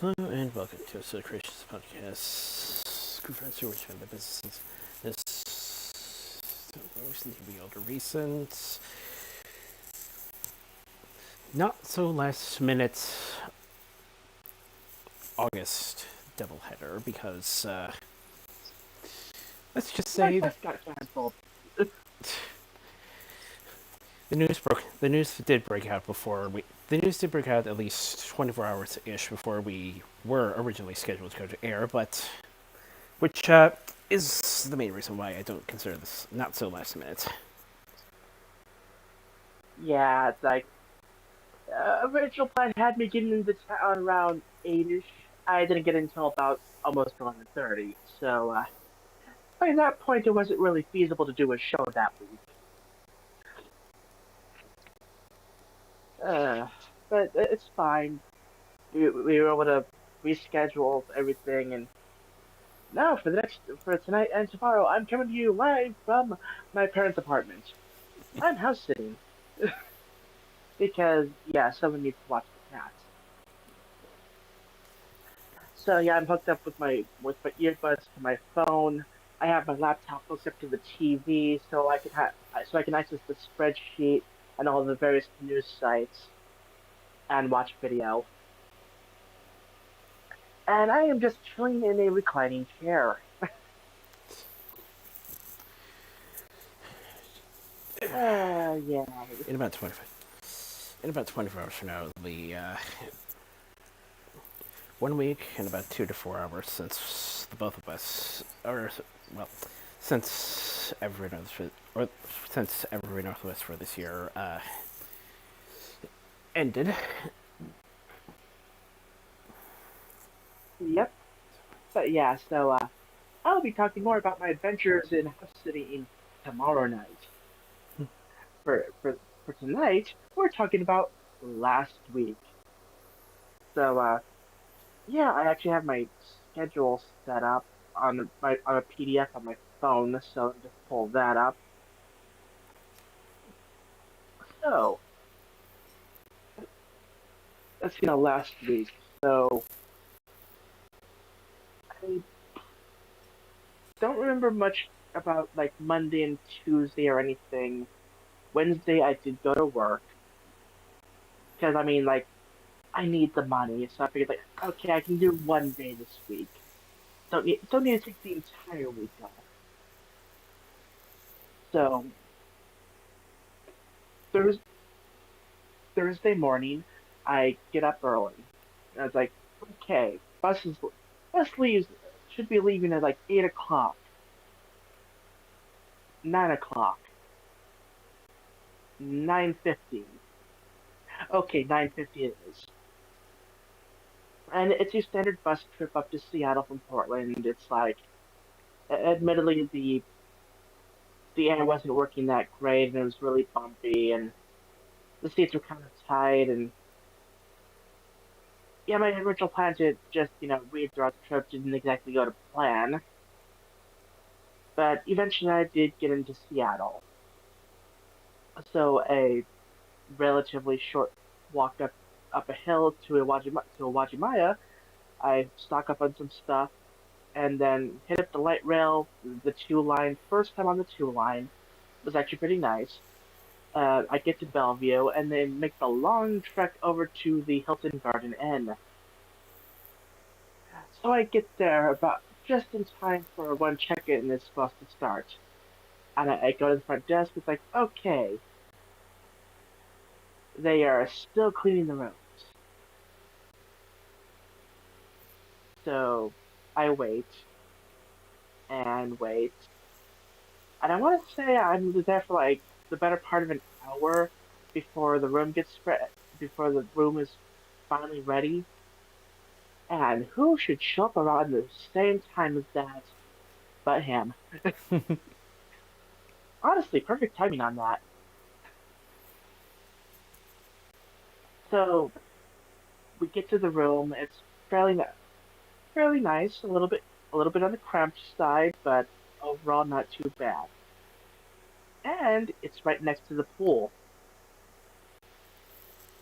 Hello and welcome to Yoda Soda Creations podcast. Group friends who are trying the businesses. This mostly can be older recent. Not so last minute August doubleheader because let's just My say quest got canceled. the news broke. The news did break out before we. The news did break out at least 24 hours ish before we were originally scheduled to go to air, but which is the main reason why I don't consider this not so last minute. Yeah, it's like original plan had me getting into town around 8ish. I didn't get in until about almost 11:30. So by that point, it wasn't really feasible to do a show that week. Uh, but it's fine. We were able to reschedule everything, and now for tonight and tomorrow, I'm coming to you live from my parents' apartment. I'm house sitting because yeah, someone needs to watch the cats. So yeah, I'm hooked up with my earbuds to my phone. I have my laptop hooked up to the TV, so I can access the spreadsheet and all the various news sites and watch video. And I am just chilling in a reclining chair. Yeah. In about 25 in about 24 hours from now, it'll be 1 week and about 2 to 4 hours since the both of us, or well, since every Northwest, or since every Northwest for this year ended. Yep. But yeah, so I'll be talking more about my adventures in house sitting tomorrow night. For tonight, we're talking about last week. So yeah, I actually have my schedule set up on a PDF on my phone, so just pull that up. So let's see, last week. So I don't remember much about like Monday and Tuesday or anything. Wednesday I did go to work because I mean like I need the money, so I figured like okay, I can do one day this week. Don't need to take the entire week off. So Thurs Thursday morning, I get up early. I was like, okay, bus leaves should be leaving at like 8 o'clock, 9 o'clock, 9:50. Okay, 9:50 it is. And it's your standard bus trip up to Seattle from Portland. It's like, admittedly, the air wasn't working that great, and it was really bumpy, and the seats were kind of tight, and yeah, my original plan to just read throughout the trip didn't exactly go to plan. But eventually, I did get into Seattle. So a relatively short walk up a hill to Wajimaya. I stock up on some stuff and then hit up the light rail, the two line. First time on the two line was actually pretty nice. I get to Bellevue and then make the long trek over to the Hilton Garden Inn. So I get there about just in time for when check-in is supposed to start. And I go to the front desk. It's like, okay, they are still cleaning the rooms. So I wait and wait. And I want to say I'm there for like the better part of an hour before before the room is finally ready. And who should show up around the same time as that but him? Honestly, perfect timing on that. So we get to the room. It's fairly nice, a little bit on the cramped side, but overall not too bad. And it's right next to the pool,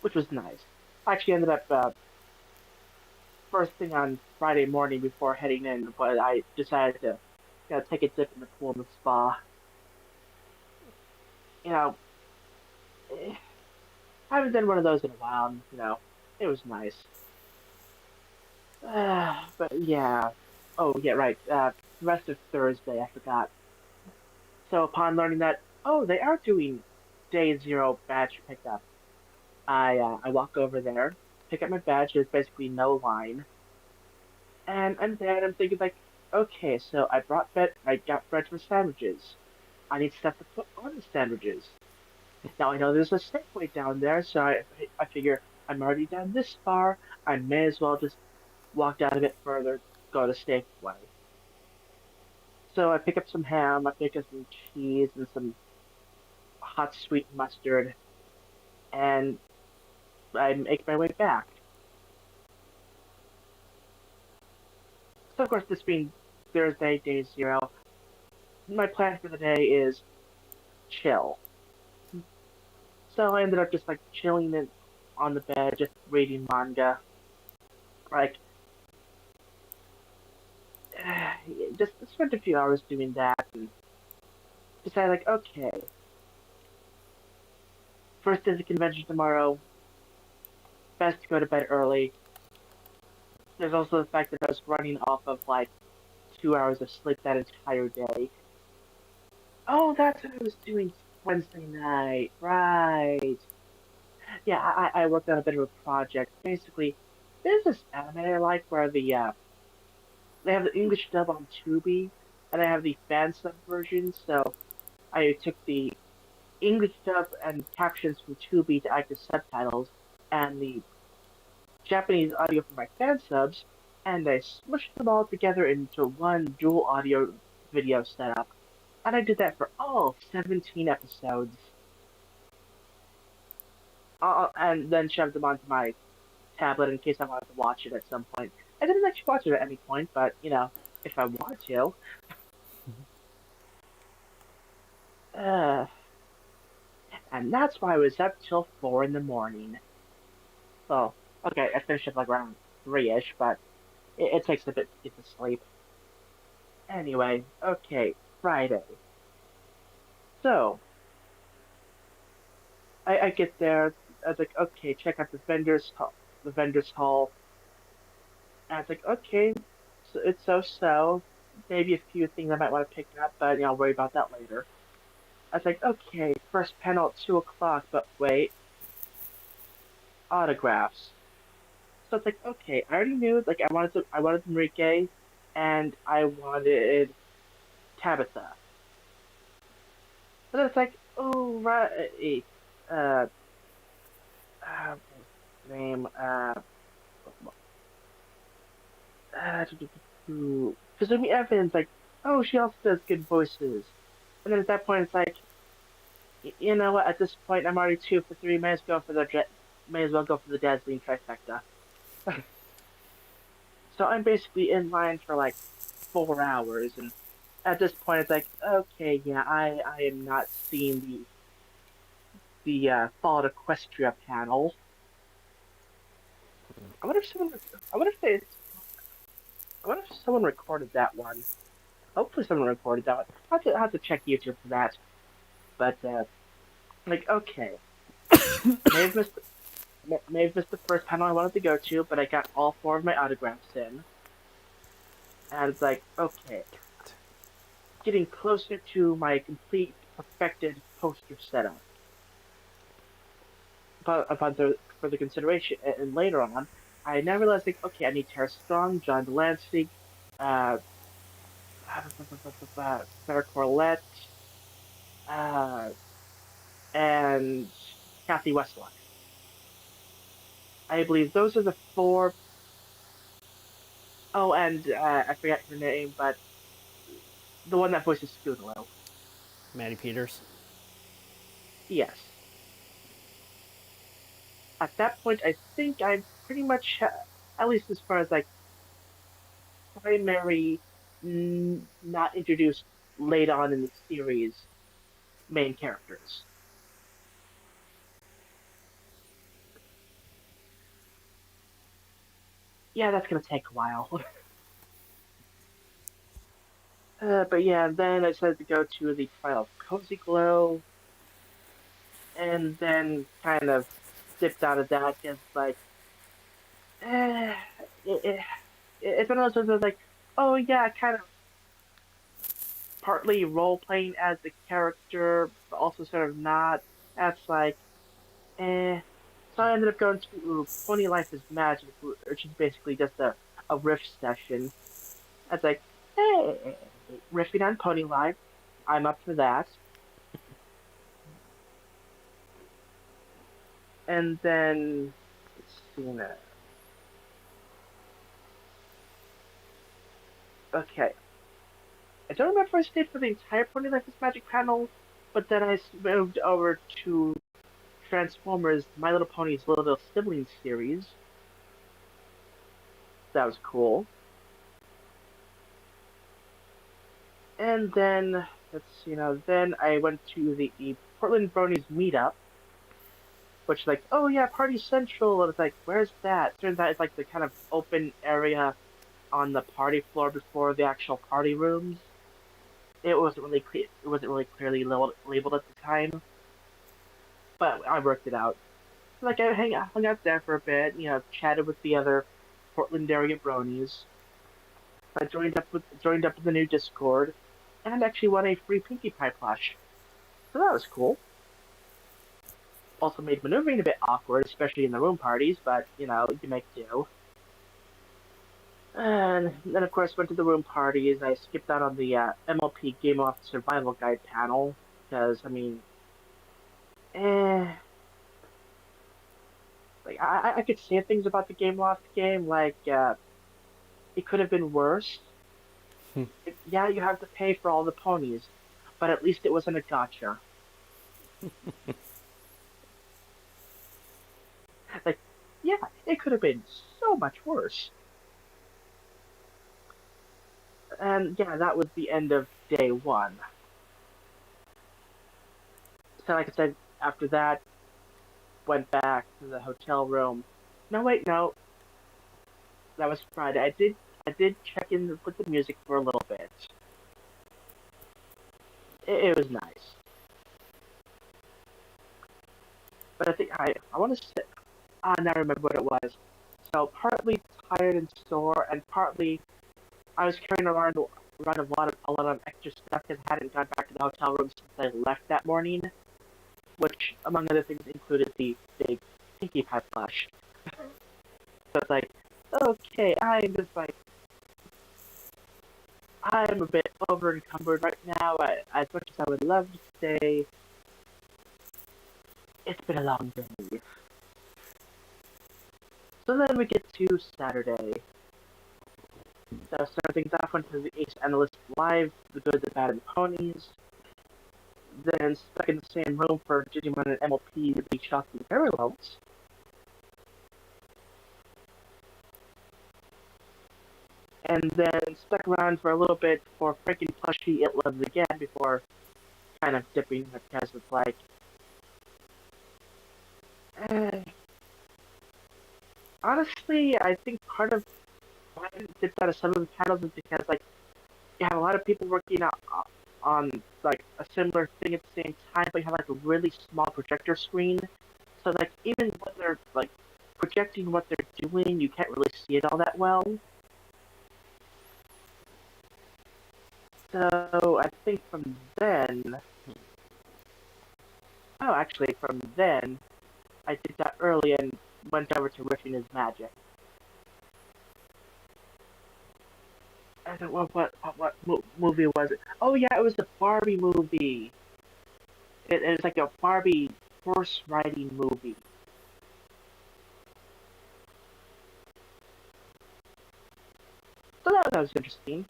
which was nice. I actually ended up first thing on Friday morning before heading in, but I decided to, take a dip in the pool in the spa. You know, eh, I haven't done one of those in a while, and it was nice. But yeah. Oh yeah, right. The rest of Thursday, I forgot. So upon learning that, oh, they are doing day zero badge pickup, I walk over there, pick up my badge. There's basically no line, and I'm there. And I'm thinking like, okay, so I got bread for sandwiches. I need stuff to put on the sandwiches. Now I know there's a Safeway down there, so I figure I'm already down this far. I may as well just walk down a bit further, go to Safeway. So I pick up some ham, I pick up some cheese and some hot sweet mustard, and I make my way back. So of course, this being Thursday, day zero, my plan for the day is chill. So I ended up just like chilling on the bed, just reading manga. Like, just spent a few hours doing that, and decided like, okay, first day of the convention tomorrow. Best to go to bed early. There's also the fact that I was running off of like 2 hours of sleep that entire day. Oh, that's what I was doing Wednesday night. Right. Yeah, I worked on a bit of a project. Basically, there's this anime I like where they have the English dub on Tubi, and I have the fan sub version. So I took the English dub and captions from Tubi to act as subtitles, and the Japanese audio from my fan subs, and I smushed them all together into one dual audio video setup. And I did that for all 17 episodes. And then shoved them onto my tablet in case I wanted to watch it at some point. I didn't actually watch it at any point, but if I wanted to. Uh, and that's why I was up till 4 in the morning. Well, okay, I finished up like around 3-ish, but it takes a bit to get to sleep. Anyway, okay, Friday. So I get there. I was like, okay, check out the vendors hall. And I was like, okay, so it's so. Maybe a few things I might want to pick up, but I'll worry about that later. I was like, okay, first panel at 2 o'clock, but wait, autographs. So it's like, okay, I already knew like I wanted Enrique and I wanted Tabitha. But then it's like, oh right, uh, what was his name? Kazumi Evans, like, oh, she also does good voices. And then at that point, it's like, you know what? At this point, I'm already 2 for 3. May as well go for the dazzling trifecta. So I'm basically in line for like 4 hours, and at this point, it's like, okay, yeah, I am not seeing the Fall Equestria panel. I wonder if someone, I wonder if they, I wonder if someone recorded that one. Hopefully, someone recorded that one. I have to check YouTube for that. But like, okay, may have missed may have missed the first panel I wanted to go to, but I got all 4 of my autographs in, and it's like, okay, getting closer to my complete perfected poster setup. For the consideration, and later on, I now realized like, okay, I need Tara Strong, John Delancey, uh, Sarah Corlett, uh, and Kathy Westlock. I believe those are the 4. Oh, and I forget her name, but the one that voices Scootaloo. Maddie Peters. Yes. At that point, I think I'm pretty much, at least as far as like primary, not introduced late on in the series main characters. yeah, that's gonna take a while. But yeah, then I decided to go to the Trial of Cozy Glow, and then kind of dipped out of that because like, eh, it, it, it's one of those ones that's like, oh yeah, kind of partly role playing as the character, but also sort of not. That's like, eh. So I ended up going to Pony Life is Magic, which is basically just a riff session. I was like, hey, riffing on Pony Life. I'm up for that. And then, let's see now. Okay, I don't remember if I stayed for the entire Pony Life is Magic panel, but then I moved over to Transformers My Little Pony's Little Siblings series. That was cool. And then, let's see now, then I went to the Portland Bronies meetup, which like, oh yeah, Party Central. And it's like, where's that? Turns out it's like the kind of open area on the party floor before the actual party rooms. It wasn't really clear. It wasn't really clearly labeled at the time, but I worked it out. Like hung out there for a bit, chatted with the other Portland area bronies. I joined up with the new Discord, and actually won a free Pinkie Pie plush. So that was cool. Also made maneuvering a bit awkward, especially in the room parties, but you make do. And then of course went to the room parties. I skipped out on the MLP Game Off Survival Guide panel because I mean, eh, like I could say things about the Game Loft game, like it could have been worse. Yeah, you have to pay for all the ponies, but at least it wasn't a gotcha. Like, yeah, it could have been so much worse. And yeah, that was the end of day one. So, like I said, after that, went back to the hotel room. No, wait, no, that was Friday. I did check in with the music for a little bit. It was nice, but I think I want to say, now I remember what it was. So partly tired and sore, and partly I was carrying around a lot of extra stuff because I hadn't gone back to the hotel room since I left that morning, which among other things included the big Pinkie Pie plush. So it's like, okay, I'm a bit over encumbered right now. As much as I would love to stay, it's been a long day. So then we get to Saturday. So starting things off, went to the Ace Analyst Live, The Good, the Bad, and the Ponies. Then stuck in the same room for Digimon and MLP, The Shocking Parallels. And then stuck around for a little bit for freaking Plushie It Loves Again before kind of dipping because it's like, eh. Honestly, I think part of why I dipped out of some of the panels is because like you have a lot of people working on like a similar thing at the same time, but you have like a really small projector screen. So like even when they're like projecting what they're doing, you can't really see it all that well. So I think from then, oh, actually from then, I did that early and went over to Riffing is Magic. I don't know what movie was it? Oh yeah, it was the Barbie movie. It was like a Barbie horse riding movie. So that was interesting.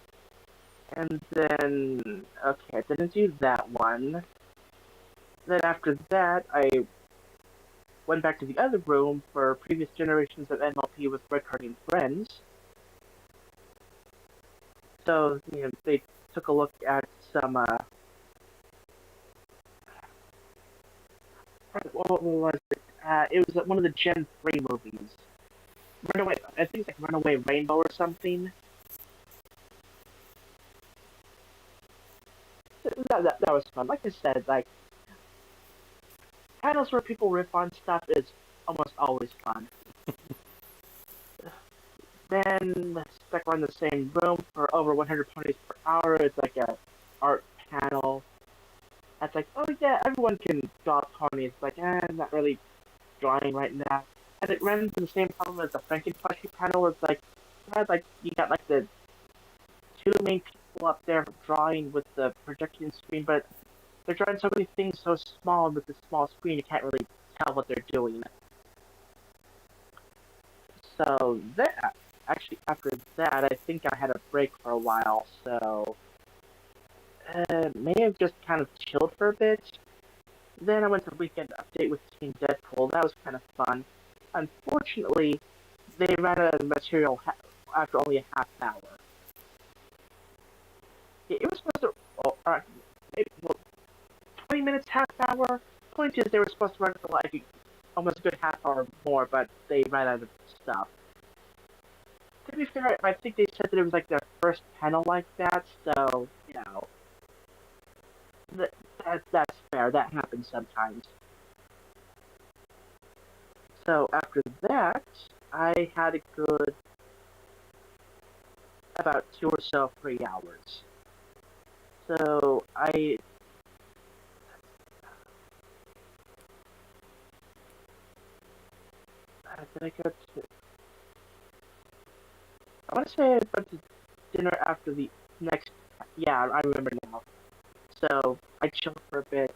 And then, okay, I didn't do that one. Then after that, I went back to the other room for previous generations of MLP with Red Card and Friends. So, they took a look at some, what was it? It was one of the Gen 3 movies. Runaway. I think it's like Runaway Rainbow or something. That was fun. Like I said, like panels where people rip on stuff is almost always fun. Then let's stuck around the same room for over 100 ponies per hour. It's like a art panel. That's like, oh yeah, everyone can draw ponies. Like, I'm not really drawing right now. And it runs into the same problem as the Frankenfleshy panel. It's like, you got like the two main people up there drawing with the projection screen, but they're drawing so many things so small with the small screen you can't really tell what they're doing. So that actually after that I think I had a break for a while, so may have just kind of chilled for a bit. Then I went to Weekend Update with Team Deadpool. That was kind of fun. Unfortunately, they ran out of material after only a half hour. It was supposed to, maybe, well, 20 minutes, half hour. Point is, they were supposed to run for like almost a good half hour more, but they ran out of stuff. To be fair, I think they said that it was like their first panel like that, so, that's fair. That happens sometimes. So after that, I had a good about 2 or so 3 hours. So did I go to? I want to say I went to dinner after the next. Yeah, I remember now. So I chilled for a bit,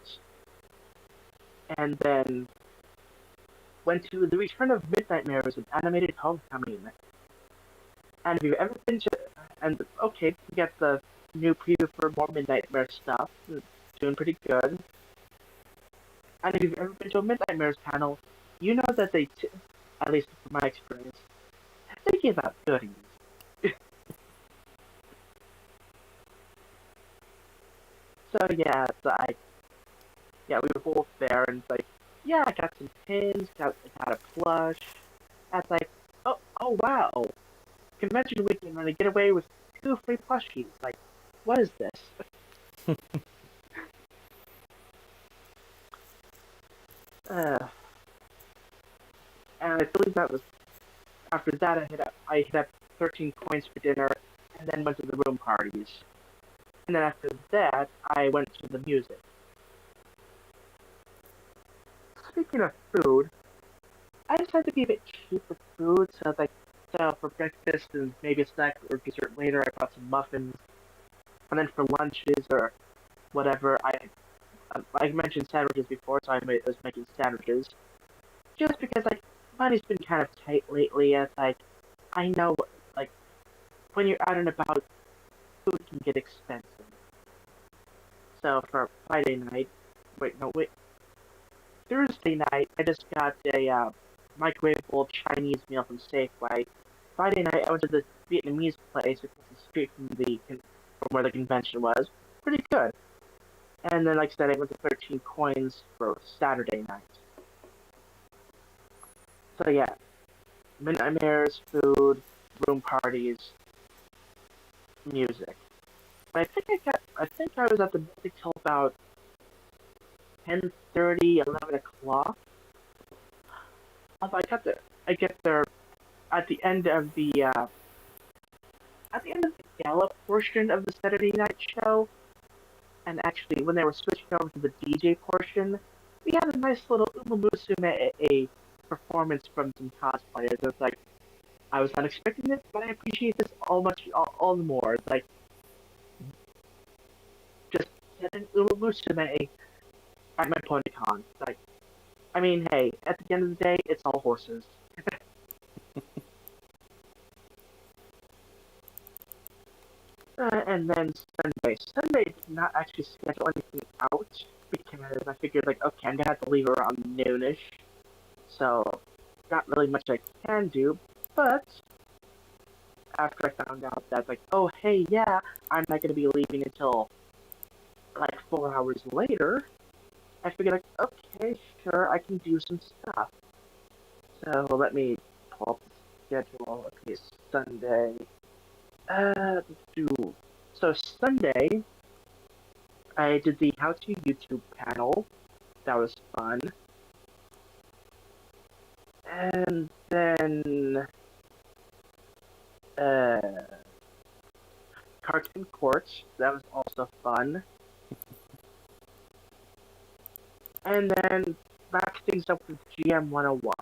and then went to the Return of Midnight Mirrors with Animated Homecoming. And if you've ever been to, and okay, you get the new preview for more Midnight Mirror stuff. It's doing pretty good. And if you've ever been to a Midnight Mirrors panel, you know that at least from my experience, they give out goodies. So yeah, we were both there, and like, yeah, I got some pins, got a plush. That's like, oh wow, convention weekend, and I get away with 2 free plushies. Like, what is this? Uh, and I believe that was after that I hit up 13 coins for dinner, and then went to the room parties. And then after that, I went to the music. Speaking of food, I decided to be a bit cheap with food, so for breakfast and maybe a snack or dessert later, I brought some muffins. And then for lunches or whatever, I mentioned sandwiches before, so was making sandwiches. Just because like money's been kind of tight lately, and like I know like when you're out and about, food can get expensive. So for Friday night, wait no wait Thursday night, I just got a microwavable Chinese meal from Safeway. Friday night, I went to the Vietnamese place across the street from where the convention was. Pretty good. And then, like I said, I went to 13 coins for Saturday night. So yeah, midnight mirrors, food, room parties, music. But I think I was at the music till about 10:30, 11 o'clock. Although I get there at the end of the gala portion of the Saturday night show, and actually when they were switching over to the DJ portion, we had a nice little Uma Musume a performance from some cosplayers. It's like I was not expecting this, but I appreciate this all the more. It's like just get an Uma Musume at my PonyCon. Like, I mean, hey, at the end of the day, it's all horses. And then Sunday. Sunday did not actually schedule anything out because I figured like, okay, I'm gonna have to leave around noonish, so not really much I can do. But after I found out that like, oh hey, yeah, I'm not gonna be leaving until like 4 hours later, I figured like, okay, sure, I can do some stuff. So let me pull up. schedule. Okay, Sunday. Uh, do so Sunday I did the How to YouTube panel. That was fun. And then uh Cartoon Court. That was also fun. And then back things up with GM 101.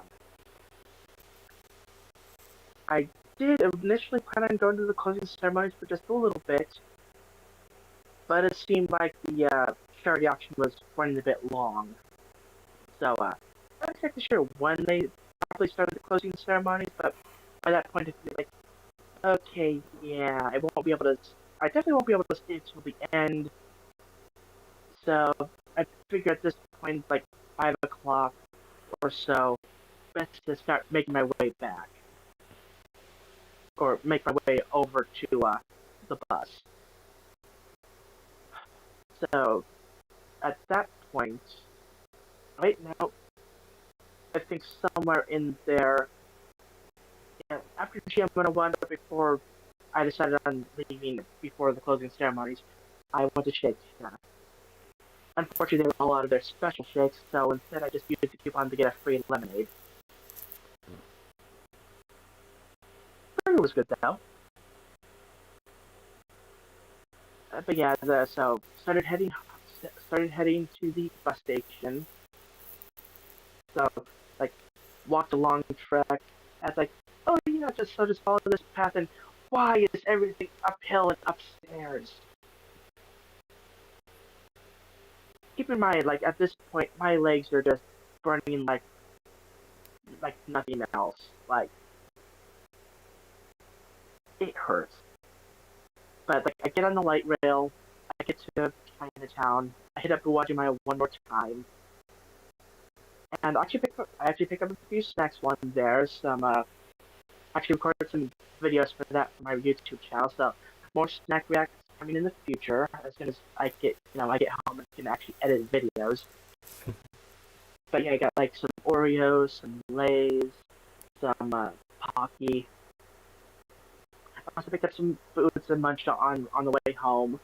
I did initially plan on going to the closing ceremonies for just a little bit, but it seemed like the charity auction was running a bit long. So I'm not exactly sure when they properly started the closing ceremonies, but by that point, it's like, okay, yeah, I won't be able to. I definitely won't be able to stay until the end. So I figure at this point, like 5 o'clock or so, best to start making my way back or make my way over to the bus. So at that point, right now, I think somewhere in there, yeah, after GM 101 or before I decided on leaving before the closing ceremonies, I went to Shake Shack. Unfortunately, they were all out of their special shakes, so instead I just used the coupon to get a free lemonade. Burger was good though. But yeah, so started heading to the bus station. So like walked along the track. I was like, oh yeah, just follow this path. And why is everything uphill and upstairs? Keep in mind, like at this point, my legs are just burning like nothing else. Like it hurts. But like I get on the light rail, I get to Chinatown, I hit up Uwajimaya one more time, and I actually pick up a few snacks while I'm there. Some actually recorded some videos for that for my YouTube channel. So more snack reacts coming in the future as soon as I get home and can actually edit videos. But yeah, I got like some Oreos, some Lay's, some Pocky. I also picked up some foods and munched on the way home,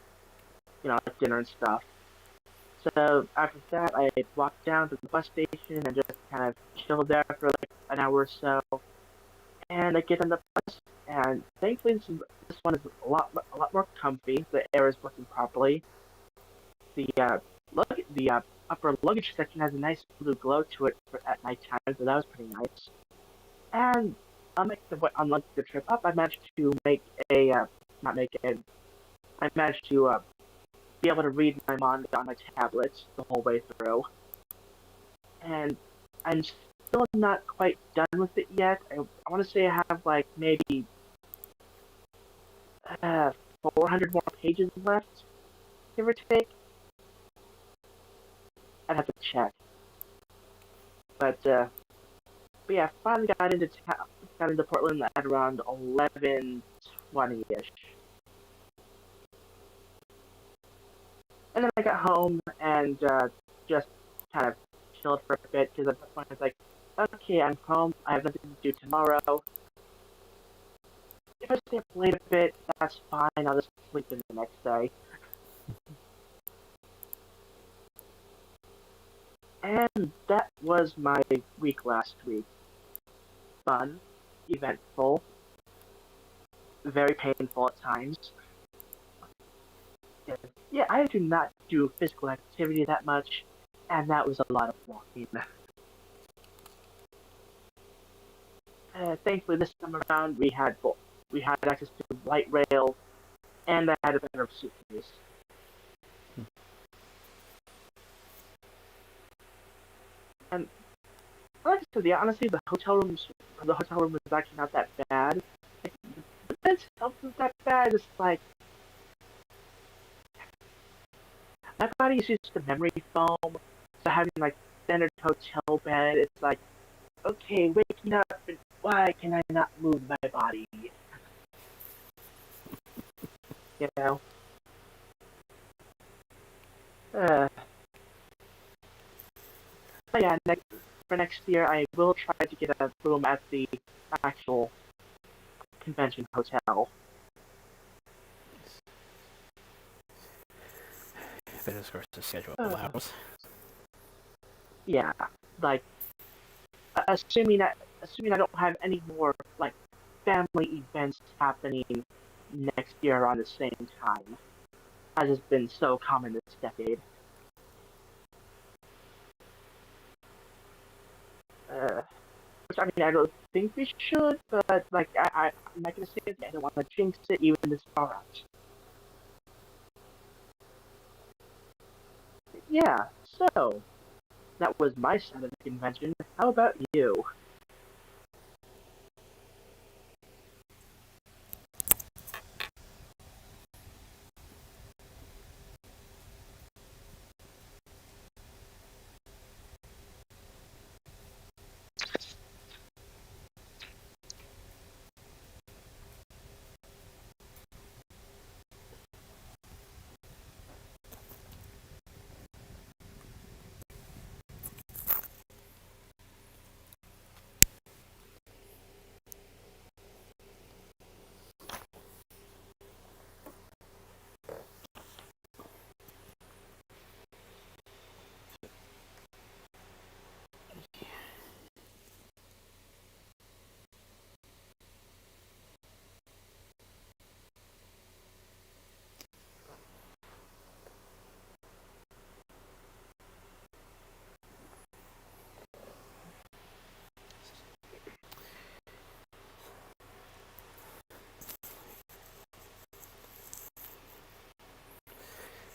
like dinner and stuff. So after that, I walked down to the bus station and just kind of chilled there for like an hour or so. And I get on the bus, and thankfully this one is a lot more comfy. The air is working properly. The upper luggage section has a nice blue glow to it at nighttime, so that was pretty nice. And on the trip up, I managed to make a not make it. I managed to be able to read my manga on my tablet the whole way through, and I'm still not quite done with it yet. I want to say I have like maybe uh, 400 more pages left, give or take. I'd have to check, but yeah, finally got into Portland at around 11:20 ish, and then I got home and just kind of chilled for a bit because at that point I was like, okay, I'm home. I have nothing to do tomorrow. If I stay up late a bit, that's fine. I'll just sleep in the next day. And that was my week last week. Fun, eventful, very painful at times. Yeah, I do not do physical activity that much, and that was a lot of walking. Thankfully, this time around we had both. We had access to light rail, and I had a better suitcase. And like I said, yeah, honestly, the hotel room was actually not that bad. Like, the bed itself was that bad. It's like my body is used to memory foam, so having like standard hotel bed, it's like, okay, waking up, and why can I not move my body? You know. Uh, but yeah, for next year, I will try to get a room at the actual convention hotel. That is, of course, the schedule Uh, allows. yeah, like assuming I don't have any more like family events happening next year around the same time, as has been so common this decade. Uh, which I mean, I don't think we should, but like I'm not gonna say it. I don't want to jinx it even this far out. Yeah, so that was my side of the convention. How about you?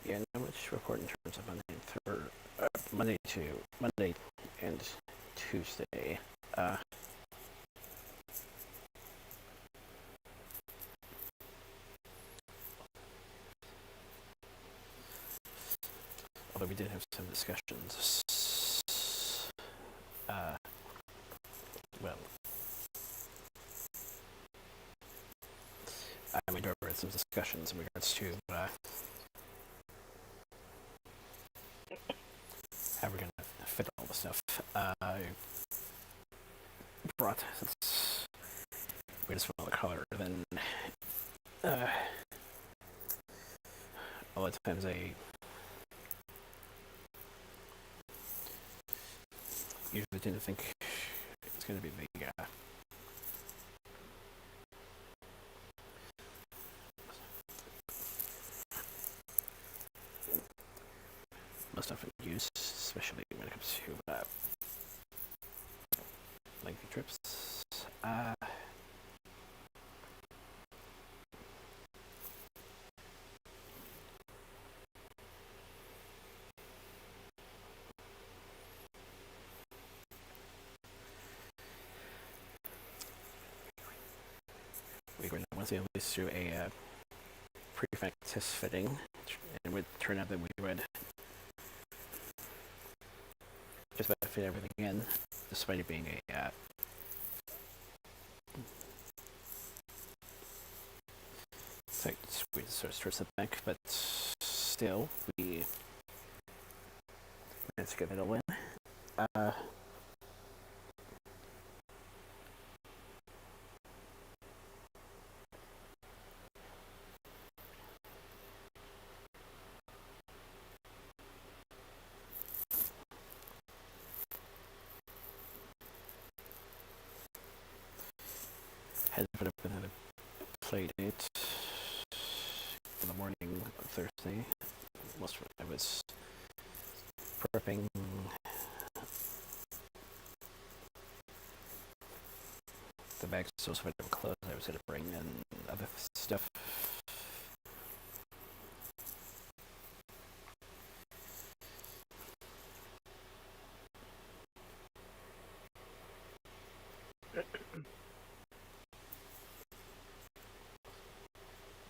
Yeah, not much to report in terms of Monday and Tuesday. Uh, Although we did have some discussions. Uh, well, my daughter had some discussions in regards to how we're going to fit all the stuff. I brought, since we just want the color, then uh, a lot of times I usually tend to think it's going to be the most often used, especially when it comes to lengthy trips. We were not once able to do a prefect test fitting, and it would turn out that we would just about fit everything in, despite it being a tight squeeze sort of towards the back, but still we managed to get it all in. Had to put up another play date in the morning of Thursday. Most of it I was prepping the bags so whatever clothes I was going to bring and other stuff.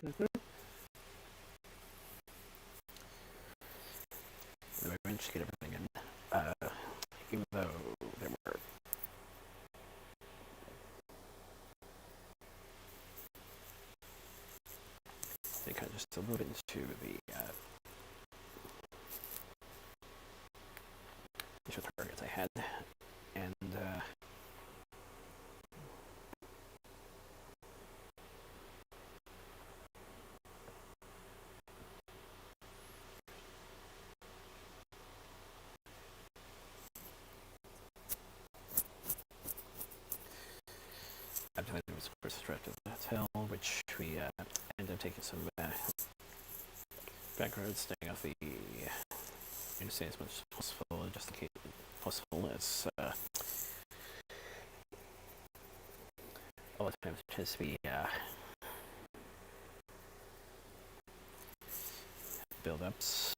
Mm-hmm. And we managed to get everything in, even though there were they kind of just a little bit into the initial targets I had, and drive to the hotel, which we ended up taking some back roads, staying off the interstate as much as possible, just in case possible, as a lot of times it tends to be build-ups.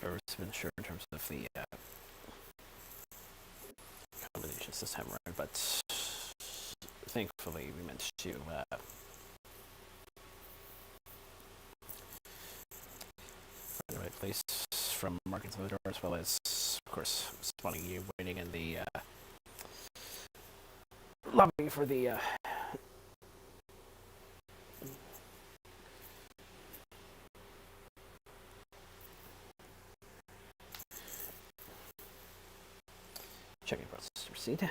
I wasn't sure in terms of the combinations this time around, but thankfully we managed to find the right place from marking to the door, as well as, of course, spotting you waiting in the lobby for the checking process receipt.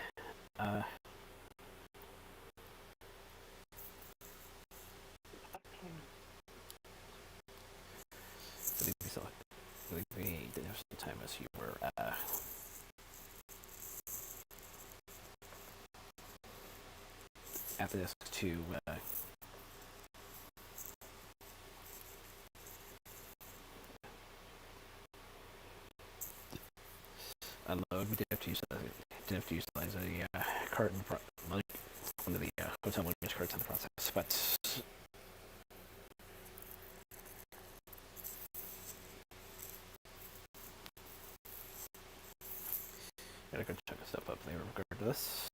We didn't have some time as you were at the desk to unload. We did have to utilize a cart in front, like one of the hotel luggage carts in the process, but gotta go check stuff up there in regard to this.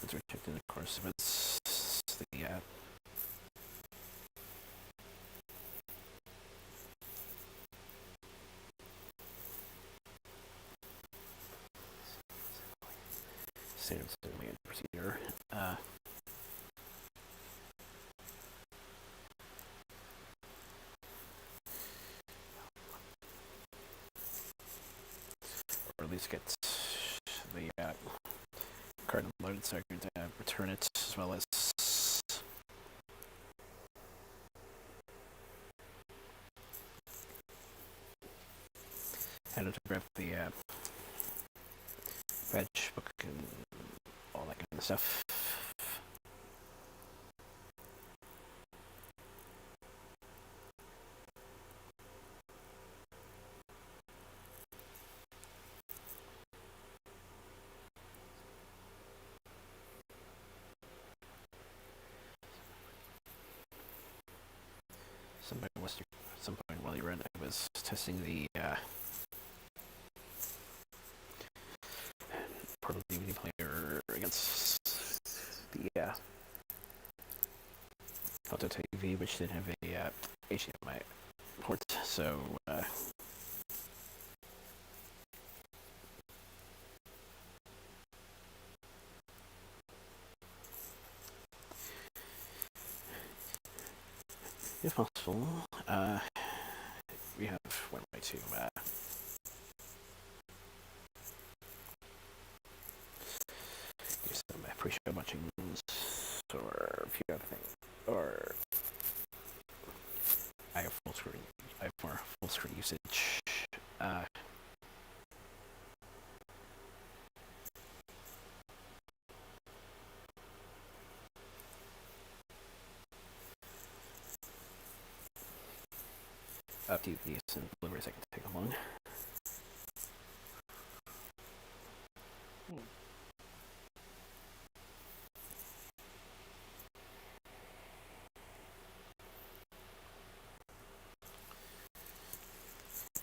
Once we checked in, of course, it's the standard civilian procedure. Or at least get the card unloaded so I can return it, as well as had to grab the badge book and all that kind of stuff. Some point while you were in, I was testing the portable DVD player against the Photo TV, which didn't have a HDMI port, so if possible, we have one way to do some pre-show watching or a few other things, or I have full screen. I have more full screen usage. DVDs and deliveries I can take along.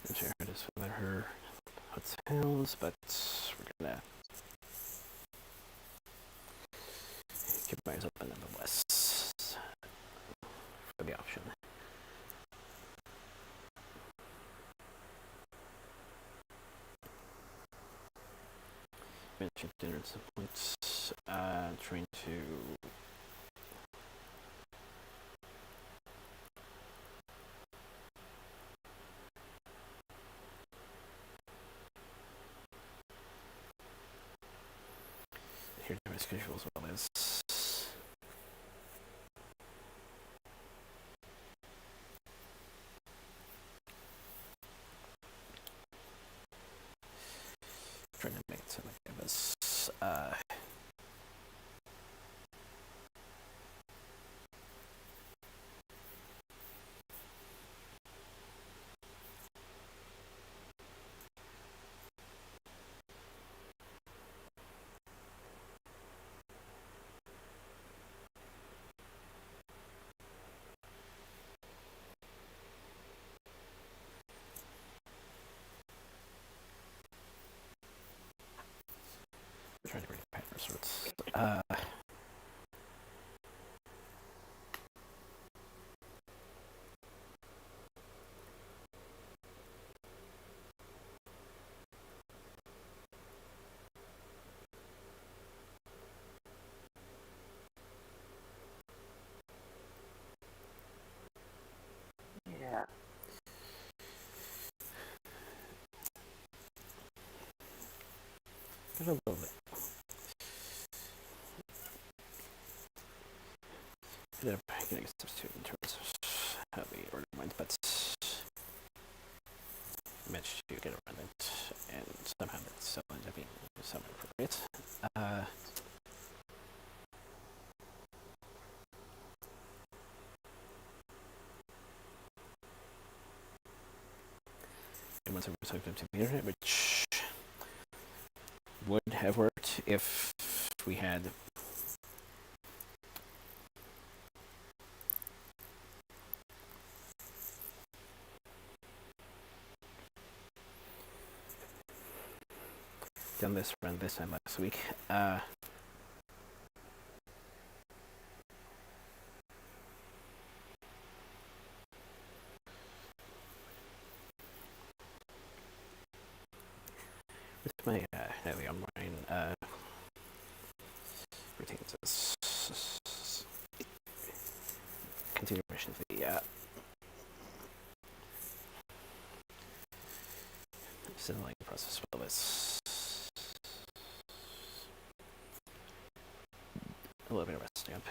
And share it is with her hotels, but we're gonna keep my eyes open nonetheless for the option. Mentioned dinner at some points. Trying to my schedule as well as. Trying to make it sound like I was. Trying to read paper sorts. Yeah. A little bit. Getting a substitute in terms of how the order went, but managed to get around it, and somehow it still ended up being somewhat appropriate. And once I was hooked up to the internet, which would have worked if we had done this run this time last week. With my daily online routines as continuation of the settling process, as well as a little bit of resting up.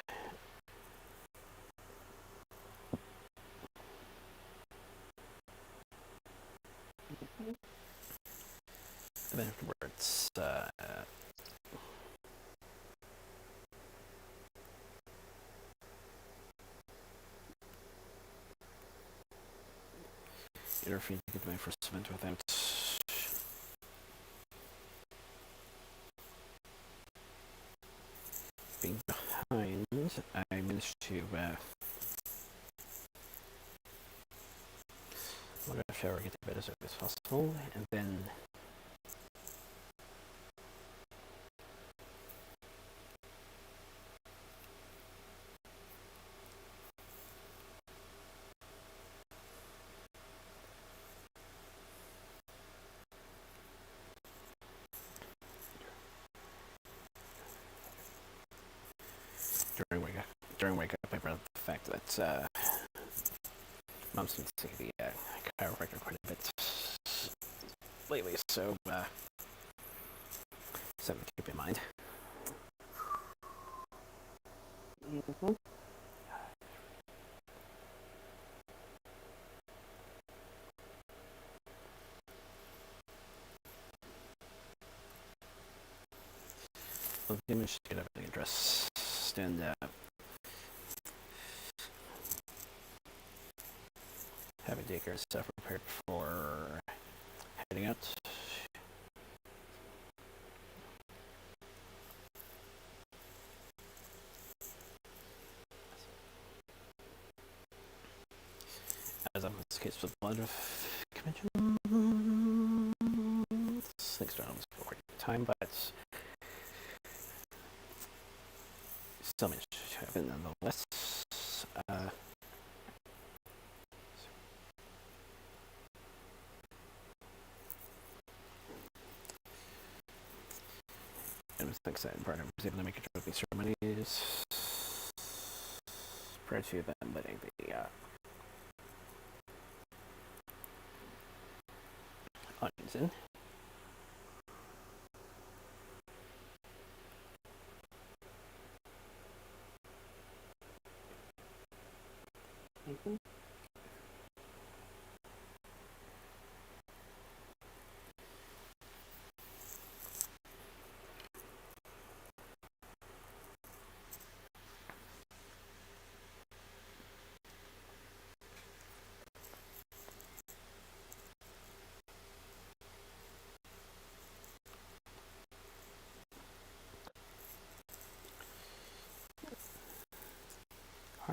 And then afterwards, interfering into my first event without being behind. I managed to log out, shower, get to bed as early as possible, and then during wake up, I brought up the fact that mom's been seeing the chiropractor quite a bit lately, so something to keep in mind. Mm-hmm. Well, I managed to get everything addressed and having daycare and stuff prepared for heading out. As I'm this case with a lot of conventions, things don't always go quite in time, but still managed to happen nonetheless. And was excited part I was able to make a trophy ceremonies prior to them letting the audience in.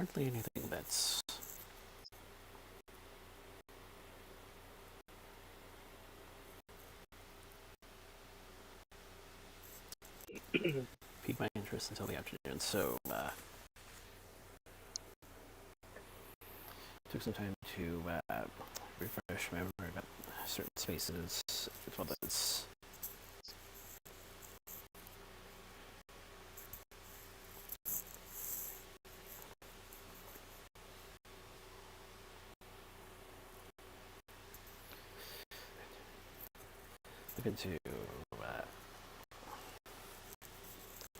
hardly anything that's piqued my interest until the afternoon. So took some time to refresh my memory about certain spaces as well as look into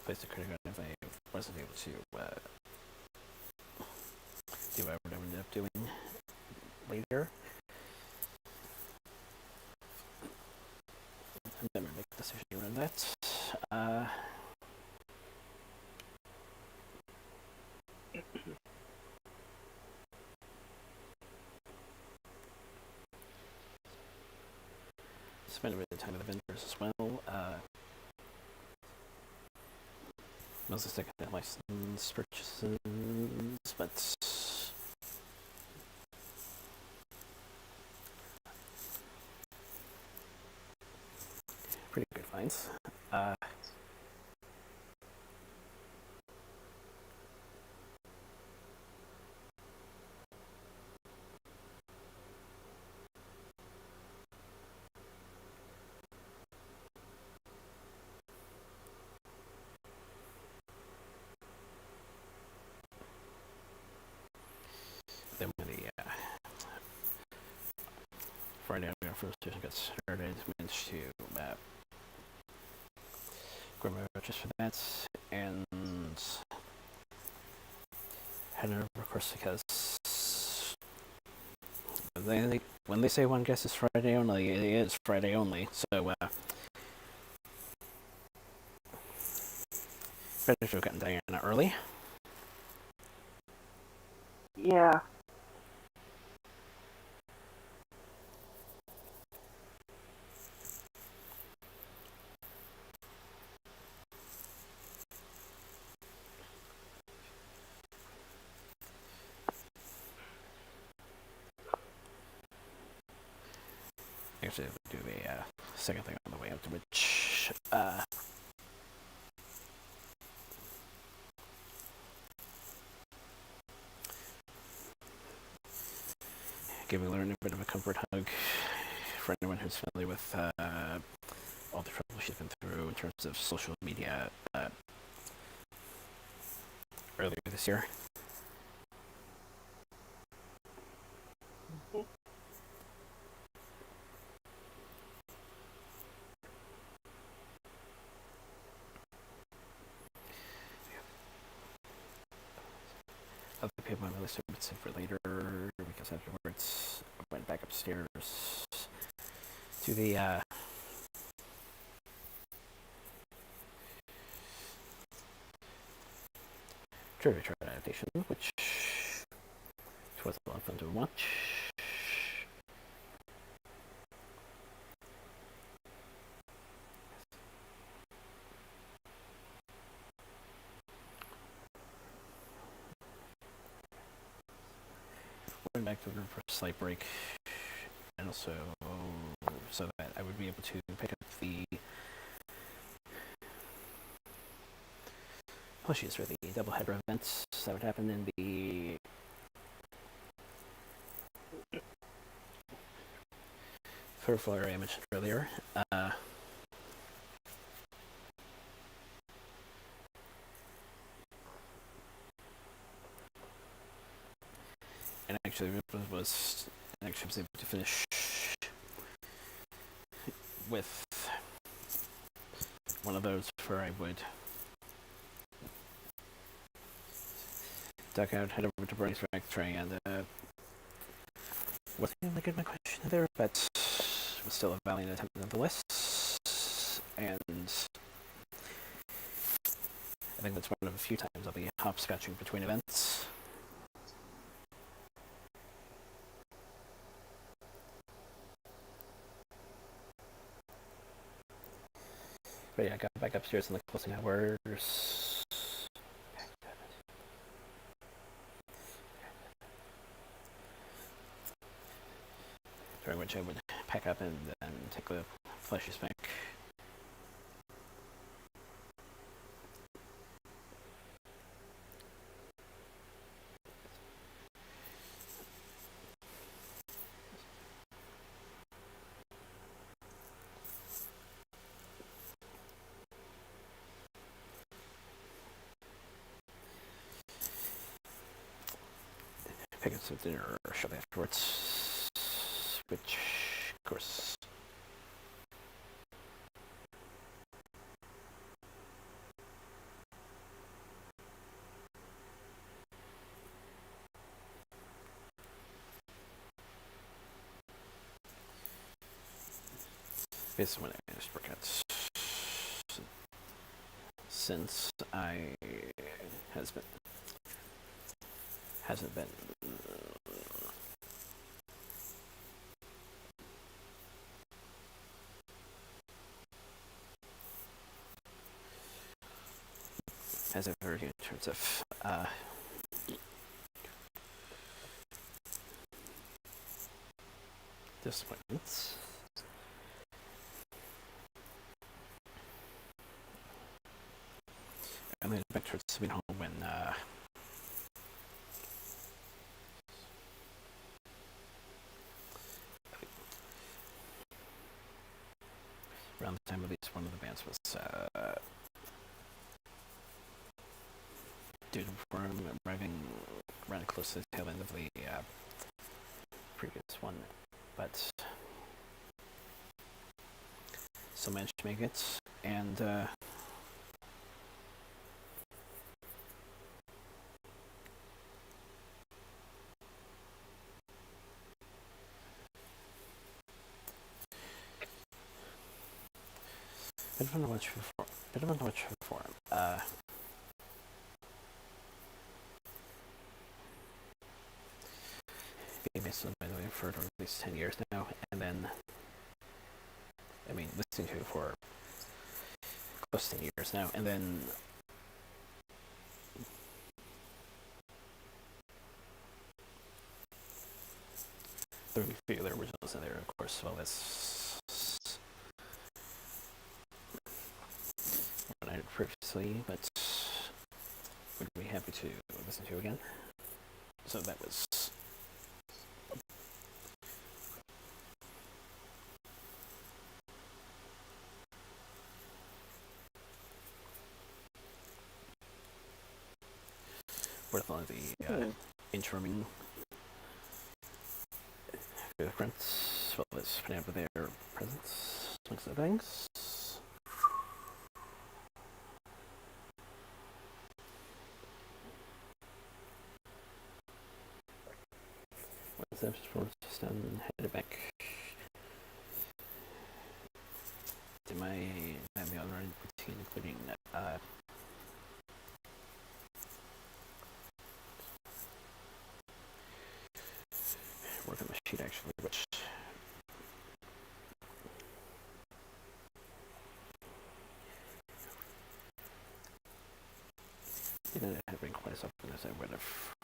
place the critic on if I wasn't able to do what I would end up doing later. And then make a decision around that. Spend a bit of time with the vendors as well. Mostly second-hand license purchases, but pretty good finds. Then when the Friday after first session got started, managed to grab my purchase for that and head over, of course, because when they say one guest is Friday only, it is Friday only. So better to have gotten Diana early. Yeah. Actually, we'll do a second thing on the way up to which giving Lauren a bit of a comfort hug for anyone who's familiar with all the trouble she's been through in terms of social media earlier this year. Other people on my list would sit for later because afterwards I went back upstairs to the Trivia Tribe adaptation, which was a lot of fun to watch. Went back to the room for a slight break, and also so that I would be able to pick up the plushies for the doubleheader events that would happen in the third floor area I mentioned earlier. And actually was able to finish with one of those where I would duck out, head over to Bernie's factory, and wasn't able to get my question there, but was still a valiant attempt nonetheless. And I think that's one of a few times I'll be hopscotching between events. But yeah, I got back upstairs in the closing hours. which I would pack up and then take the fleshies back. Pick up some dinner shortly afterwards, which, of course, is when I just workouts. Since I hasn't been as ever in terms of disappointments. And then back towards Sweet Home when around the time at least one of the bands was due to perform, arriving rather close to the tail end of the previous one, but still managed to make it. And I don't know much before. Being based on, by the way, for at least 10 years now, and then, I mean, listening to it for close to 10 years now, and then there were a few other originals in there, of course, as well as what I heard previously, but would be happy to listen to again. So that was worth all the interiming fingerprints, as well as putting up with their presence, amongst other things. Once that was done, headed back to my all-round routine, including work on the sheet actually, which didn't happen quite as often as I would have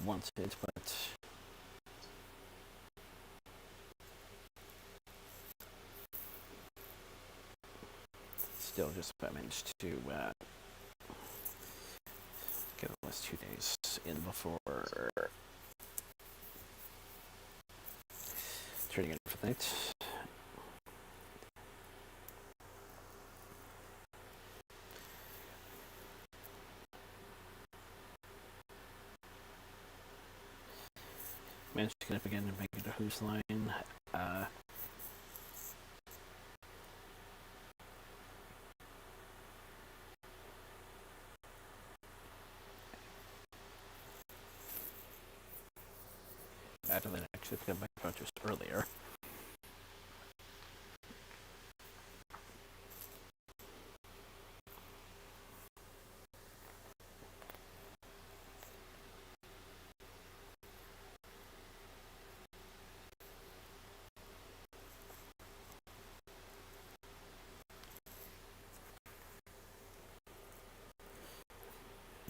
wanted, but still just managed to get the last 2 days in before turning in for the night. Managed to get up again and make it a Who's Line. Adeline actually got back about just earlier.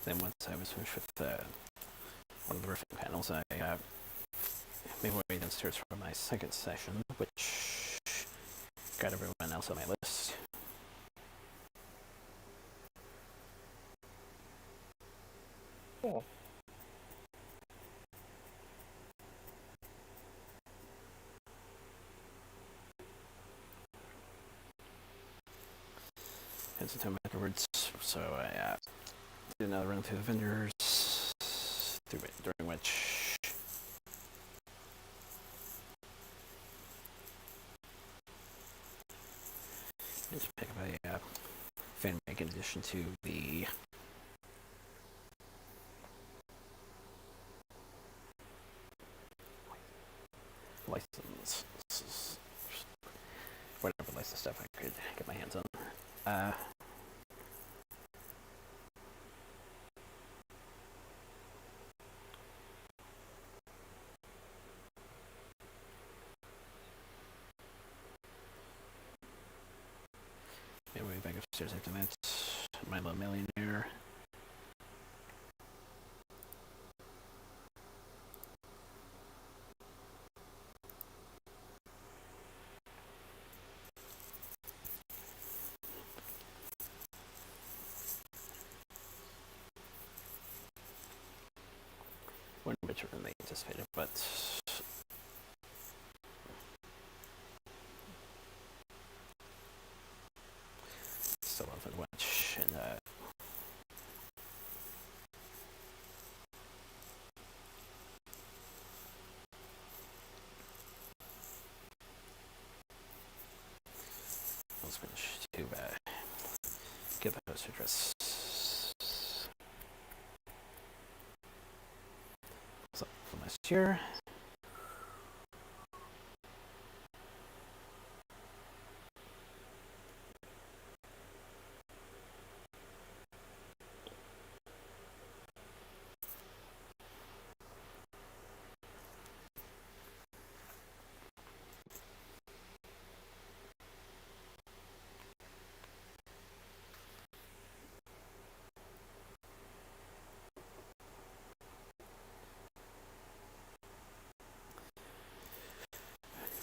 Then once I was finished with one of the riffing panels, I made my way downstairs for my second session, which got everyone else on my list. Cool. Had some time afterwards, so I did another run through the vendors, during which I just pick up a fan make in addition to the license, whatever license stuff I could get my hands on. Made my way back upstairs after that. My Little Millionaire. One bit than they anticipated, but still love it much. And I was going to get the host address. So from last year.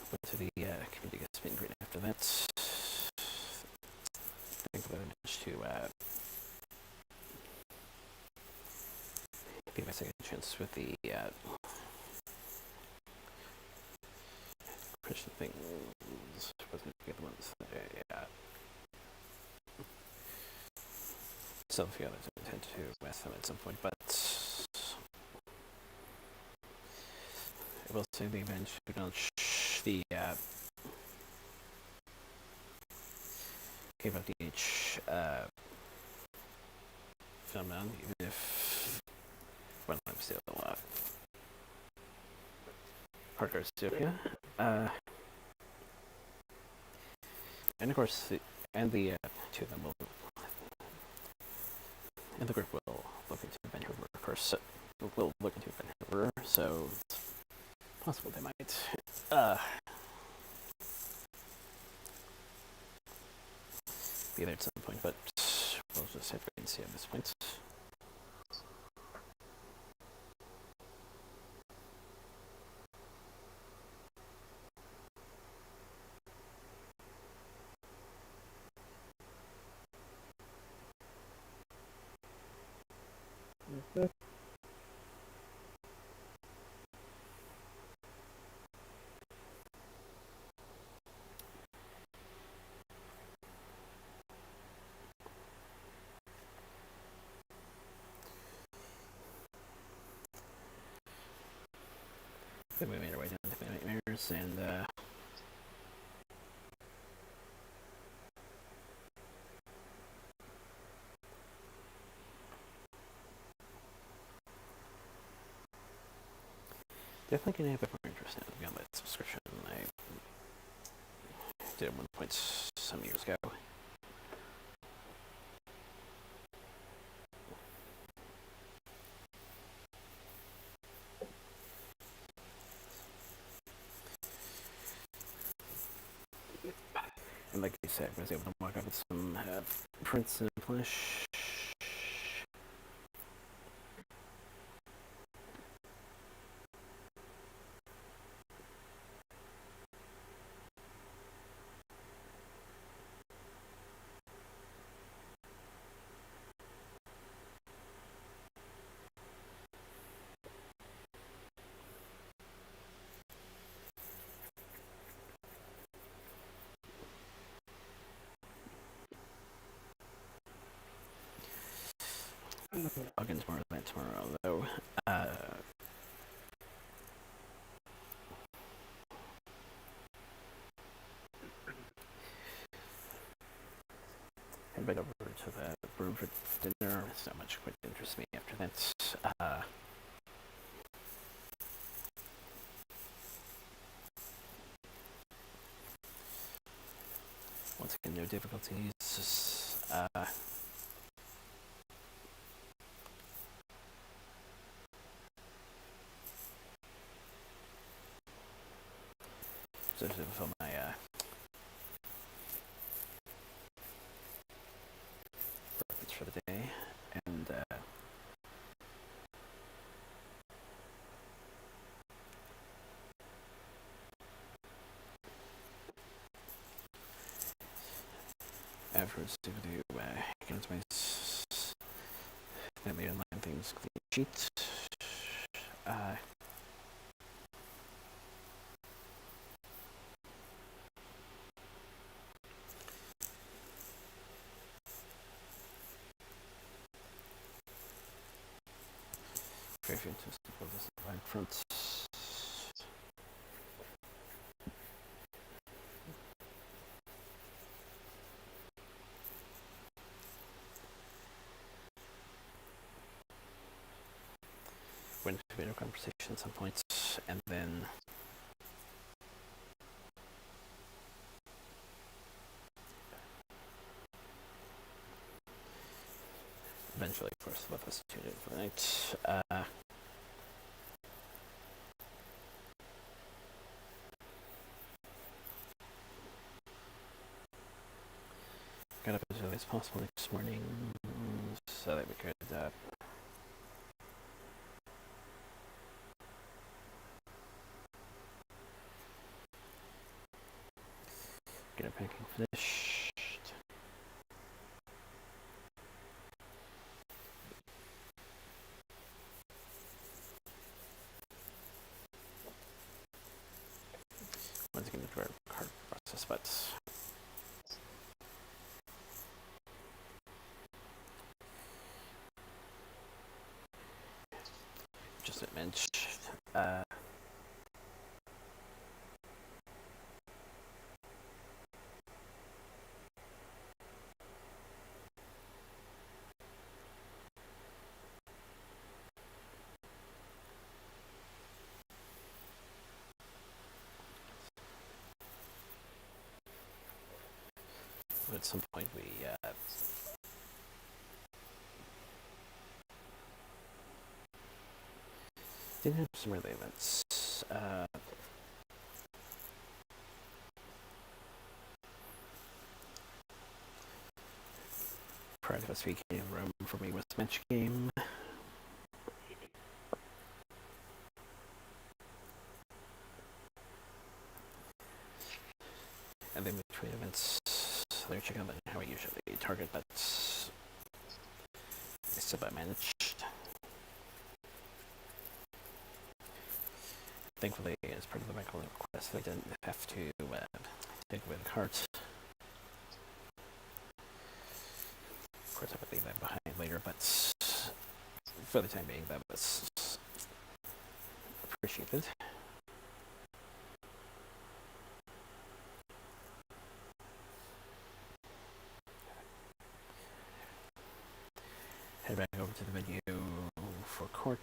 Went to the community spin green after that. Thankfully, I managed to be my second chance with the Christian things. Wasn't the ones that I still feel I intend to with them at some point, but I will say they managed to launch the gave up the H phenomenon, even if well, I'm still hardcore Ethiopia. And of course, the two of them will, and the group will look into Vancouver. Of course, will look into Vancouver, so it's possible they might be there at some point, but we'll just have to wait and see at this point. Mm-hmm. Then we made our way down to Nightmares, and definitely going to have a bit more interest now beyond that subscription. I did at one point some years ago. And like I said, I was able to walk up with some prints and flesh. I'll get into more of that tomorrow, though. Head back over to the room for dinner. There's not much quite interests me after that. Once again, no difficulties. So to fulfill my purpose for the day, and afterwards to get into my then the online things, clean sheets. Very fantastic. Well, this line fronts. Went to video conversation at some points, and then eventually, of course, both of us tuned in for the night. Got up as early as possible next morning so that we could get our packing finished. Once again, into our cart process, but just as mentioned, at some point we did have some early events. Prior to us speaking in Rome for me was the bench game. And then between events, they're checking out how I usually target, but it's still about managed. Thankfully, as part of the medical request, I didn't have to take away the cart. Of course, I would leave that behind later, but for the time being, that was appreciated. Head back over to the venue for court.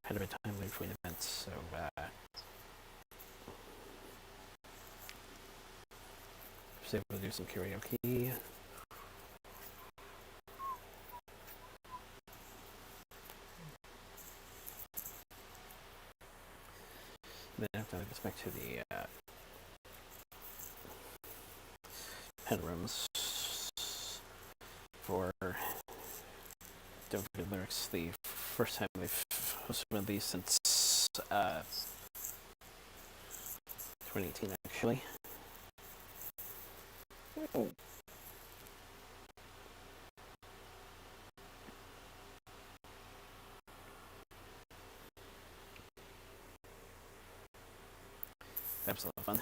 Had a bit of time between events, so was able to do some karaoke. Then after that, I back to the head rooms for Don't Forget Lyrics, the first time they've hosted one of these since 2018, actually. Oh. That was a lot of fun.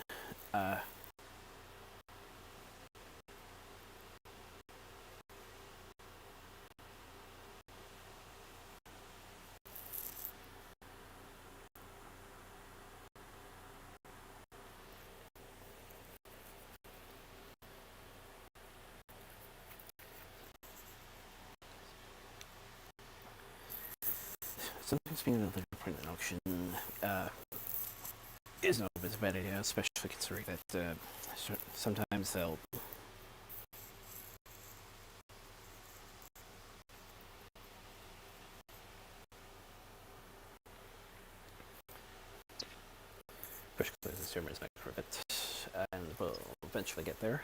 Sometimes being able to print an auction is not always a bad idea, especially considering that sometimes they'll push close the servers back for a bit, and we'll eventually get there.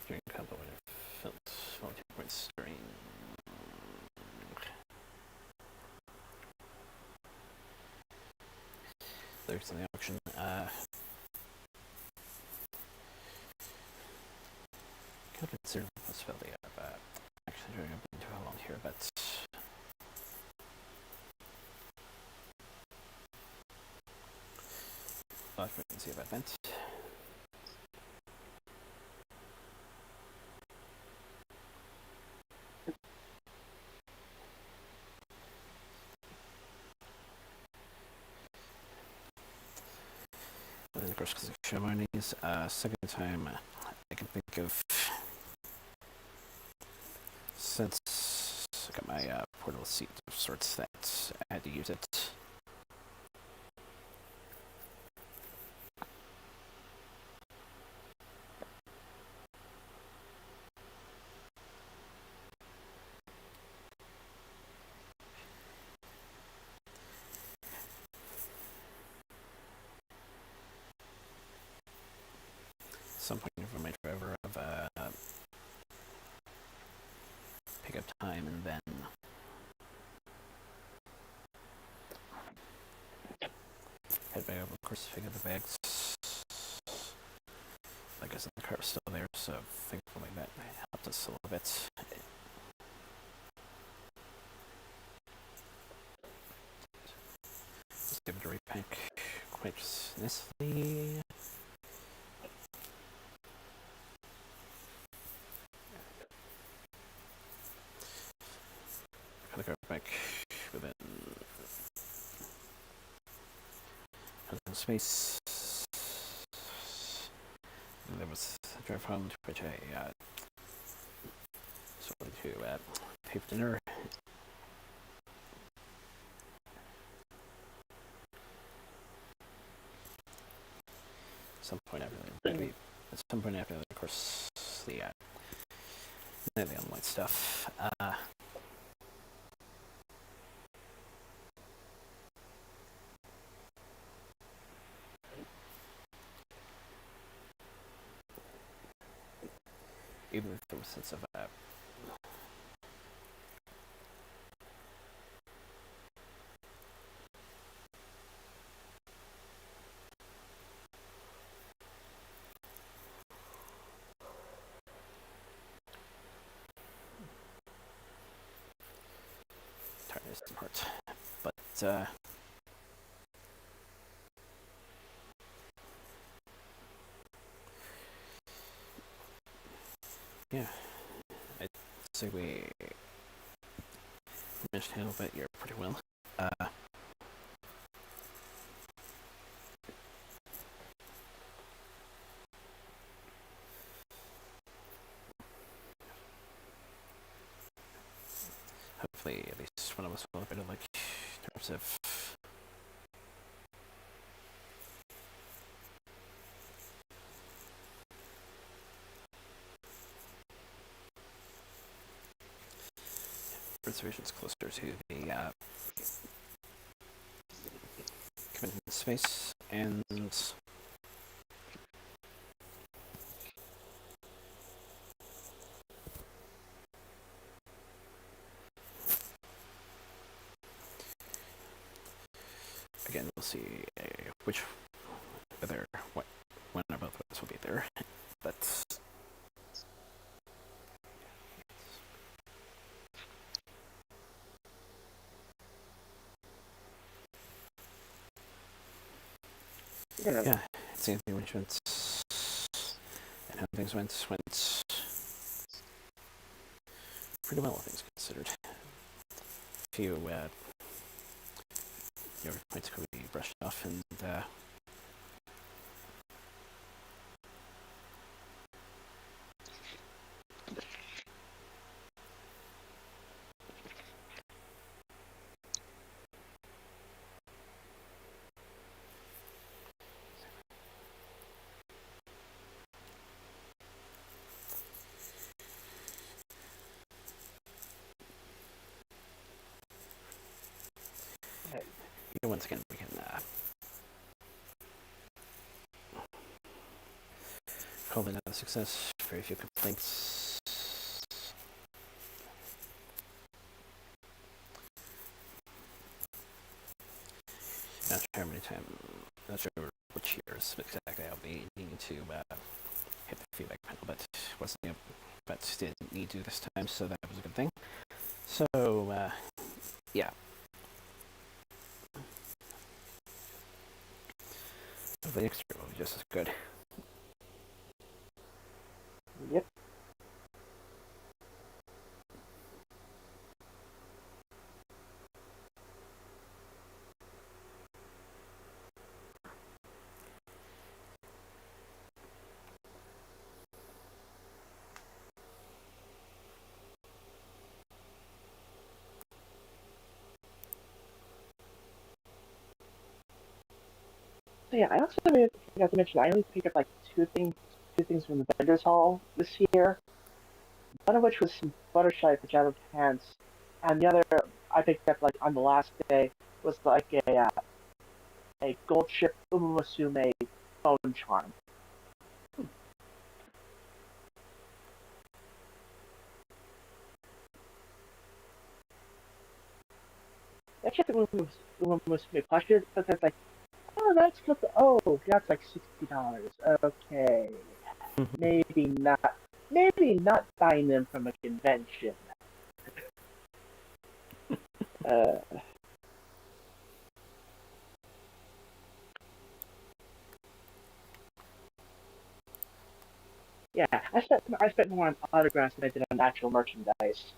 During combo when I felt volunteer points during there's in the auction. Kind of consider the possibility of actually doing a bit of volunteer, but I'll have to wait and see about that. And then, of course, because of ceremonies, second time I can think of since I got my portal seat of sorts that I had to use it. Some point for my driver of pick up time and then head back over, of course, pick up the bags. I guess the car is still there, so thankfully that helped us a little bit. Just give it a repack quite nicely. Got the car back within space. And there was a drive home to which I started to pay for dinner. Some point after that, of course, the online stuff. Even if there was a sense of tiredness and part, but yeah, I'd say we managed to handle that year pretty well. Hopefully, at least one of us will have a bit of in terms of reservations closer to the convention space, and again, we'll see which whether what one or both of us will be there. But yeah, same thing which went and how things went pretty well, things considered. A few points could be brushed off, and once again we can call it another success. Very few complaints. Not sure how many times. Not sure which years exactly I'll be needing to hit the feedback panel, but didn't need to this time, so that was a good thing. So yeah. The next year will be just as good. Yep. So yeah, I also forgot to mention I only picked up like two things from the vendors hall this year. One of which was some Fluttershy pajama pants, and the other I picked up like on the last day was like a gold chip Umumusume phone charm. I checked the Umumusume plushie, but that's like, oh, that's like $60. Okay, maybe not. Maybe not buying them from a convention. Uh, yeah, I spent more on autographs than I did on actual merchandise.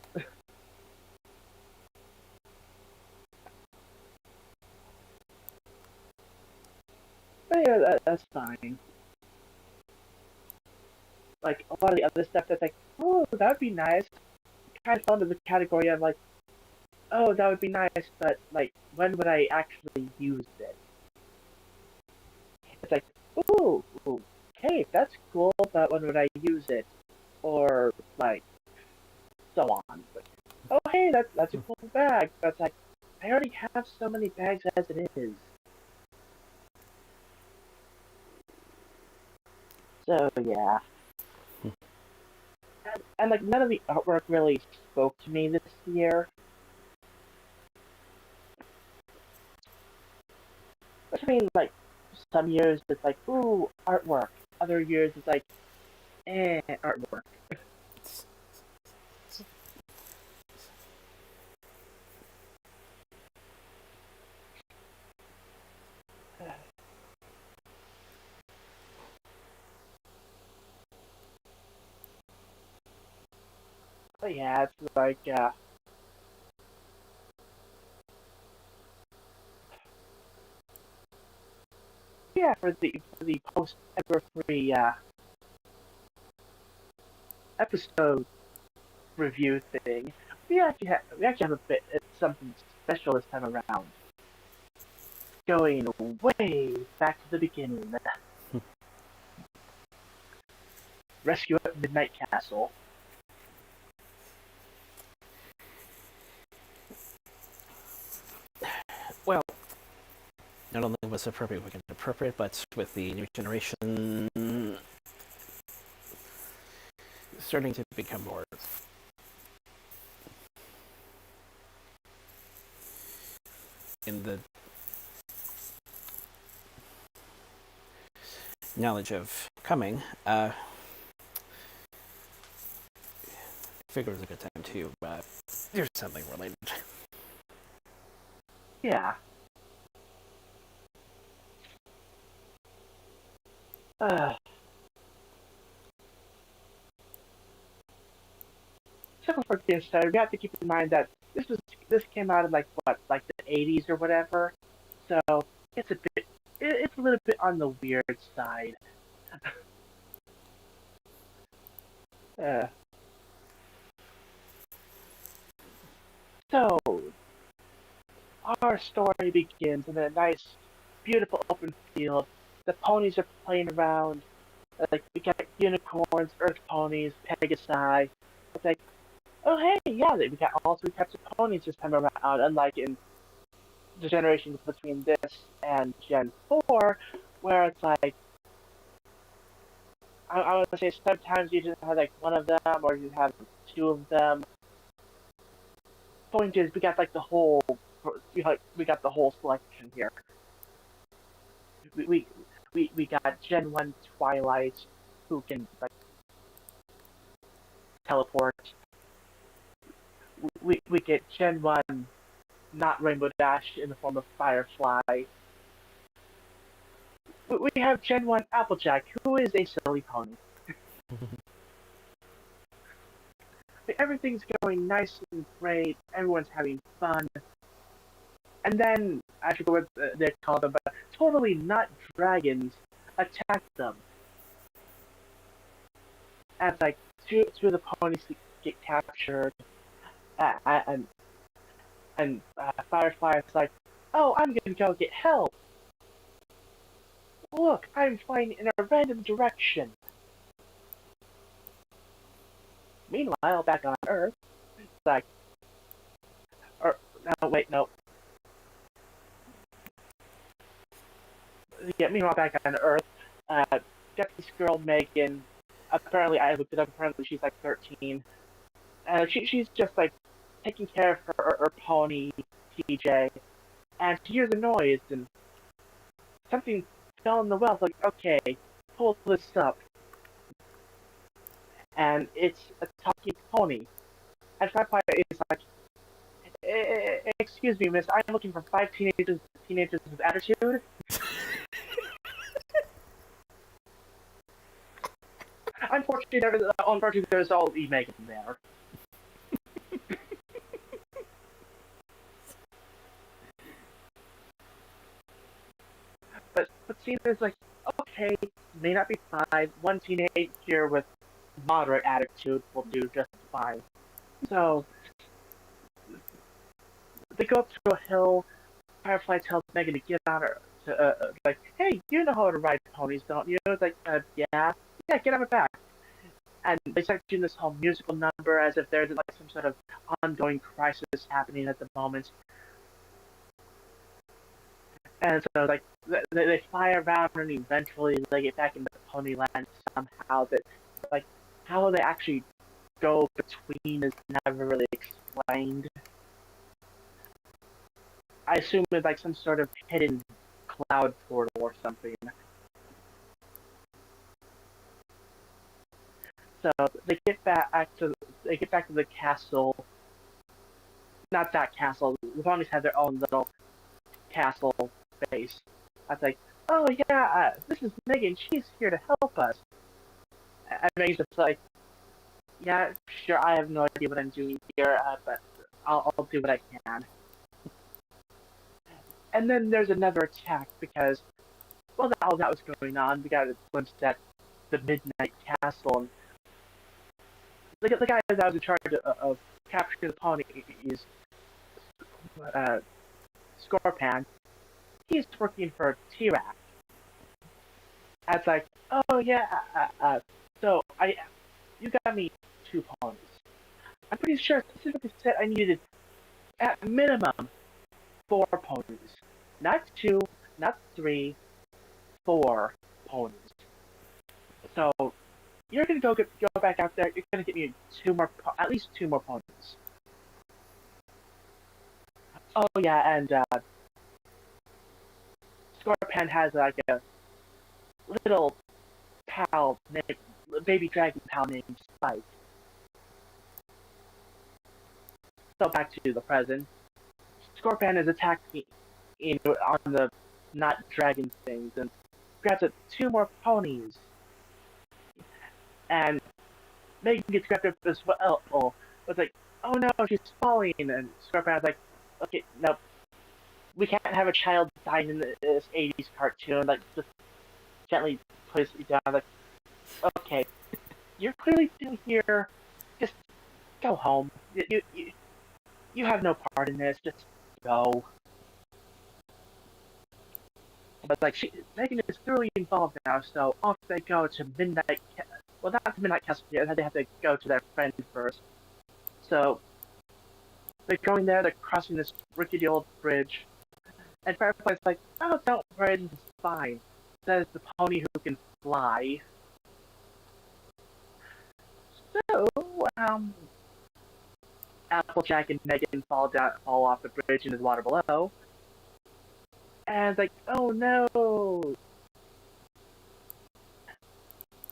But yeah, that's fine. Like a lot of the other stuff that's like, oh, that would be nice. Kind of fell into the category of like, oh, that would be nice, but like, when would I actually use it? It's like, ooh, okay, that's cool, but when would I use it? Or like, so on. But, oh, hey, that's a cool bag. But it's like, I already have so many bags as it is. So yeah, and like none of the artwork really spoke to me this year. I mean, like some years it's like, ooh, artwork. Other years it's like, artwork. But yeah, it's like, yeah, for the post Everfree episode review thing, we actually have a bit something special this time around. Going way back to the beginning. Rescue at Midnight Castle. Well, not only was it appropriate, but with the new generation starting to become more in the knowledge of coming, figure it was a good time to do something related. Yeah. Uh, so for getting started, we have to keep in mind that this came out in like what, like the 80s or whatever. So it's a bit, it's a little bit on the weird side. Uh, so our story begins in a nice, beautiful open field. The ponies are playing around. Like we got unicorns, earth ponies, pegasi. It's like, oh hey, yeah, we got all three types of ponies this time around. Unlike in the generations between this and Gen 4, where it's like I would say sometimes you just have like one of them or you have two of them. Point is, we got like the whole we got the whole selection here. We we we got Gen 1 Twilight who can like teleport. We get Gen 1 not Rainbow Dash in the form of Firefly. We have Gen 1 Applejack, who is a silly pony. Everything's going nice and great. Everyone's having fun. And then, I forget what they call them, but totally not dragons attack them. And it's like, two of the ponies get captured. And Firefly is like, oh, I'm gonna go get help. Look, I'm flying in a random direction. Meanwhile, back on Earth, it's like, or no, wait, no. Yeah, meanwhile, back on Earth, got this girl Megan. Apparently, I looked it up. Apparently, she's like 13. She's just like taking care of her pony TJ, and she hears a noise and something fell in the well. It's like, okay, pull this up, and it's a talking pony. And Firefly is like, excuse me, miss, I'm looking for five teenagers with attitude. Unfortunately, there's all E Megan there. But see, there's like, okay, may not be five. One teenager with moderate attitude will do just fine. So they go up to a hill. Firefly tells Megan to get on her. Like, hey, you know how to ride ponies, don't you? It's like, yeah, get on my back. And they start doing this whole musical number as if there's like some sort of ongoing crisis happening at the moment. And so, like, they fly around and eventually they get back into Ponyland somehow. That, like, how they actually go between is never really explained. I assume it's like some sort of hidden cloud portal or something. So they get back to the castle. Not that castle. The ponies have their own little castle base. I was like, oh yeah, this is Megan. She's here to help us. And Megan's just like, yeah, sure. I have no idea what I'm doing here, but I'll do what I can. And then there's another attack because, well, all that was going on. We got a glimpse at the Midnight Castle. And the guy that was in charge of capturing the pony is uh, Scorpan. He's working for T-Rac. It's like, oh yeah, so you got me two ponies. I'm pretty sure specifically said I needed at minimum four ponies, not two, not three, four ponies. So you're gonna go back out there. You're gonna get me at least two more ponies. Oh yeah, and Scorpion has like a little baby dragon pal named Spike. So back to the present. Scorpion is attacking on the not dragon things and grabs up two more ponies. And Megan gets grabbed up as well. It's like, oh no, she's falling. And Scorpion's like, okay, no, we can't have a child dying in this 80s cartoon. Like, just gently puts it down. Like, okay, you're clearly still here. Just go home. You have no part in this. Just go. But like, Megan is thoroughly involved now, so off they go to Midnight. Well, not to Midnight Castle yet. They have to go to their friend first. So they're going there. They're crossing this rickety old bridge, and Firefly's like, "Oh, don't worry, this is fine." Says the pony who can fly. So, Applejack and Megan fall off the bridge into the water below, and like, oh no!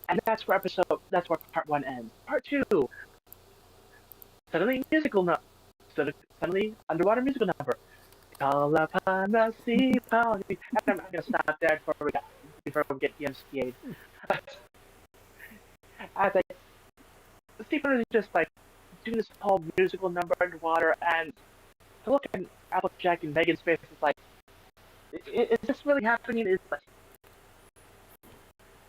And that's where part one ends. Part two, suddenly suddenly underwater musical number. Call upon the sea pony. I'm not gonna stop there before we get DMCA'd. I think the sea pony is just like doing this whole musical number underwater, and to look at Applejack and Megan's face, it's like, is this really happening?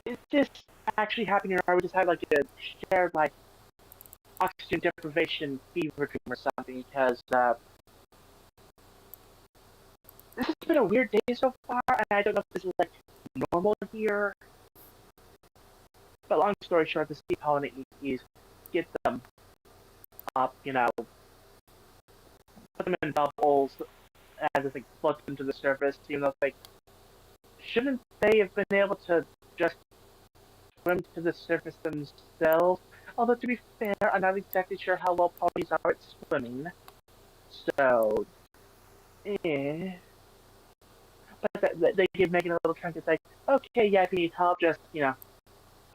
Is this actually happening, or we just had like a shared like oxygen deprivation fever dream or something? Because this has been a weird day so far, and I don't know if this is like normal here. But long story short, the sea ponies get them up, put them in bubbles as it like floats them to the surface, even though it's like, shouldn't they have been able to just swim to the surface themselves? Although to be fair, I'm not exactly sure how well ponies are at swimming. So, eh. But they give Megan a little trunk. It's like, okay, yeah, if you need help, just,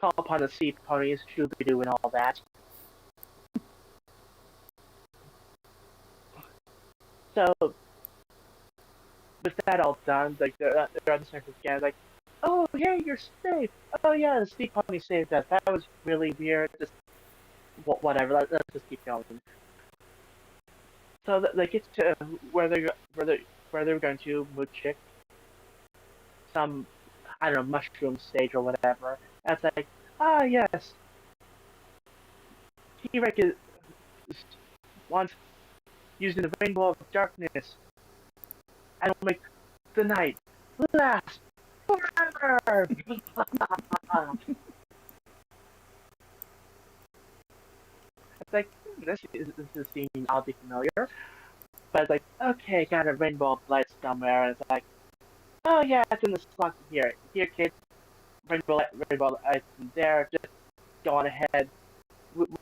call upon the sea ponies, Scooby-Doo and all that. So, with that all done, like, they're on the surface again, like, oh, hey, you're safe. Oh, yeah, the sea pony saved us. That was really weird. Just, whatever, let's just keep going. So, they get to where they're going to, Moochick, some, I don't know, mushroom stage or whatever. And it's like, ah, yes, T-Rex wants using the rainbow of darkness and will make the night last forever. It's like, this is seeming oddly familiar, but it's like, okay, got a rainbow of light somewhere, and it's like, oh yeah, it's in the slot here. Here, kids, rainbow light there. Just go on ahead.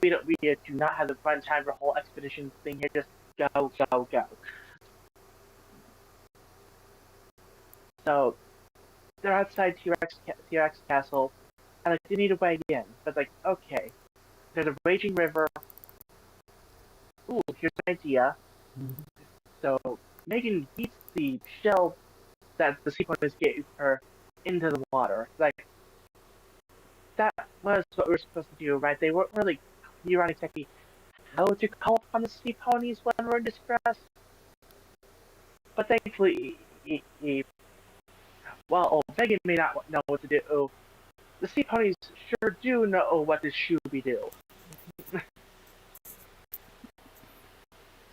We do not have the fun time for a whole expedition thing here. Just go, go, go. So they're outside T-Rex Castle, and like they need a way in. But like, okay, there's a raging river. Ooh, here's an idea. So Megan beats the shell that the sea ponies gave her into the water. Like, that was what we were supposed to do, right? They weren't really clear on exactly how to call upon the sea ponies when we're in distress. But thankfully, well, Megan may not know what to do. The sea ponies sure do know what this Shooby-Doo.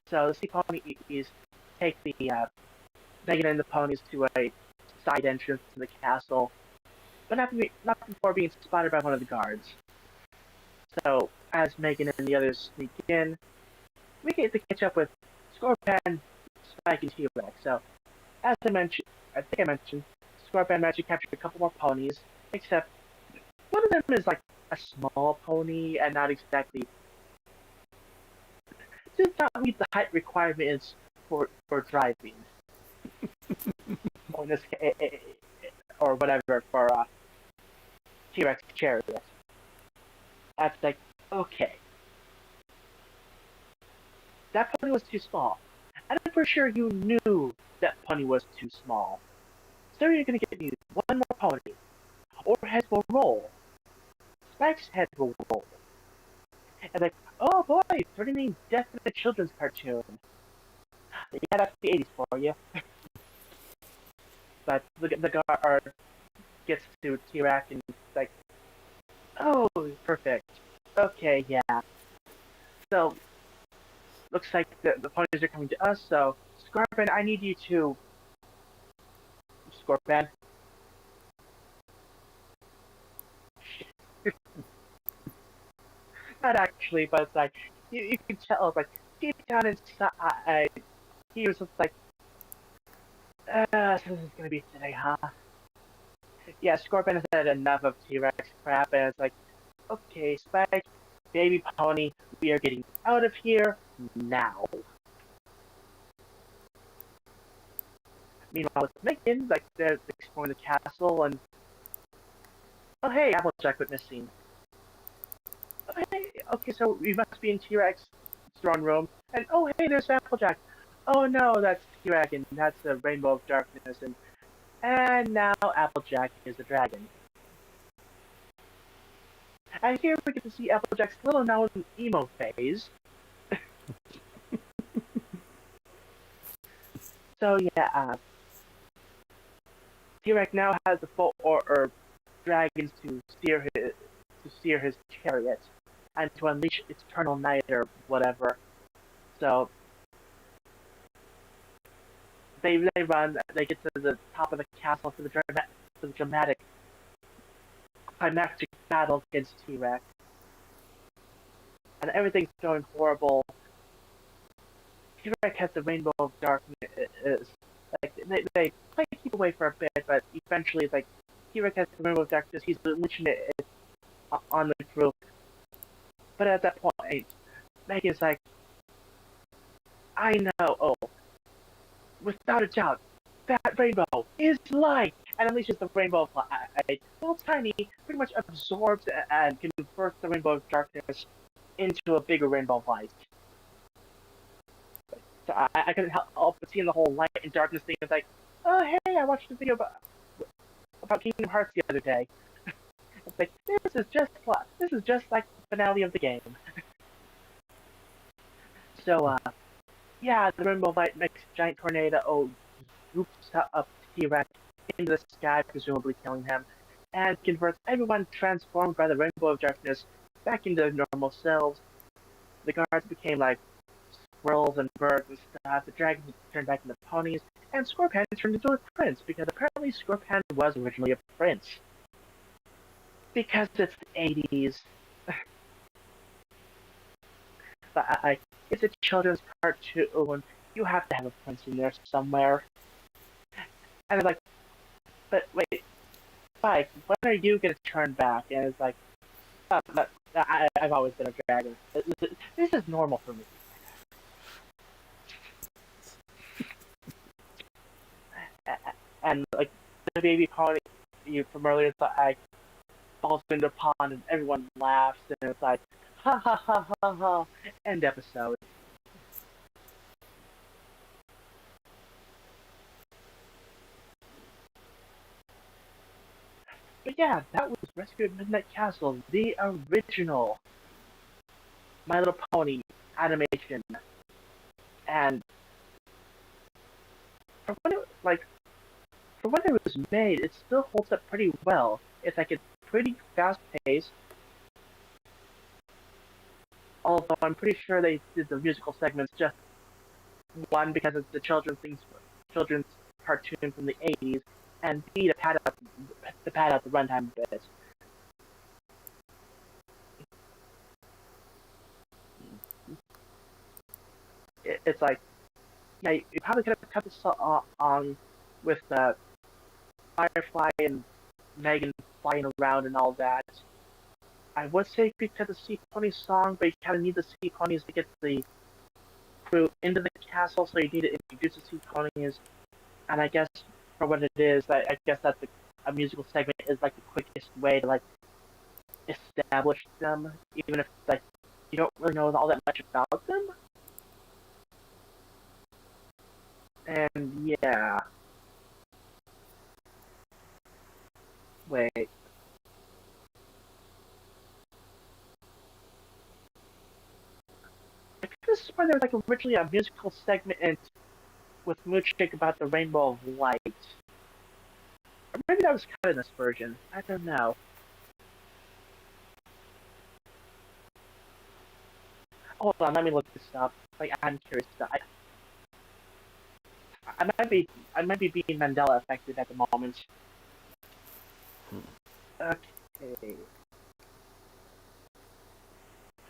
So the sea ponies take the Megan and the ponies to a side entrance to the castle, but not before being spotted by one of the guards. So as Megan and the others sneak in, we get to catch up with Scorpion, Spike, and T-Rex. So as I think I mentioned, Scorpion managed to capture a couple more ponies, except one of them is like a small pony and not exactly does not meet the height requirements for driving. Or in this case, or whatever for T-Rex chariot. That's like, okay, that pony was too small. And I'm pretty sure you knew that pony was too small. So you're gonna give me one more pony, or heads will roll. Spike's head will roll. And like, oh boy, threatening death in a children's cartoon. Yeah, that's the 80s for you. But the guard gets to T-Rex and like, oh, perfect. Okay, yeah. So, looks like the ponies are coming to us, so, Scorpion, I need you to... Scorpion? Not actually, but it's like, you can tell, like, deep down inside, he was just like, so this is gonna be today, huh? Yeah, Scorpion has had enough of T-Rex crap, and it's like, okay, Spike, baby pony, we are getting out of here now. Meanwhile, with Megan, like, they're exploring the castle, and oh hey, Applejack went missing. Oh hey, okay, so we must be in T-Rex throne room, and oh hey, there's Applejack. Oh no, that's T-Rex, and that's the Rainbow of Darkness, and now Applejack is a dragon. And here we get to see Applejack's little known emo phase. So yeah, T-Rex now has the full or dragons to steer his chariot and to unleash eternal night or whatever. So they run, they get to the top of the castle for the dramatic climactic battle against T-Rex, and everything's going horrible. T-Rex has the Rainbow of Darkness. Like they play keep away for a bit, but eventually, like T-Rex has the Rainbow of Darkness. He's unleashing it on the group. But at that point, Megan's like, I know, oh, without a doubt, that rainbow is light! And unleashes the rainbow of light. Well, tiny, pretty much absorbs and converts the rainbow of darkness into a bigger rainbow of light. So I couldn't help but seeing the whole light and darkness thing. It's like, oh, hey, I watched a video about Kingdom Hearts the other day. It's like, this is just like the finale of the game. So, yeah, the rainbow of light makes a giant tornado swoops up T-Rex into the sky, presumably killing him, and converts everyone transformed by the Rainbow of Darkness back into their normal selves. The guards became like squirrels and birds and stuff. The dragons turned back into ponies, and Scorpion turned into a prince because apparently Scorpion was originally a prince. Because it's the 80s. But it's a children's cartoon. You have to have a prince in there somewhere. And it's like, but wait, Spike, when are you gonna turn back? And it's like, oh, I've always been a dragon. This is normal for me. And like the baby pony you from earlier, I falls into the pond and everyone laughs and it's like, ha ha ha ha ha. End episode. But yeah, that was Rescue at Midnight Castle, the original My Little Pony animation. And for when it was made, it still holds up pretty well. It's like it's pretty fast paced. Although I'm pretty sure they did the musical segments just one because it's the children's cartoon from the 80s, and B to pad out the runtime a bit. It's like, yeah, you probably could have cut the song with Firefly and Megan flying around and all that. I would say you could cut the Sea Pony song, but you kind of need the Sea Ponies to get the crew into the castle, so you need to introduce the Sea Ponies. And I guess for what it is, I guess that a musical segment is like the quickest way to like establish them, even if like you don't really know all that much about them. And yeah, wait. I could have sworn there was like originally a musical segment with Moodshick about the Rainbow of Light. Or maybe that was cut in this version. I don't know. Hold on, let me look this up. Like I'm curious. I might be being Mandela affected at the moment. Okay.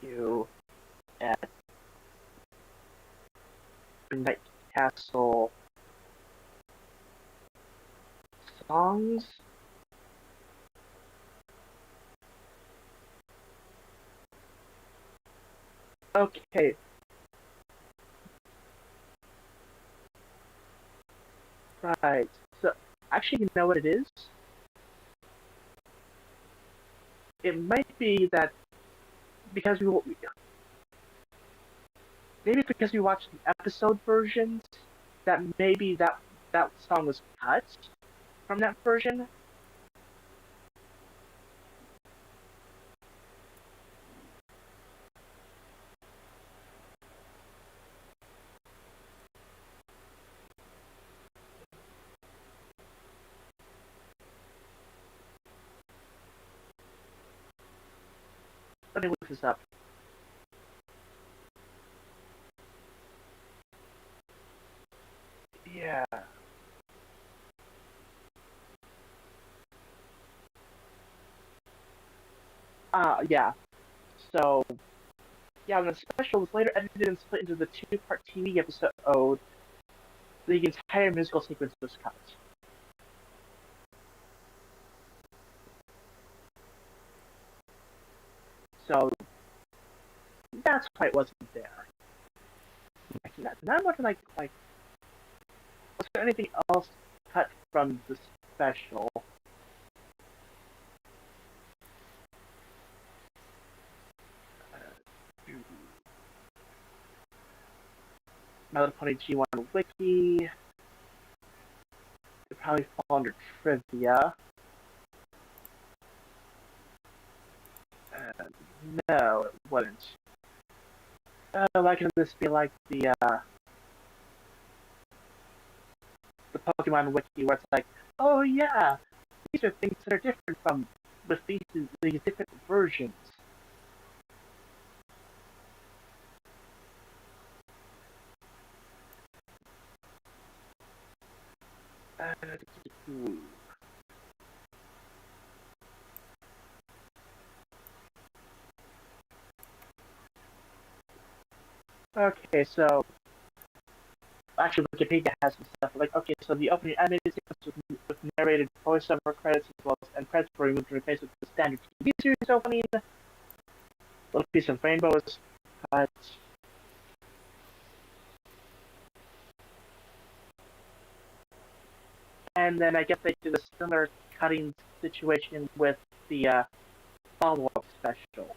You at Night Castle songs. Okay. Right. So actually, you know what it is? It might be that because maybe it's because we watched the episode versions that maybe that song was cut from that version. Let me look this up. Yeah. Yeah. So yeah, when the special was later edited and split into the two-part TV episode, the entire musical sequence was cut. So that's why it wasn't there. Now I'm looking like was there anything else cut from the special? My Little Pony G1 Wiki. It probably fall under trivia. No, it wouldn't. Why can this be like the Pokemon Wiki where it's like, oh yeah, these are things that are different from with these different versions. Uh, okay, so actually Wikipedia has some stuff like okay, so the opening animated sequence with narrated voiceover credits as well as and credits were removed to replace with the standard TV series opening. Little Piece of Rainbow is cut. And then I guess they did a similar cutting situation with the follow-up special.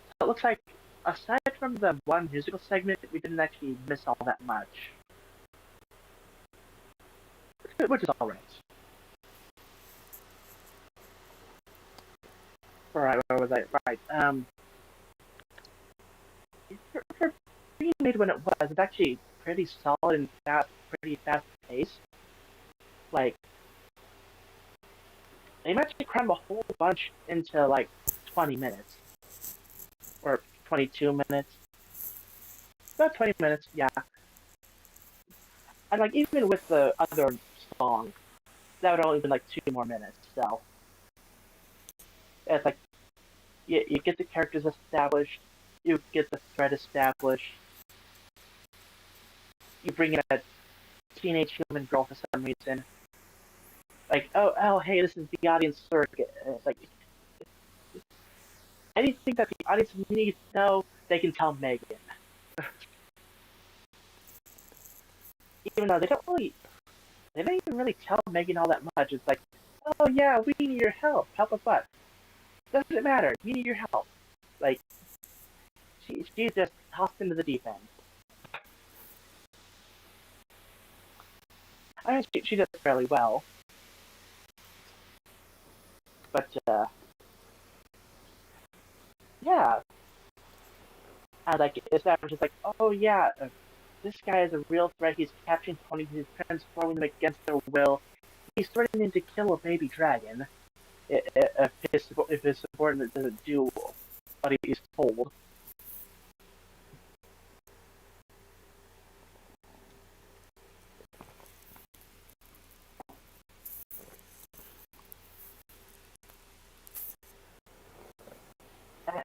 So it looks like aside from the one musical segment, we didn't actually miss all that much, which is all right. All right, where was I? Right. For being made when it was, it's actually pretty solid and pretty fast paced. Like they managed to cram a whole bunch into like 20 minutes or 22 minutes. About 20 minutes, yeah. And like even with the other song, that would only been like 2 more minutes. So it's like you get the characters established, you get the thread established, you bring in a teenage human girl for some reason. Like, hey, this is the audience surrogate. And it's like anything that the audience needs to know, they can tell Megan. Even though they don't even really tell Megan all that much. It's like Oh yeah, we need your help. Help us what? Doesn't matter. We need your help. Like she's just tossed into the deep end. I mean, she does fairly well, but yeah, I like establishes like, oh yeah, this guy is a real threat. He's capturing ponies. He's transforming them against their will. He's threatening to kill a baby dragon if his subordinate doesn't do what he's told.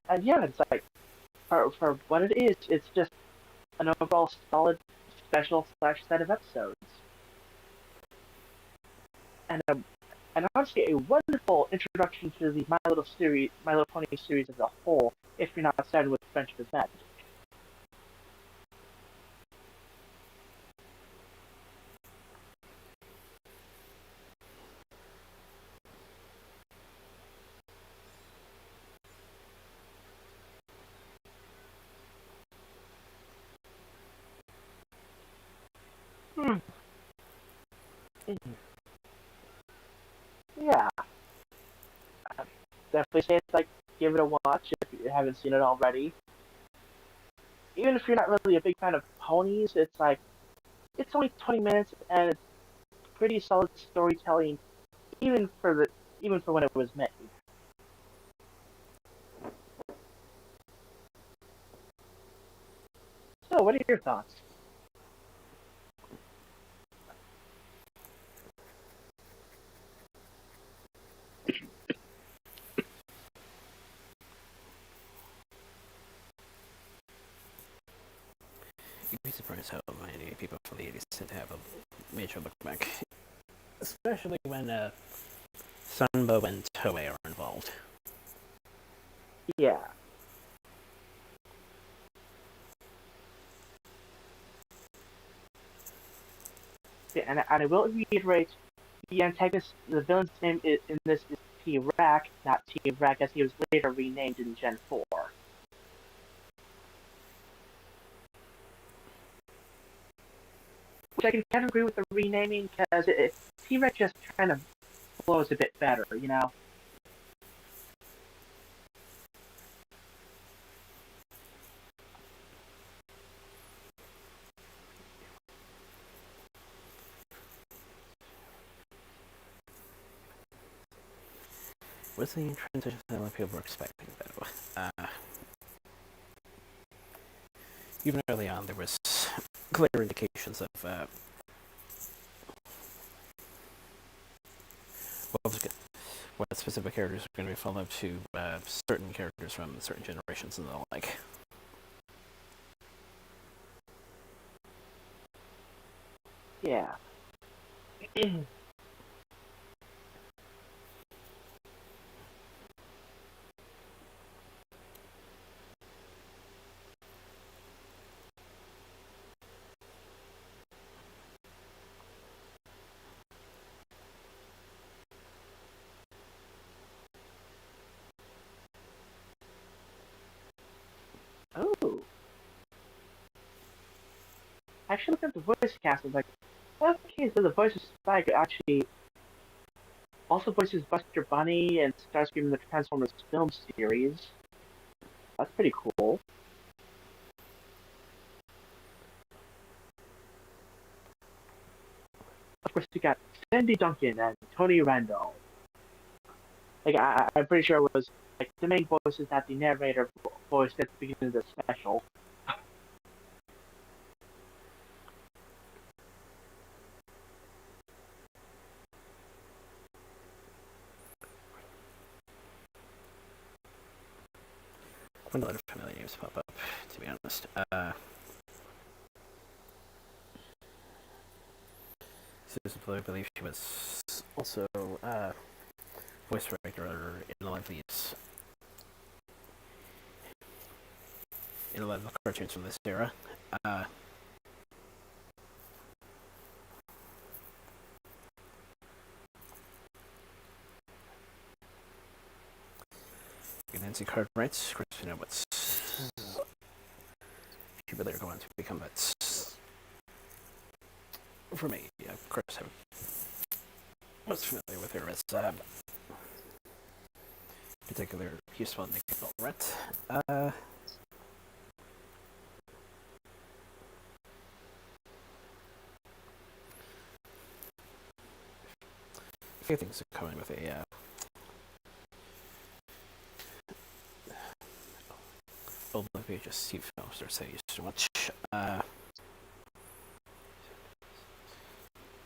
And yeah, it's like for what it is, it's just an overall solid special slash set of episodes, and and honestly a wonderful introduction to the My Little Pony series as a whole. If you're not starting with Friendship is Magic. Hmm. Yeah, definitely say it's like give it a watch if you haven't seen it already. Even if you're not really a big fan of ponies, it's like it's only 20 minutes and it's pretty solid storytelling, even for when it was made. So, what are your thoughts? You'd be surprised how many people from the 80s tend to have a major look back, especially when Sunbow and Toei are involved. Yeah, yeah, and I will reiterate the antagonist, the villain's name in this is T-Rack, not T-Rack, as he was later renamed in Gen 4. Which I can kind of agree with the renaming because T-Rack just kind of flows a bit better, you know? What's the transition that a lot of people were expecting, though? Even early on, there was clear indications of what was what specific characters were going to be followed to certain characters from certain generations and the like. Yeah. Oh. Actually, looking at the voice cast, I was like, okay, so the voice of Spike actually also voices Buster Bunny and Starscream in the Transformers film series. That's pretty cool. Of course, you got Sandy Duncan and Tony Randall. Like, I'm pretty sure it was like the main voices that the narrator voiced at the beginning of the special. When a lot of familiar names pop up, to be honest. Susan Blue, I believe she was also voice director in a lot of these, in a lot of the cartoons from this era. Uh, Nancy Cartwright, of course, you know what's people that are going to become vets. For me, yeah, of course, I'm most familiar with her as particular useful Nick Rent. A few things are coming with a old VHS TV films that I used to watch.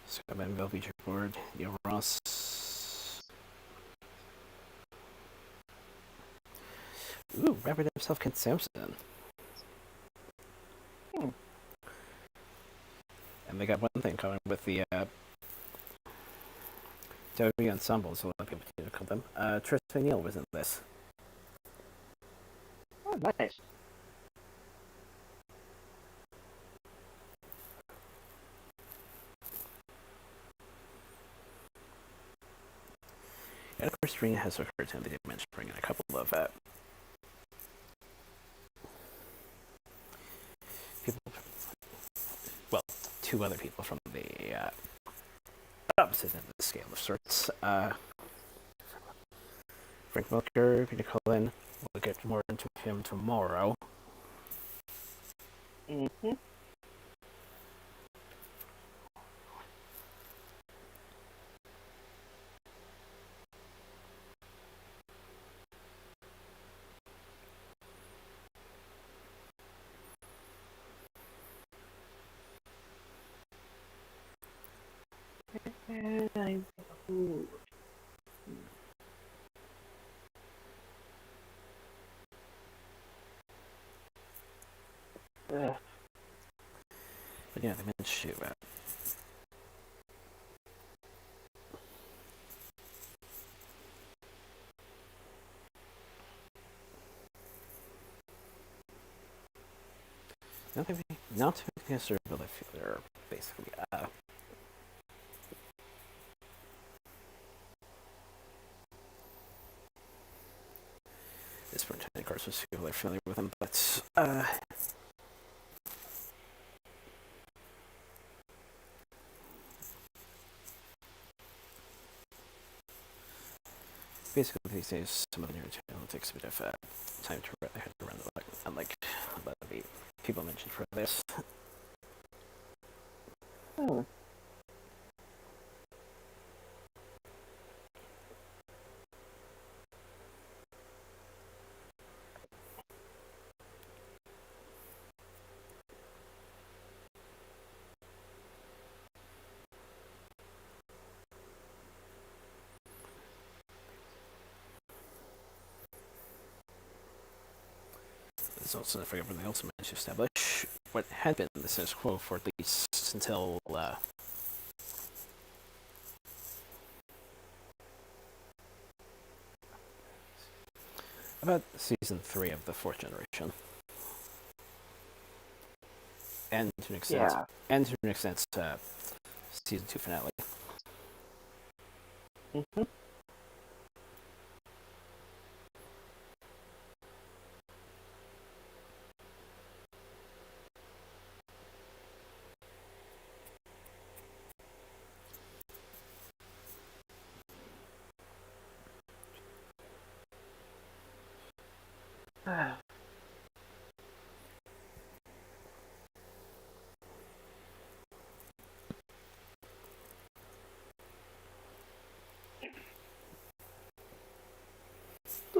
Skyman Velvet Board, Neil Ross. Ooh, rapper himself, Ken Sampson. And they got one thing coming with the WWE ensembles, a lot of people to call them. Tristan Neal was in this. Oh, nice. And of course, Ring has occurred, and they did mention bringing a couple of people, well, two other people from the opposite end of the scale of sorts. Frank Milker, Peter Cullen. We'll get more into him tomorrow. Mm-hmm. Ooh. But yeah, they mentioned not to be considered, but I feel they're basically this pretending, of course, was people are familiar with him, but basically these days, some of the newer channel takes a bit of time to run the unlike a lot of the people mentioned for this. Hmm. It's also, I forget when they also managed to establish what had been the status quo for at least until about season 3 of the fourth generation, and to an extent, season 2 finale. Mm-hmm.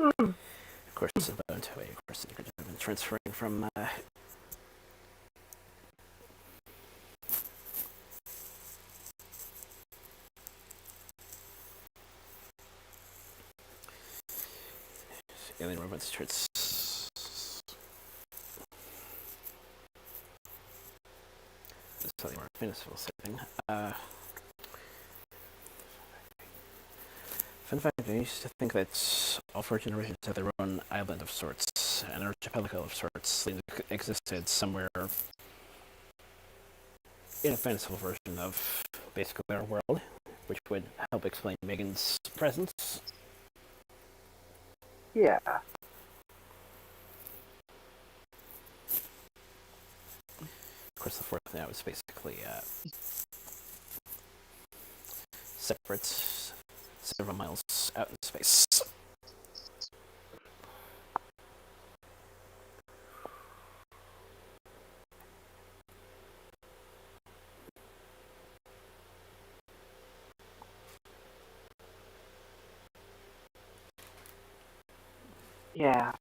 Of course, it's about how of course they've been transferring from alien robots towards this slightly more municipal setting. Fun fact, I used to think that all four generations had their own island of sorts, an archipelago of sorts that existed somewhere in a fanciful version of basically our world, which would help explain Megan's presence. Yeah. Of course, the fourth now is basically separate, several miles out in space. Yeah.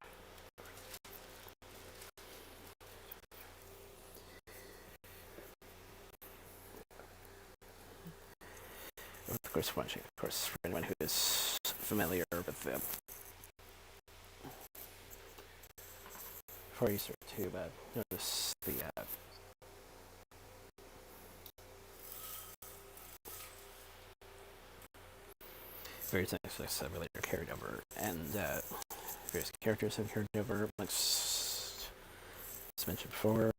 Of course, watching. Of course, for anyone who is familiar with them. Before you start to notice the various aspects that really are carried over, and various characters have carried over. Like as mentioned before.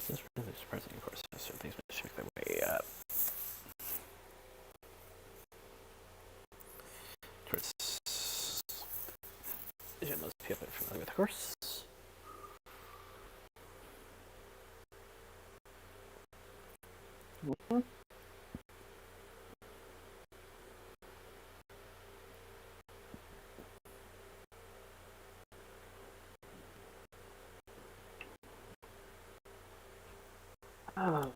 It's really surprising, of course, how certain things make their way towards most people are familiar with, of course. Mm-hmm. Oh.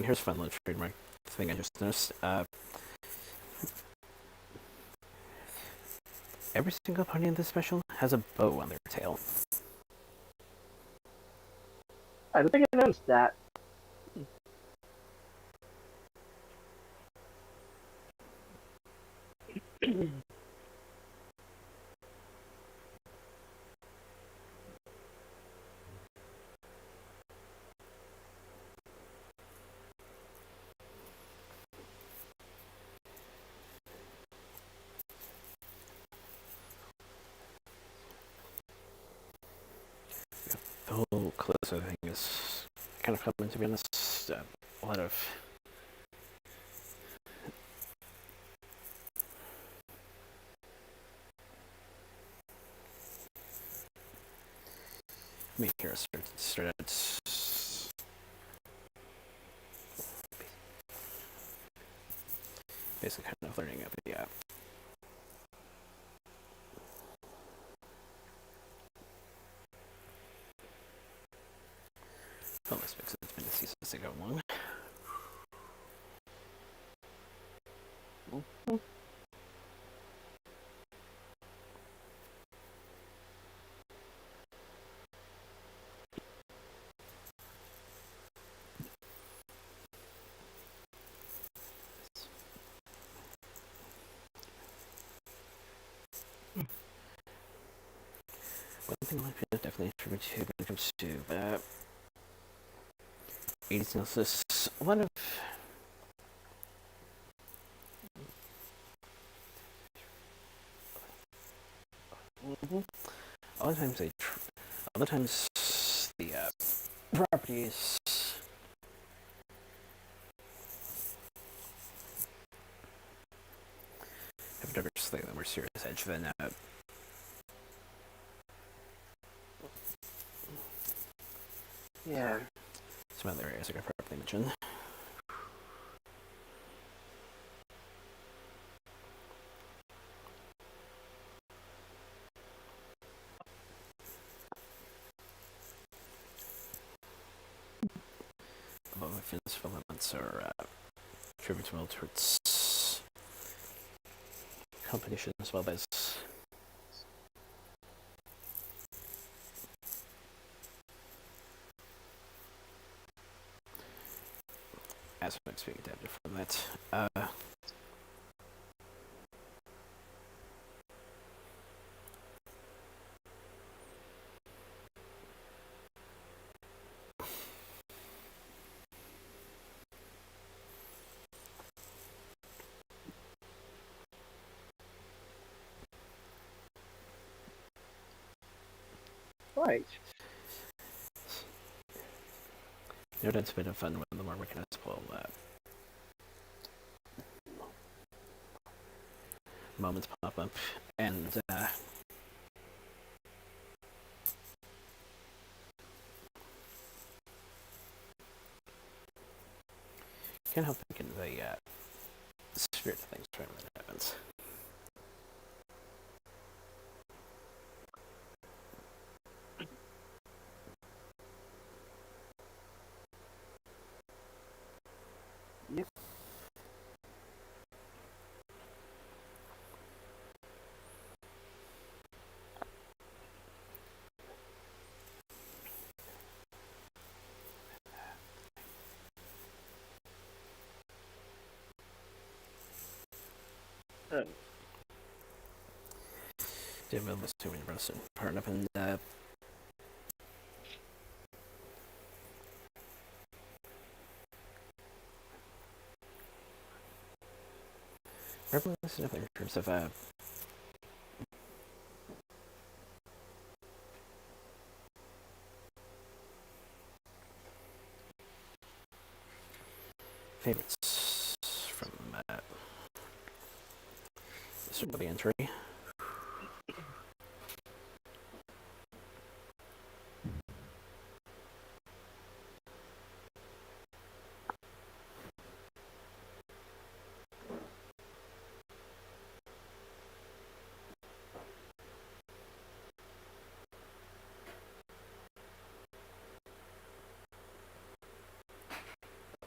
Here's fun little trademark thing I just noticed. Every single pony in this special has a bow on their tail. I don't think I noticed that. The whole Calypso thing is kind of common, to be honest. A lot of me here started basically kind of learning of the well, this makes it's been a season to go along. Mm-hmm. One thing I like to definitely attribute to when it comes to 80s analysis, a lot of Mm-hmm. a lot of times a lot of times the properties have a slightly more serious edge than Yeah. some other areas like I probably mentioned. Although Finn's filaments are attributable towards competition as well as aspects being adapted from that. Right. You know, that's been a fun one. The more we can spoil moments pop up, and can't help thinking the spirit of things right when that happens. Yep. David was too interested part up in reminiscent in terms of favorites from this early entry.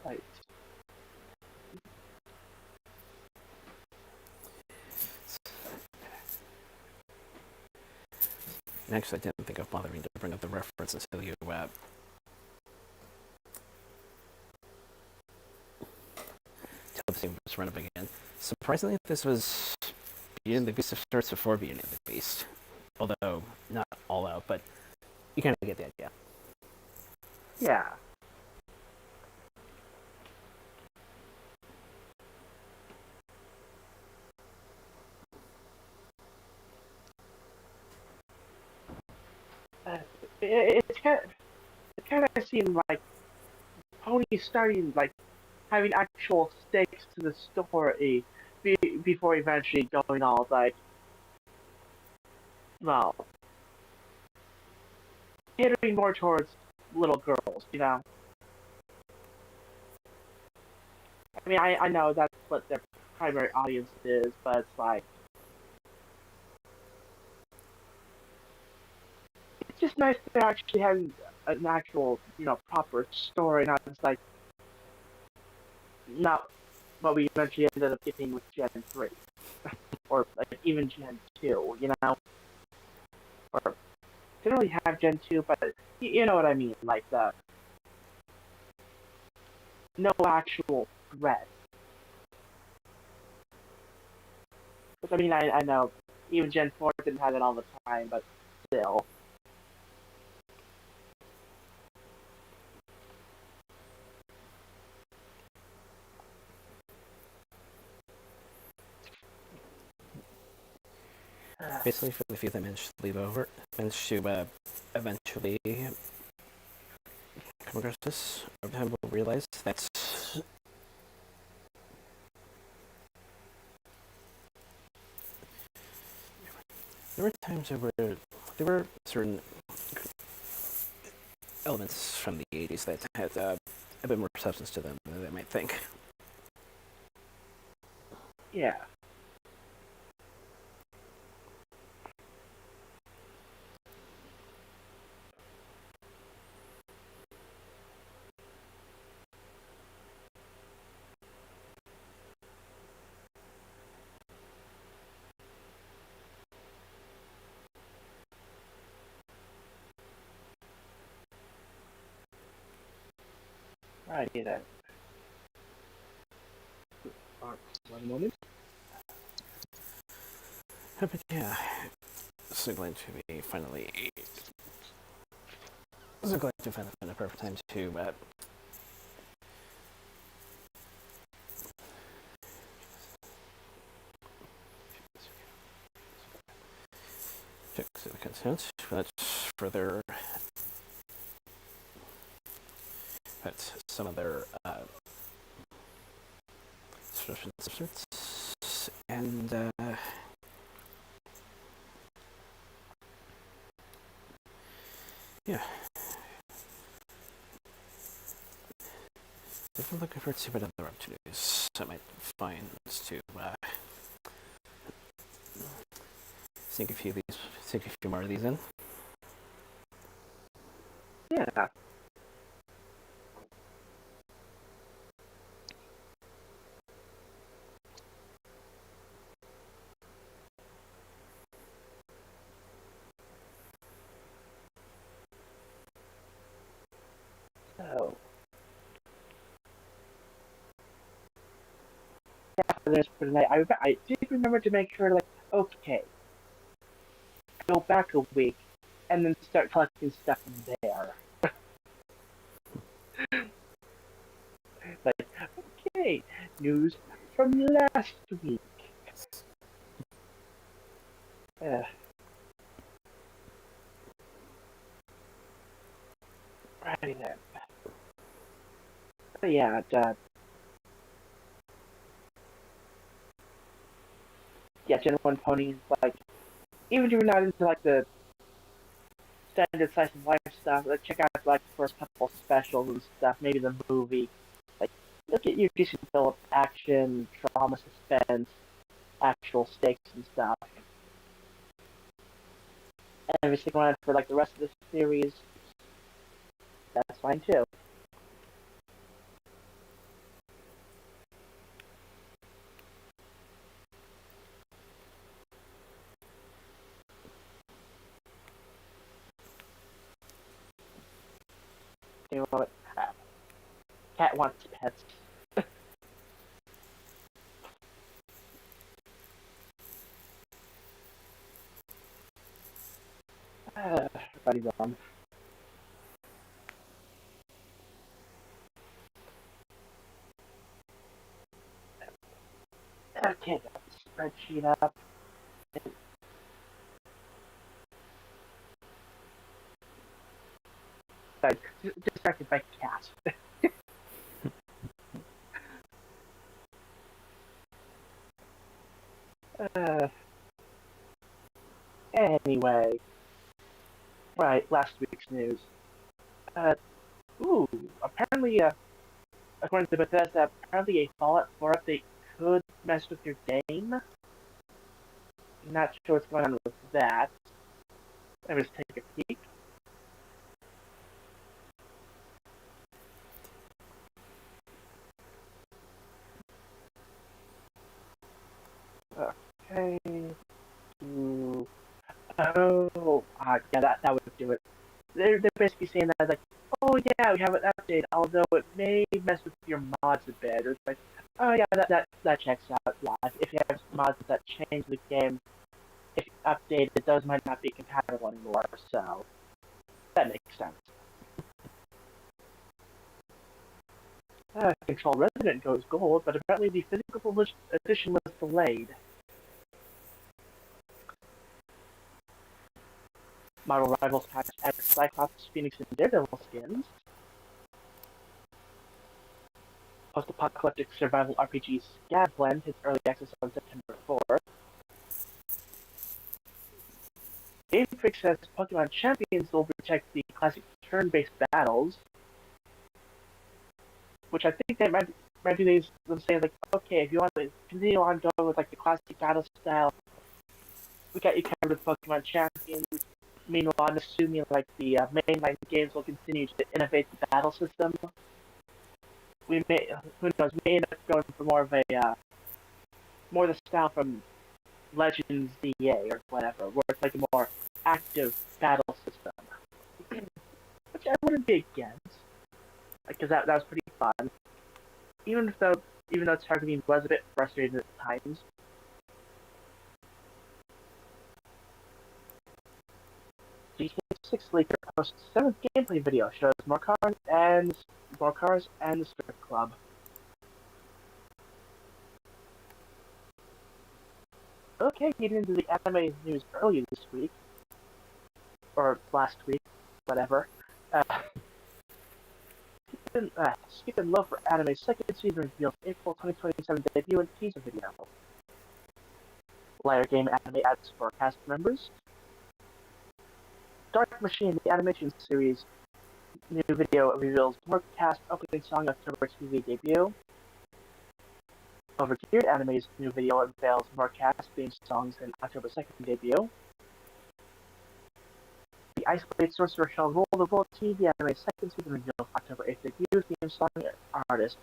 Right. Next, I didn't think of bothering to bring up the reference until you tell the scene was run up again. Surprisingly, this was Beauty and the Beast starts before Beauty and the Beast, although not all out, but you kind of get the idea. Yeah. Uh, it's kind of seemed like Pony starting like having actual stakes to the story before eventually going all like, well, catering more towards little girls, you know. I mean, I know that's what their primary audience is, but it's like it's just nice to actually have an actual, proper story, not just like not what we eventually ended up getting with Gen 3 or like even Gen 2, or didn't really have Gen 2, but you know what I mean, like the no actual threat. Which I mean, I know even Gen 4 didn't have it all the time, but still. Basically, for the few that managed to eventually come across this, over time will realize that there were times where there were certain elements from the 80s that had a bit more substance to them than they might think. Yeah. I get it. One moment. But yeah, so glad to be finally. So glad to find a perfect time to check the consent. But for some of their subscriptions, and yeah, definitely looking forward to see what other opportunities I might find to sink a few more of these in. Yeah. So, after this for tonight, I did remember to make sure, like, okay, go back a week, and then start collecting stuff from there. Like, okay, news from last week. Righty then. But yeah, yeah, Gen 1 ponies, like, even if you're not into, like, the standard slice of life stuff, like, check out, like, the first couple specials and stuff, maybe the movie. Like, look at your decent fill of action, drama, suspense, actual stakes and stuff. And if you stick around for, like, the rest of the series, that's fine too. You know what? Cat wants pets. Buddy's on. Okay, got the spreadsheet up. Sorry, distracted by cat. uh, anyway, right, last week's news. Uh, apparently, according to Bethesda, apparently a Fallout 4 update could mess with your game. Not sure what's going on with that. Let me just take a peek. Okay. Ooh. Oh, yeah, that would do it. They're basically saying that, like, oh yeah, we have an update, although it may mess with your mods a bit. It's like, oh yeah, that checks out. Yeah, if you have mods that change the game, if you update it, those might not be compatible anymore. So that makes sense. Control Resident goes gold, but apparently the physical edition was delayed. Marvel Rivals patch added Cyclops, Phoenix, and Daredevil skins. Post-apocalyptic survival RPG Scabblend hits early access on September 4th. Game Freak says Pokemon Champions will protect the classic turn-based battles, which I think they might be them saying, like, okay, if you want to continue on going with like the classic battle style, we got you covered with Pokemon Champions. Meanwhile, I'm assuming like the mainline games will continue to innovate the battle system. We may, who knows, we may end up going for more of a more the style from Legends DA or whatever, where it's like a more active battle system, which I wouldn't be against, because that was pretty fun. Even though targeting was a bit frustrating at times. GTA 6 leaker posts 7th gameplay video shows more cars and the strip club. Okay, getting into the anime news earlier this week, or last week, whatever. Uh, Skip and Love for Anime's second season reveals April 2027 debut and teaser video. Liar Game Anime adds 4 cast members. Dark Machine, the animation series new video reveals more cast opening song October TV debut. Overgeared Anime's new video unveils more cast theme songs in October 2nd debut. The Ice Blade Sorcerer shall rule the world TV Anime's second season reveals October 8th debut theme song artist.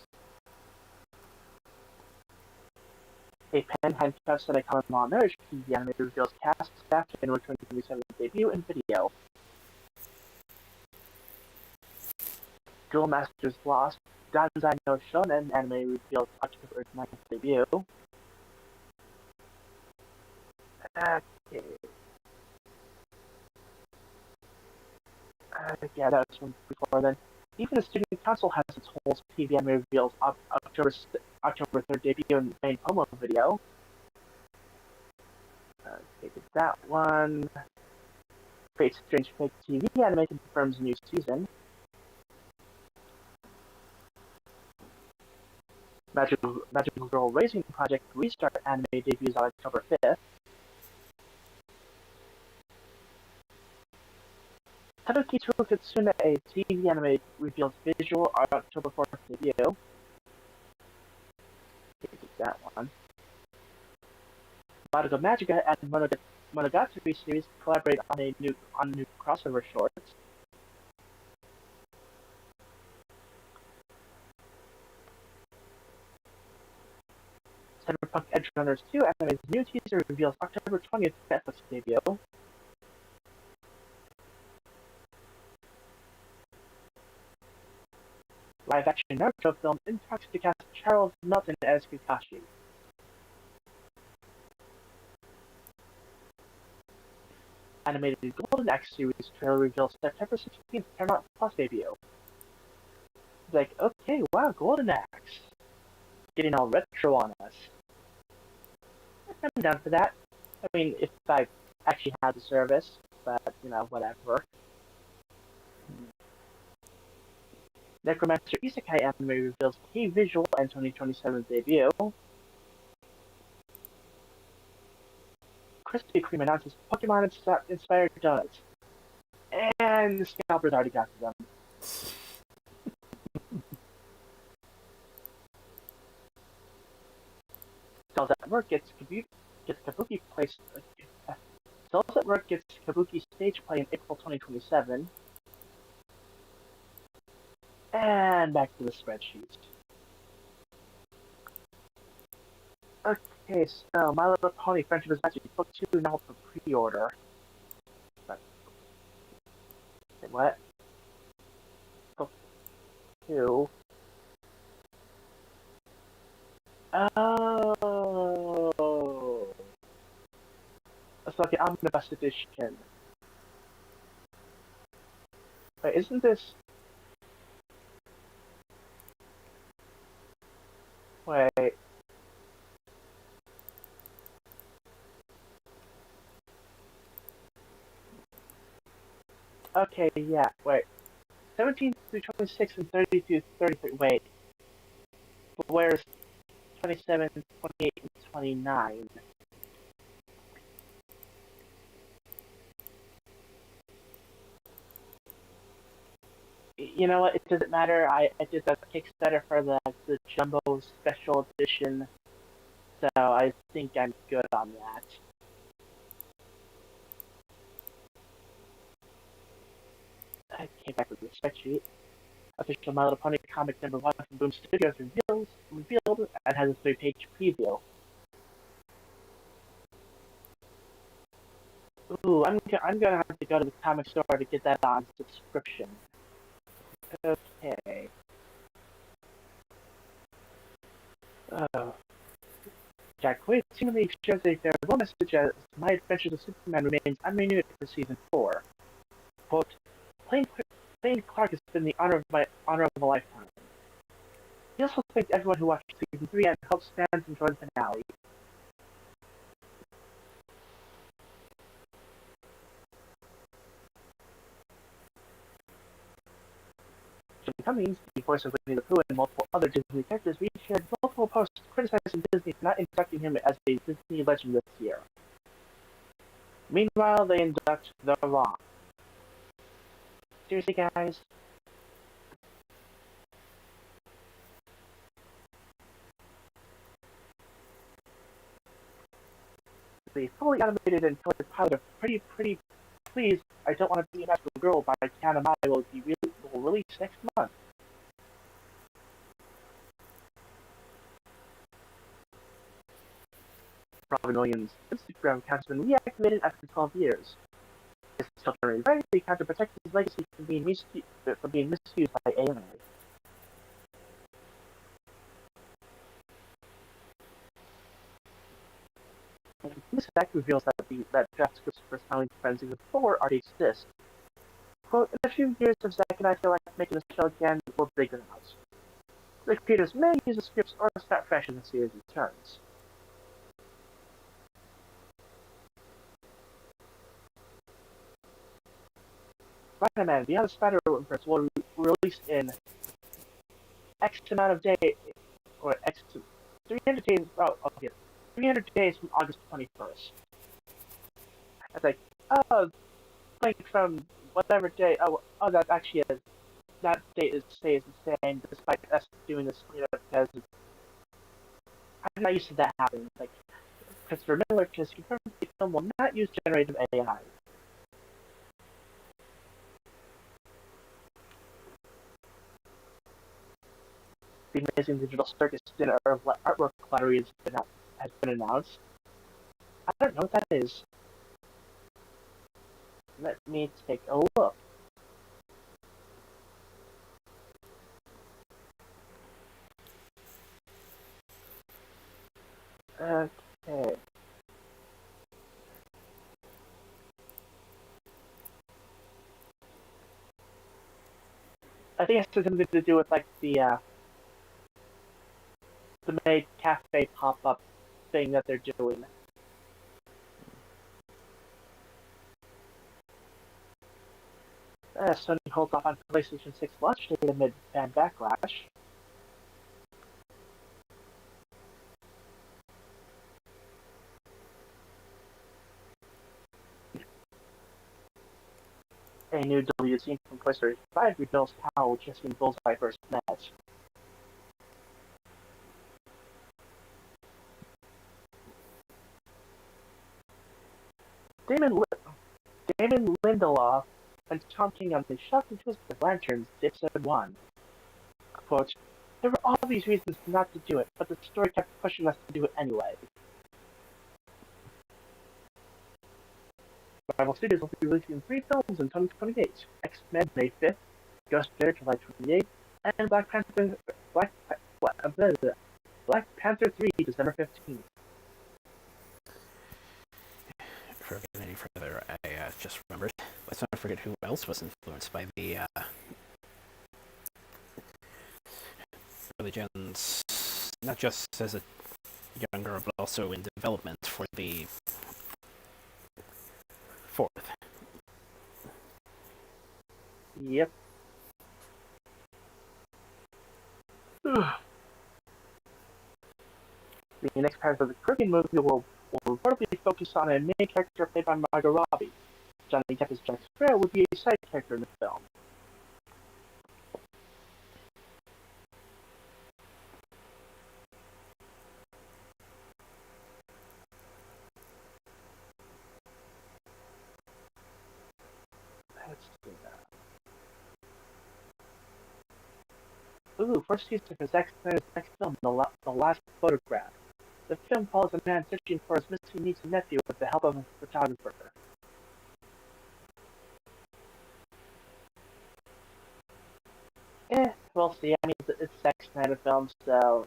A Pen Handcuffs and a Common Law Marriage TV anime reveals cast, staff, January 2027 debut and video. Duel Masters Lost, Danzai no Shonen anime reveals October 9th debut. Okay. Yeah, that was from before then. Even the student council has its whole TV anime reveals October 3rd debut and main promo video. Okay, that one. Fate Strange Fake TV anime confirms new season. Magical Girl Racing Project Restart anime debuts on October 5th. Tanuki to Kitsune, a TV anime reveals visual on October 4th debut. Okay, that one. Madoka Magica and Monogatari series collaborate on new crossover shorts. Cyberpunk Edge Runners 2 anime's new teaser reveals October 20th Netflix debut. Live-action Naruto film in talks to cast Charles Melton as Kakashi. Animated Golden Axe series trailer reveals September 16th Paramount Plus debut. It's like, okay, wow, Golden Axe. Getting all retro on us. I'm down for that. I mean, if I actually had the service, but, whatever. Necromancer Isekai anime reveals key visual and 2027 debut. Krispy Kreme announces Pokemon-inspired donuts. And the scalpers already got to them. Cells at Work gets Kabuki placed. Cells at Work gets Kabuki stage play in April 2027. And back to the spreadsheet. Okay, so My Little Pony Friendship is Magic Book 2 now for pre-order. But, wait, what? Book 2. Oh. It's like an omnibus edition. Wait, isn't this... Wait. Okay, yeah, wait. 17 through 26 and 30 through 33. Wait. But where's 27, 28, and 29? You know what? It doesn't matter. I did the Kickstarter for the Jumbo Special Edition, so I think I'm good on that. Okay, back to the spreadsheet. Official My Little Pony comic number 1 from Boom Studios revealed and has a 3-page preview. Ooh, I'm gonna have to go to the comic store to get that on subscription. Okay. Jack Quaid seemingly shares a farewell message as My Adventures of Superman remains unrenewed for season 4. Quote, Plain Clark has been the honor of a lifetime. He also thanked everyone who watched season 3 and hopes fans enjoy the finale. Cummings, the voice of Winnie the Pooh and multiple other Disney characters, shared multiple posts criticizing Disney for not inducting him as a Disney legend this year. Meanwhile, they induct The Rock. Seriously, guys? The fully animated and colored pilot of Pretty Please, I Don't Want to Be a Magical Girl by Kanamai will release next month. Robin Williams' Instagram account has been reactivated after 12 years. His children are ready to protect his legacy from being misused by AI. This fact reveals that draft scripts for Smiling Friends Season 4 already exist. Quote, in a few years, if Zach and I feel like making the show again, we'll figure it out. The creators may use the scripts or start fresh as the series returns. Spider-Man Beyond the Spider-Verse will release in X amount of days, or X 300 days. Oh, okay, 300 days from August 21st. It's like, oh, like from whatever day. Oh, that actually is. That date stays the same despite us doing this because I'm not used to that happening. Like Christopher Miller just confirmed the film will not use generative AI. The Amazing Digital Circus Dinner Artwork Gallery has been announced. I don't know what that is. Let me take a look. Okay. I think it has something to do with like the Maid Cafe pop-up thing that they're doing. Sony holds off on PlayStation 6 launch date amid fan backlash. A new deleted scene from Toy Story 5 reveals how Jesse and Bullseye first met. Damon Lindelof and Tom King on the Shock and Twist of Lanterns, Episode 1. Quote, there were all these reasons not to do it, but the story kept pushing us to do it anyway. Marvel Studios will be releasing 3 films in 2028. X-Men May 5th, Ghost Rider July 28th, and Black Panther 3 December 15th. Before we get any further, I just remembered. Let's not forget who else was influenced by the religions, not just as a young girl, but also in development for the fourth. Yep. The next part of the Caribbean movie will reportedly focus on a main character played by Margot Robbie. Johnny Depp's Jack Sparrow would be a side character in the film. Let's do that. Ooh, first teaser for Zack Snyder's next film, The Last Photograph. The film follows a man searching for his missing niece and nephew with the help of a photographer. We'll see. I mean, it's Zack Snyder film, so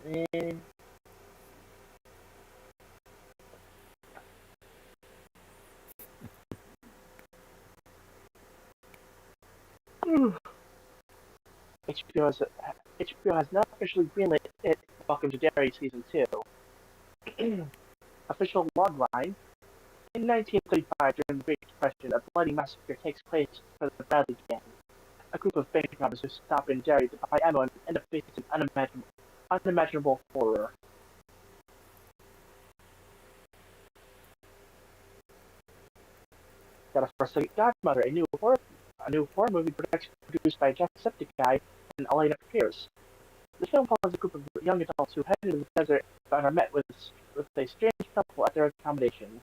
HBO has now officially greenlit it, Welcome to Derry Season 2. Official logline. In 1935, during the Great Depression, a bloody massacre takes place for the Bradley gang. a group of bank robbers who stop in Derry to buy ammo and end up facing unimaginable horror. Got a first Godmother, a new horror movie production produced by Jacksepticeye and Elena Pierce. The film follows a group of young adults who head into the desert and are met with a strange couple at their accommodation.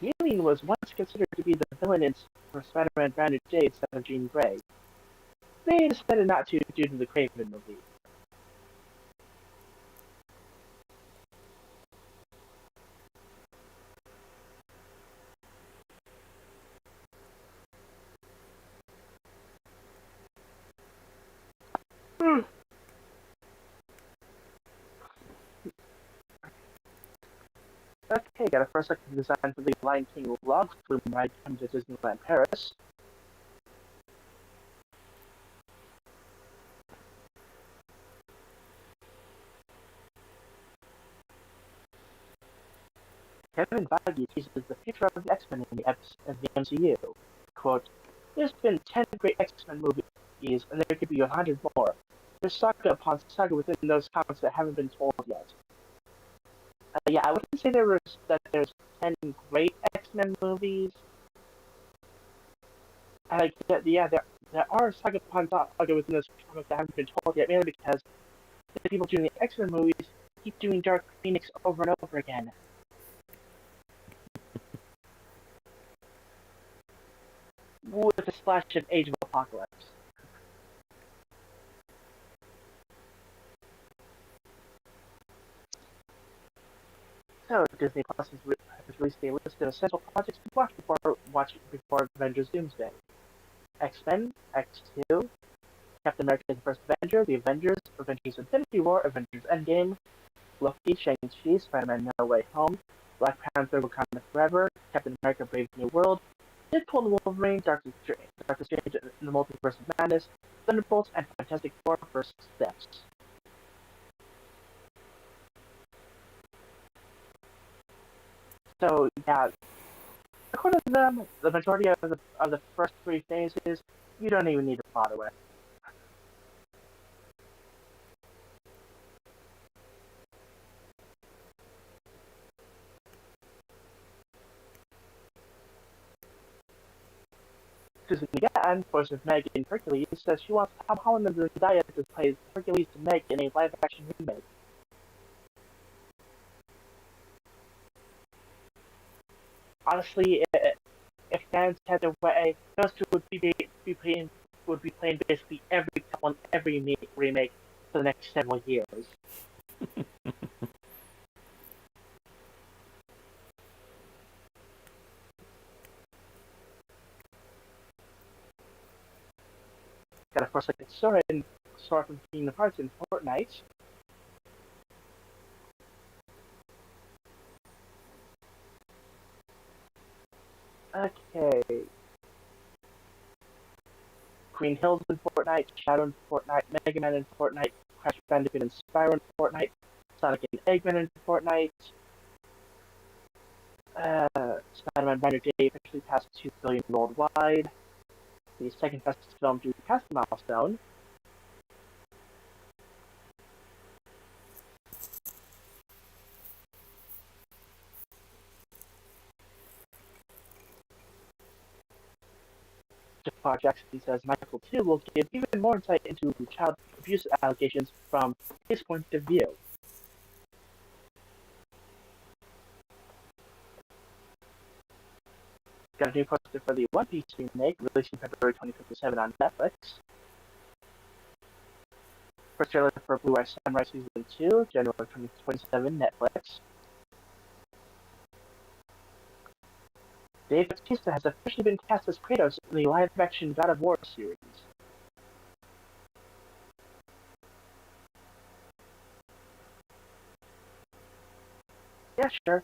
The alien was once considered to be the villain for Spider-Man Brand New Day instead of Jean Grey. They decided not to due to the Craven movie. Hmm. Okay, got a first look design for the Lion King log flume ride coming to Disneyland Paris. Kevin Feige teases the future of the X-Men in the MCU. Quote, "There's been 10 great X-Men movies, and there could be 100 more. There's saga upon saga within those comics that haven't been told yet." Yeah, I wouldn't say there's 10 great X-Men movies. Yeah, there are saga upon saga within those comics that haven't been told yet, mainly because the people doing the X-Men movies keep doing Dark Phoenix over and over again. With a splash of Age of Apocalypse. So Disney Plus has released a list of essential projects to watch before Avengers Doomsday. X-Men, X2, Captain America: The First Avenger, The Avengers, Avengers Infinity War, Avengers Endgame, Loki, Shang-Chi, Spider-Man: No Way Home, Black Panther: Wakanda Forever, Captain America: Brave New World, Deadpool and Wolverine, Doctor Strange in the Multiverse of Madness, Thunderbolts, and Fantastic Four: First Steps. So yeah, according to them, the majority of the first three phases you don't even need to bother with. Susan Egan, voice of Meg in Hercules, says she wants Tom Holland and Zendaya to play Hercules to Meg in a live-action remake. Honestly, if fans had their way, those two would be playing basically every couple in every remake for the next several years. Got a first look at Sora from Kingdom Hearts in Fortnite. Okay. Green Hills in Fortnite, Shadow in Fortnite, Mega Man in Fortnite, Crash Bandicoot and Spyro in Fortnite, Sonic and Eggman in Fortnite. Spider-Man Brand New Day officially passed 2 billion worldwide. The second fastest film to pass the milestone. Jafar Jackson says Michael 2 will give even more insight into child abuse allegations from his point of view. Got a new poster for the One Piece remake, releasing February 2027 on Netflix. First trailer for Blue Eye Samurai Season 2, January 2027, Netflix. Dave Bautista has officially been cast as Kratos in the live-action God of War series. Yeah, sure.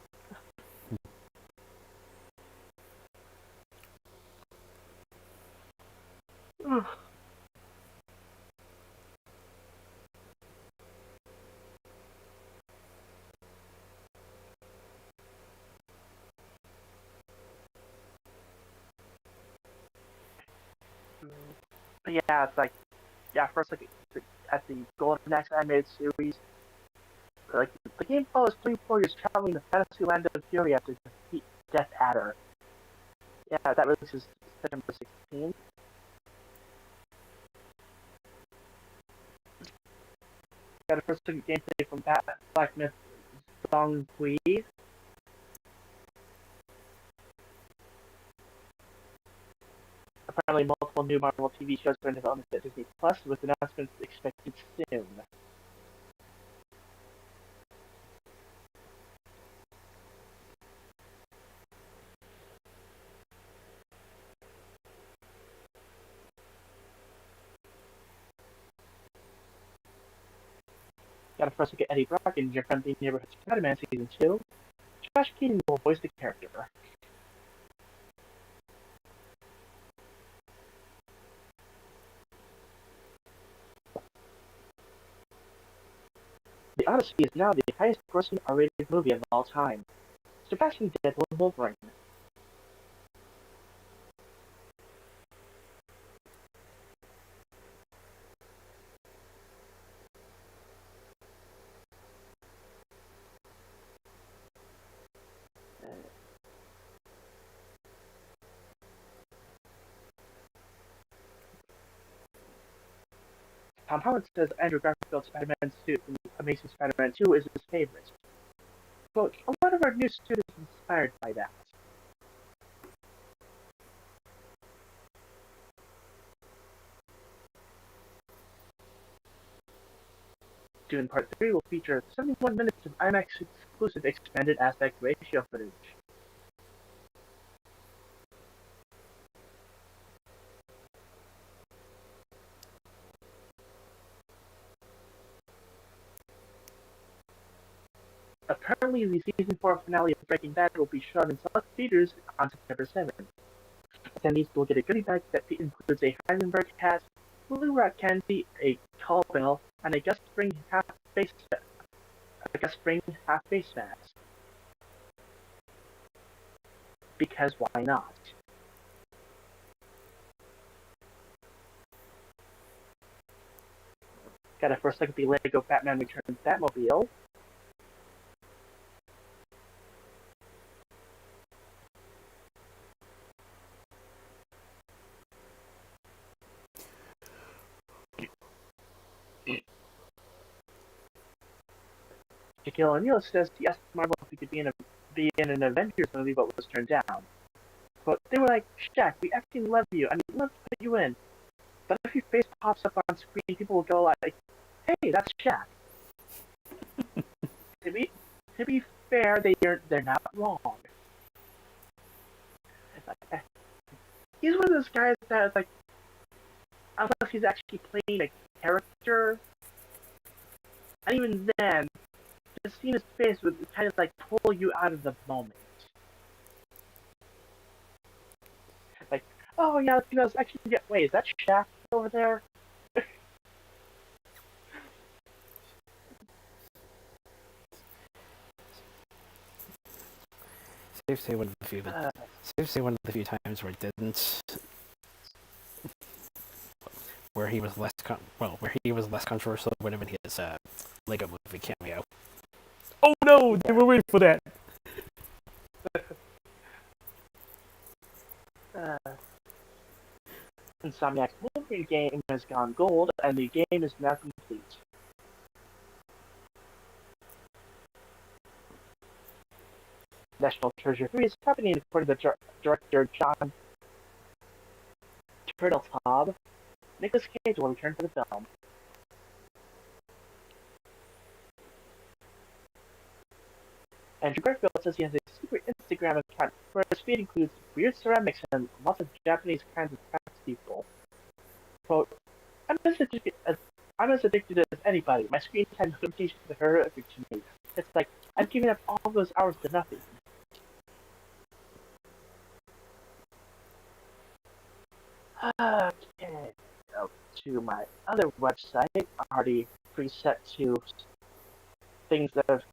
But yeah, it's like first look at the Golden Axe animated series. Like the game follows three warriors traveling the fantasy land of Fury after defeat Death Adder. Yeah, that releases September 16th. Got a first look at gameplay from Black Myth Song Hui. Apparently, multiple new Marvel TV shows are in development at Disney Plus, with announcements expected soon. Got a first look at Eddie Brock in Your Friendly Neighborhood Spider-Man Season 2. Josh Keaton will voice the character. The Odyssey is now the highest grossing R-rated movie of all time, surpassing Deadpool and Wolverine. Tom Holland says Andrew Garfield's Spider-Man suit from Amazing Spider-Man 2 is his favorite. Quote, a lot of our new suit is inspired by that. Dune Part 3 will feature 71 minutes of IMAX exclusive expanded aspect ratio footage. Apparently, the season 4 finale of Breaking Bad will be shown in select theaters on September 7th. Attendees will get a goodie bag that includes a Heisenberg hat, blue rock candy, a call bell, and a Gus Spring half face mask. Because why not? Got a first look at the Lego Batman Returns Batmobile. Shaquille O'Neal says he asked Marvel if he could be in an Avengers movie, but was turned down. But they were like, Shaq, we effing love you, and we'd love to put you in. But if your face pops up on screen, people will go like, hey, that's Shaq. to be fair, they're not wrong. He's one of those guys that is like, unless he's actually playing a character, and even then, just seeing his face would kind of like pull you out of the moment. Like, oh yeah, let's actually wait, is that Shaq over there? Safe to say one of the few, safe to say one of the few times where it didn't, where he was less controversial would have been his Lego Movie cameo. Oh no, they were waiting for that. Insomniac's Wolverine game has gone gold, and the game is now complete. National Treasure 3 is happening according to director John Turteltaub. Nicolas Cage will return to the film. Andrew Garfield says he has a secret Instagram account where his feed includes weird ceramics and lots of Japanese kinds of craftspeople. Quote, I'm as addicted as anybody. My screen time notifications are horrific to me. It's like, I'm giving up all those hours to nothing. Okay, to my other website, already preset to things that have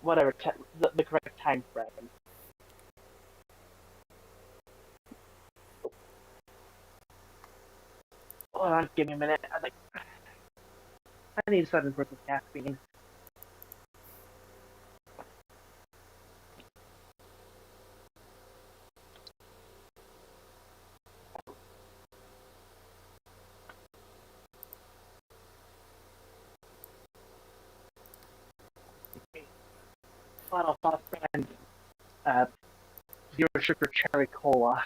whatever the correct time frame. Hold on, give me a minute. I need 7 of caffeine. Final thought brand uh, zero sugar cherry cola.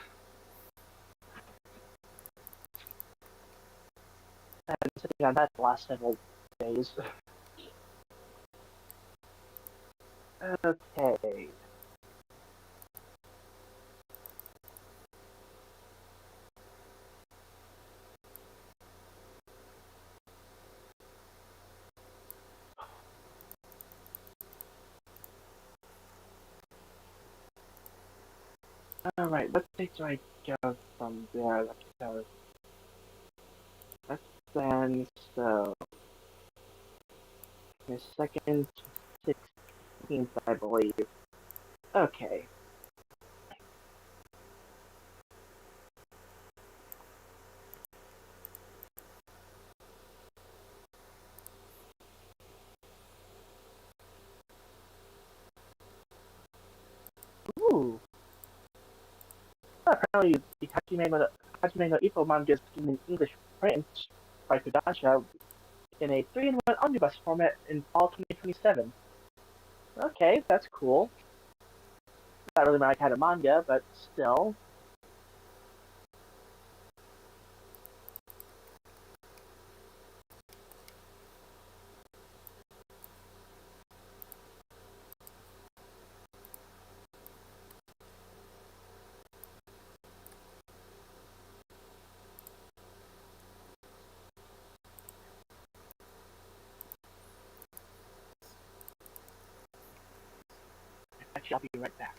I've been sitting on that the last several days. Okay. Alright, what day do I go from there? Let's then, so, the 2nd to 16th, I believe. Okay. Ooh. Apparently, the Hajime no Ippo manga is in English print by Kodansha in a 3-in-1 omnibus format in fall 2027. Okay, that's cool. Not really my kind of manga, but still. Actually, I'll be right back.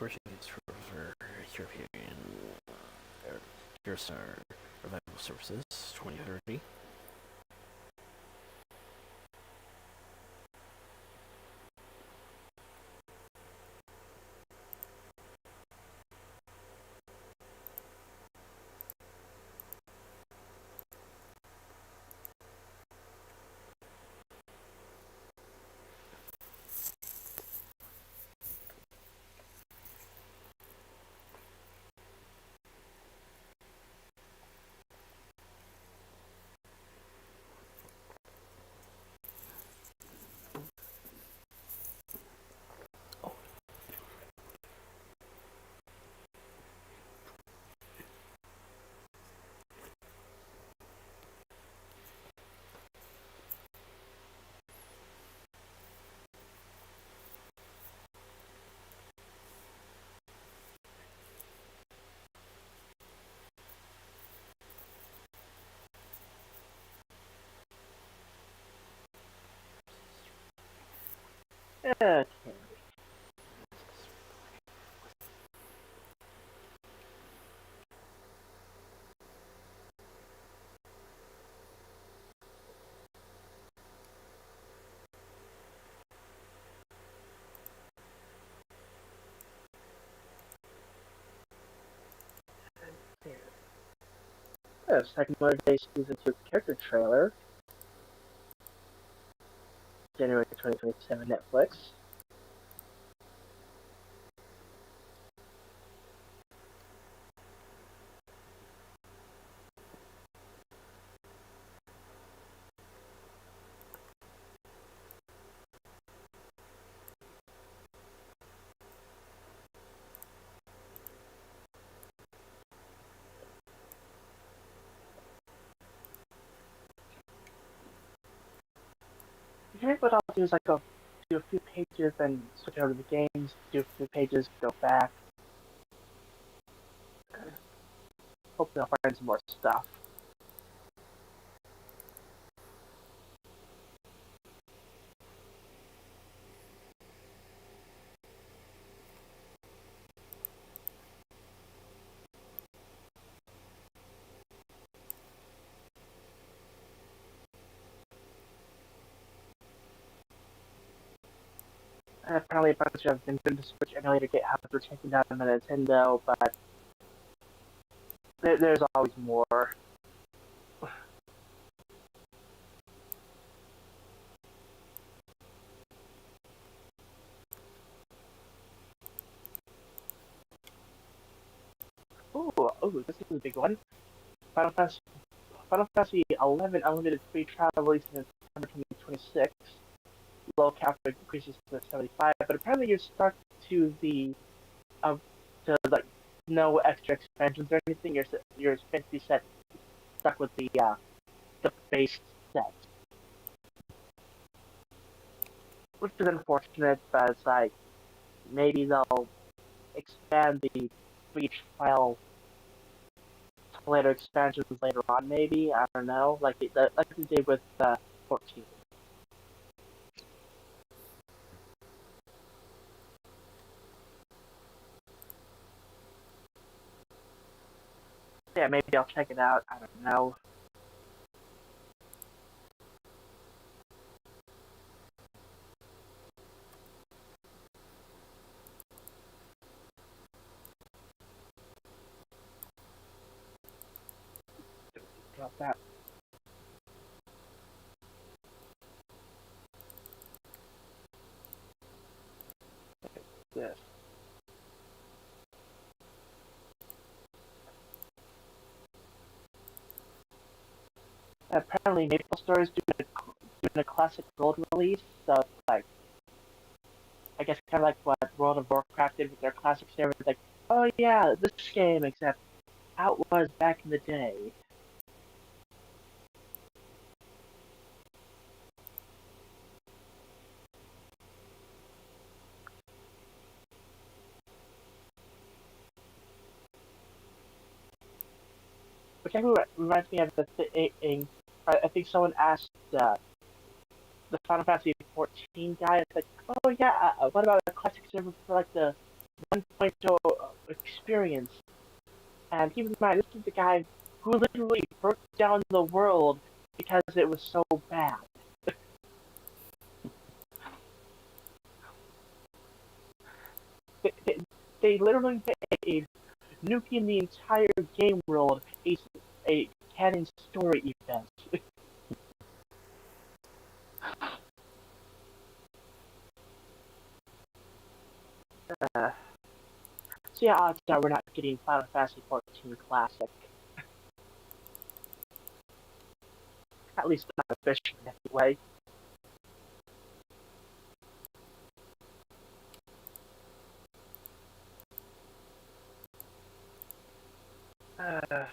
Version is for European Eurostar Revival Services 2030. Okay. Second Motor Day Season 2 character trailer. January 2027 Netflix. Here's what I'll do is go do a few pages, then switch over to the games, do a few pages, go back. Hopefully I'll find some more stuff. Apparently a bunch of Nintendo Switch emulator GitHubs were taken down on the Nintendo, but there's always more. Ooh, this is a big one. Final Fantasy, Final Fantasy 11 Unlimited Free Trial releasing in September 2026. Low cap increases to 75, but apparently you're stuck to the to no extra expansions or anything. You're basically stuck with the base set, which is unfortunate. But it's maybe they'll expand the free trial to later expansions later on. Maybe I don't know, like they did with 14. Yeah, maybe I'll check it out. I don't know. About that. This. Apparently, Maple Story is doing a classic gold release, so it's I guess kind of like what World of Warcraft did with their classic server. It's oh yeah, this game, except how it was back in the day. Which actually reminds me of the thing. I think someone asked the Final Fantasy 14 guy. It's oh yeah, what about a classic server for the 1.0 experience? And keep in mind, this is the guy who literally broke down the world because it was so bad. they, they literally made nuking the entire game world a canon story event. uh, so yeah, odds are we're not getting Final Fantasy 14 Classic. At least not officially, anyway. Uh,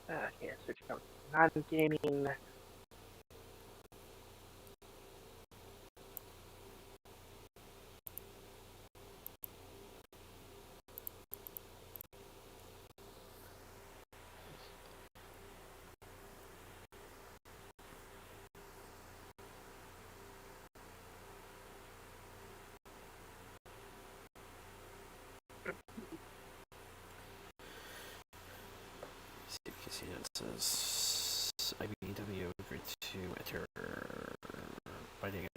okay, switching over to non-gaming. See, it says IBW to enter writing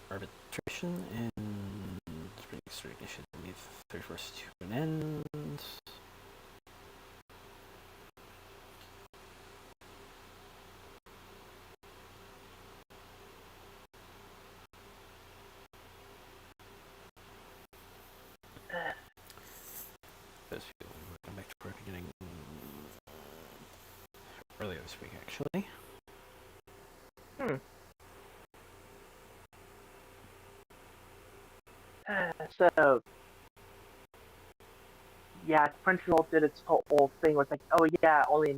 arbitration and bring extradition to the 31st to an end. Those people will come back to work beginning earlier this week, actually. So, yeah, Crunchyroll did its whole thing where it's like, oh yeah, only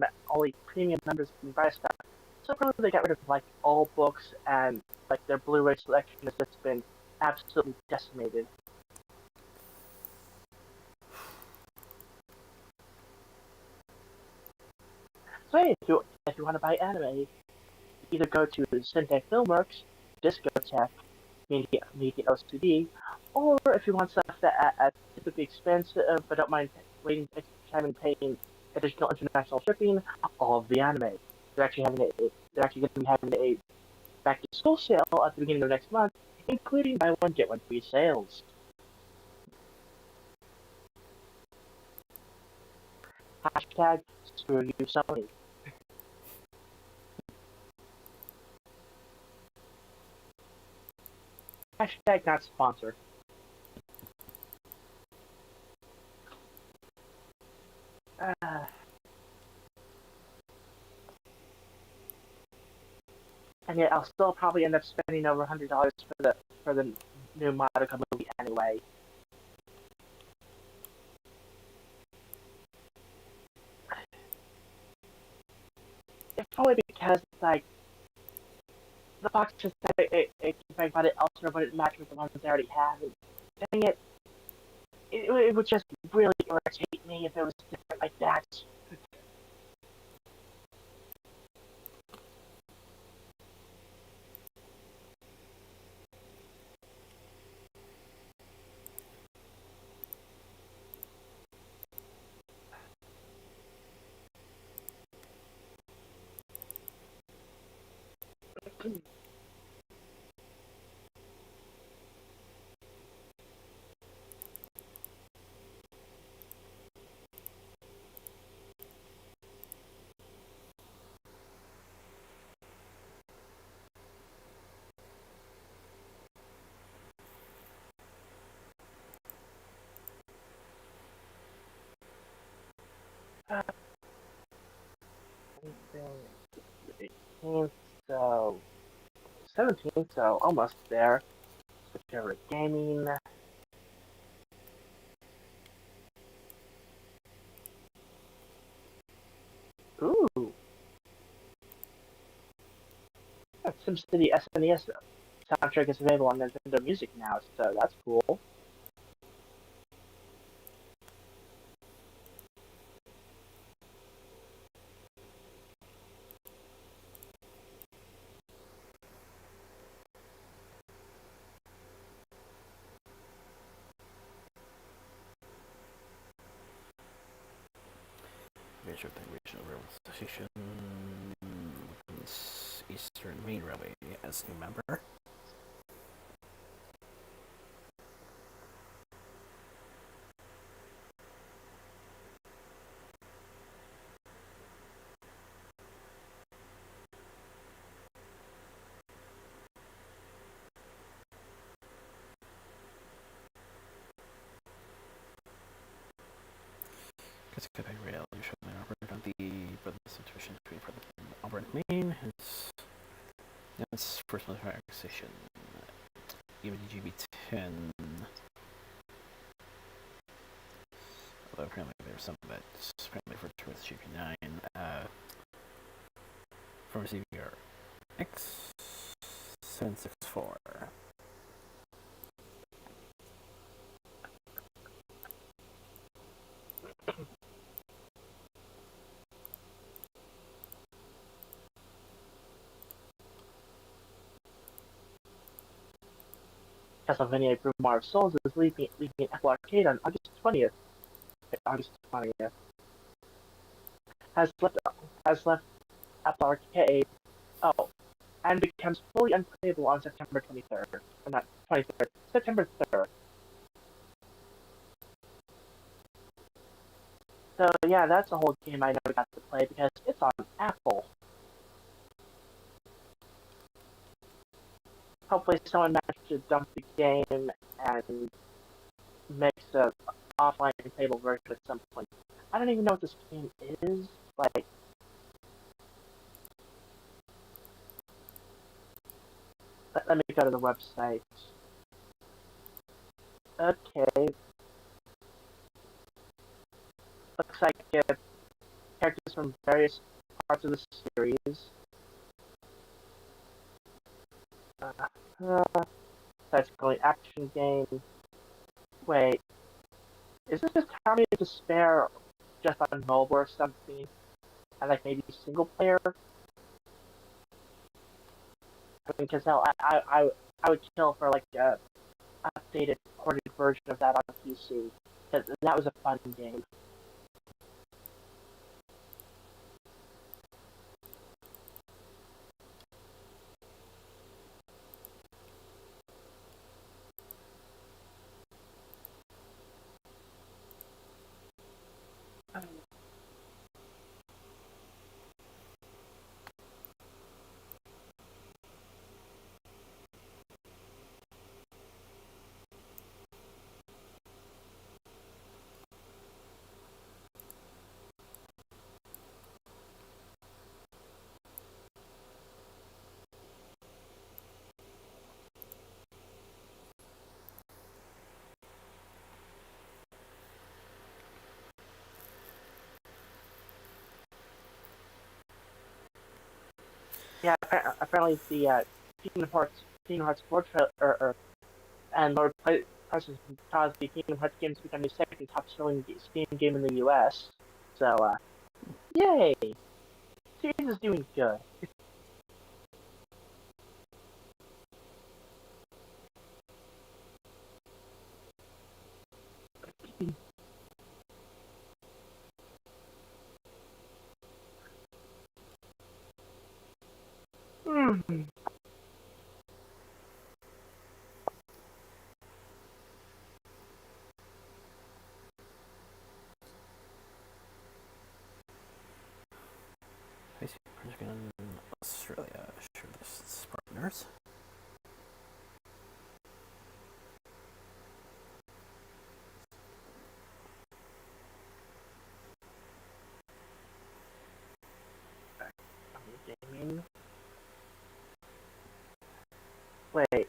premium members can buy stuff. So probably they got rid of like all books and like their Blu-ray selection has just been absolutely decimated. So hey, if you want to buy anime, either go to Sentai Filmworks, Discotech, Media OCD, or if you want stuff that are typically expensive but don't mind waiting extra time and paying additional international shipping, all of the anime. They're actually going to be having a back to school sale at the beginning of next month, including buy one get one free sales. Hashtag screw you Sony. Hashtag not sponsor. Uh, and yet I'll still probably end up spending over $100 for the new Madoka movie anyway. If only because like the box just if I got it elsewhere, but it matched with the ones I already have. And dang it would just really irritate me if it was different like that. Anything 18th, so 17th, so almost there. Switch over to gaming. Ooh, SimCity SNES soundtrack is available on Nintendo Music now, so that's cool. Major Regional Railway Association, Eastern Main Railway as new member. Pacific Rail usually operate on the Brotherly Situation between Auburn and Maine. Its first military acquisition, even GB10. Although apparently there's some that's apparently for with GB9 from CVR X764. Castlevania Grimoire of Souls is leaving Apple Arcade on August 20th. August 20th. Has left has left Apple Arcade. Oh, and becomes fully unplayable on September 23rd. Or not 23rd, September 3rd. So yeah, that's a whole game I never got to play because it's on Apple. Hopefully someone managed to dump the game and makes a offline playable version at some point. I don't even know what this game is. Like, let me go to the website. Okay, looks like characters from various parts of the series. That's going action game. Wait, is this just Harmony of Despair just on mobile or something? And like maybe single player? I mean, because hell, I would kill for like a updated, ported version of that on PC. Because that was a fun game. Yeah, apparently the Kingdom Hearts 4 trailer, and Lord Prices caused the Kingdom Hearts games to become the second top-selling Steam game in the U.S. So, yay! Series is doing good. Hmm. I see project in Australia. Share this partners. Gaming. Wait.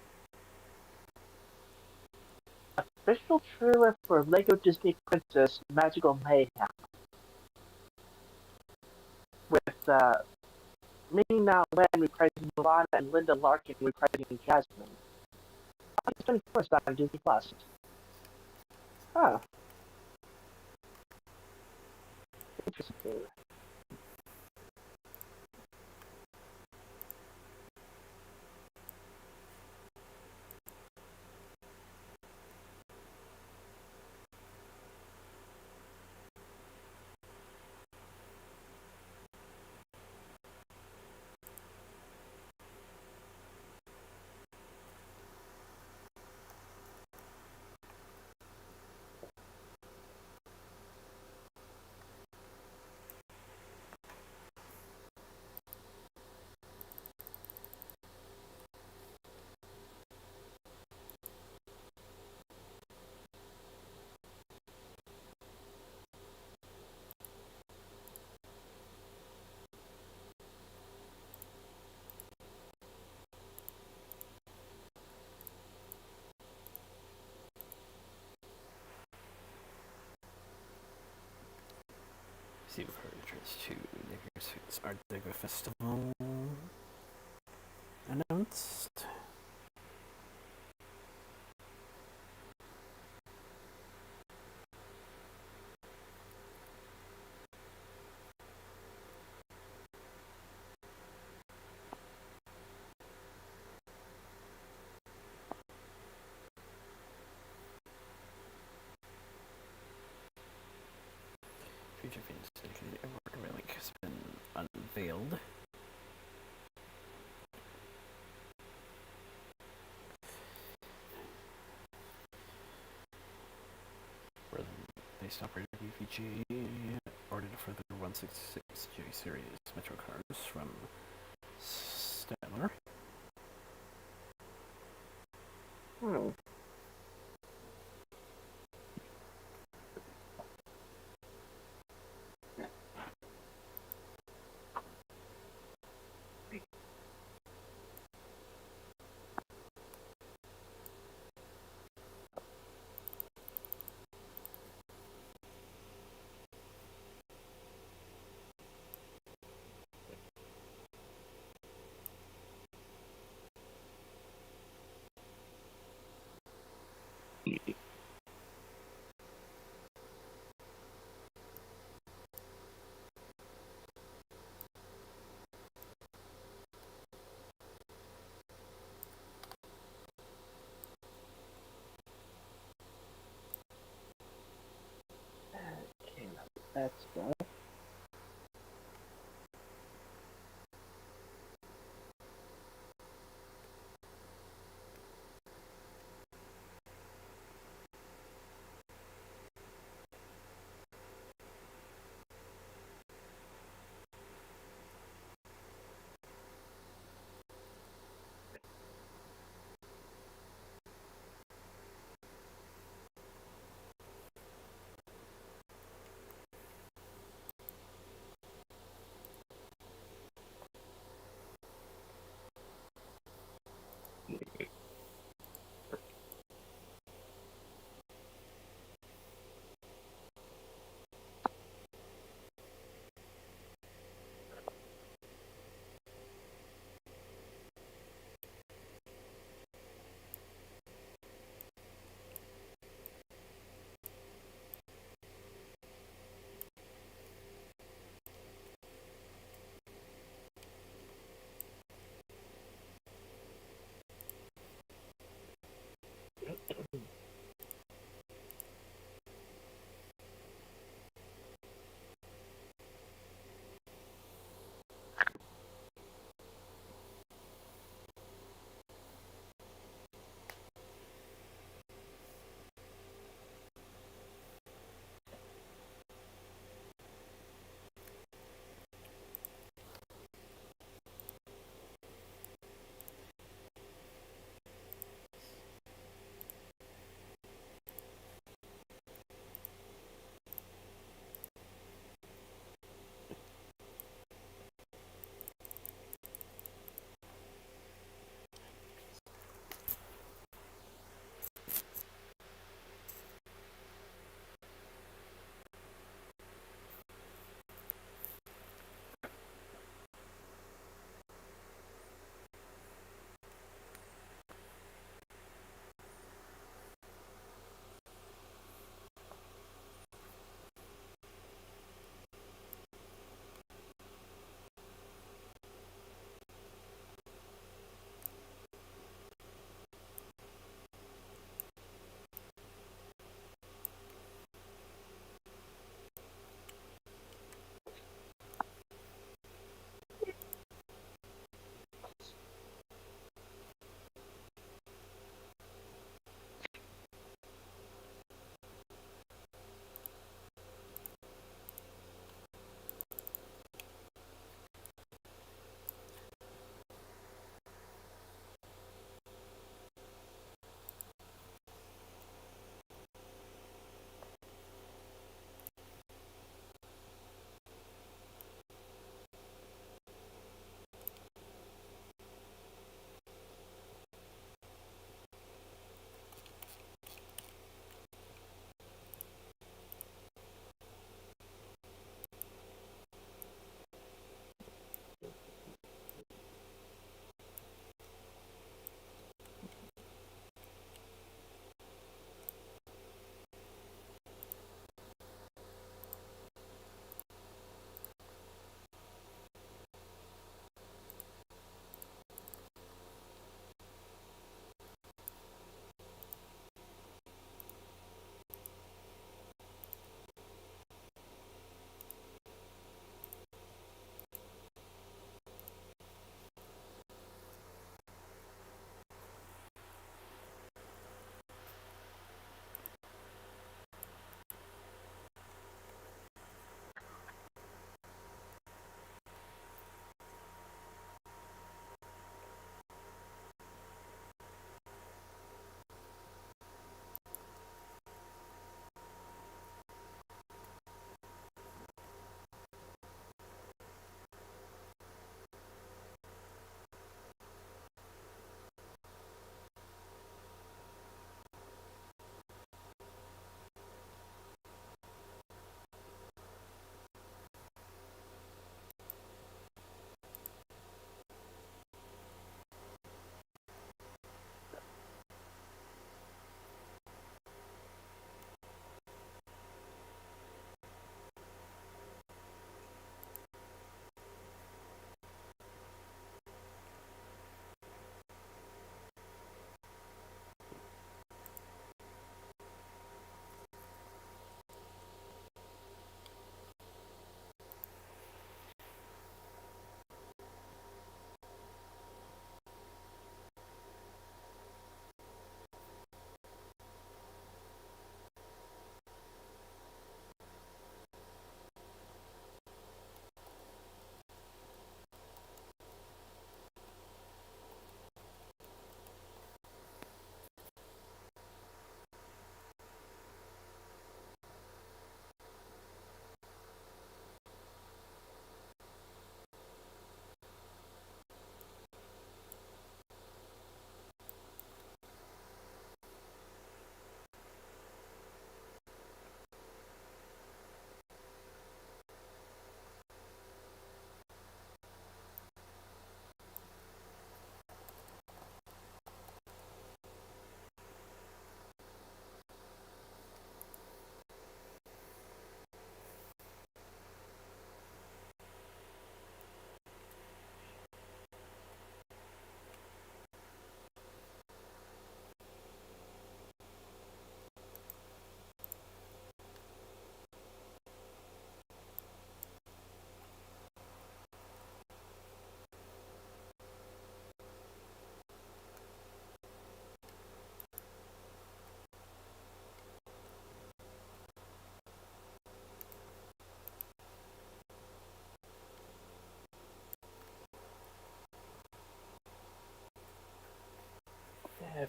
Official trailer for Lego Disney Princess Magical Mayhem with Ming Na Wen reprising Mulan and Linda Larkin reprising Jasmine. August 21st on Disney Plus. Huh. Interesting. See what entrance to the Art Deco Festival announced. Future Phoenix dedicated award link has been failed. Where they stop rated BVG. Ordered for the 166 J series Metro cars from Statler. Hmm. Okay, that's done.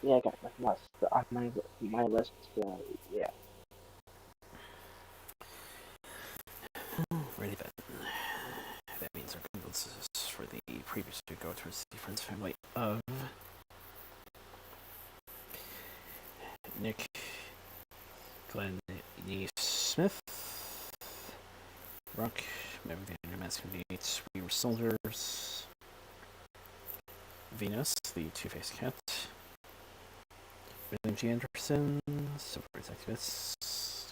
Yeah, I got nothing else on my list. Yeah. Ready then. That means our condolences for the previous to go towards the friends family of Nick Glenn E. Smith, Rock, member of the Masculine Needs, We Were Soldiers, Venus, the Two-Faced Cat, William G. Anderson, Civil Rights Activists,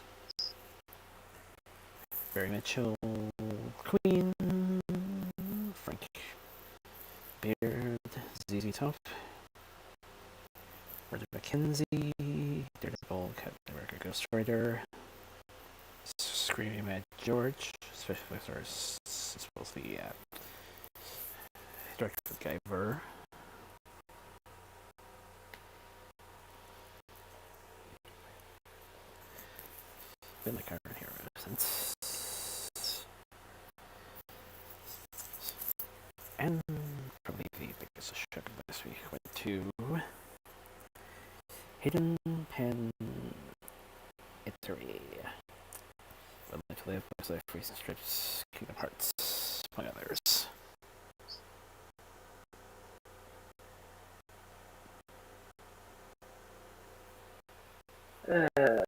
Barry Mitchell, Queen, Frank Beard, ZZ Top, Roger McKenzie, Daredevil, Captain America Ghost Rider, Screaming Mad George, Special Effects as well as the director of Guyver. Been like Iron Hero since. And probably the biggest shock of this week went to Hidden Pen Italy. Would like to live with life recent strips, Kingdom Hearts, among others. Uh,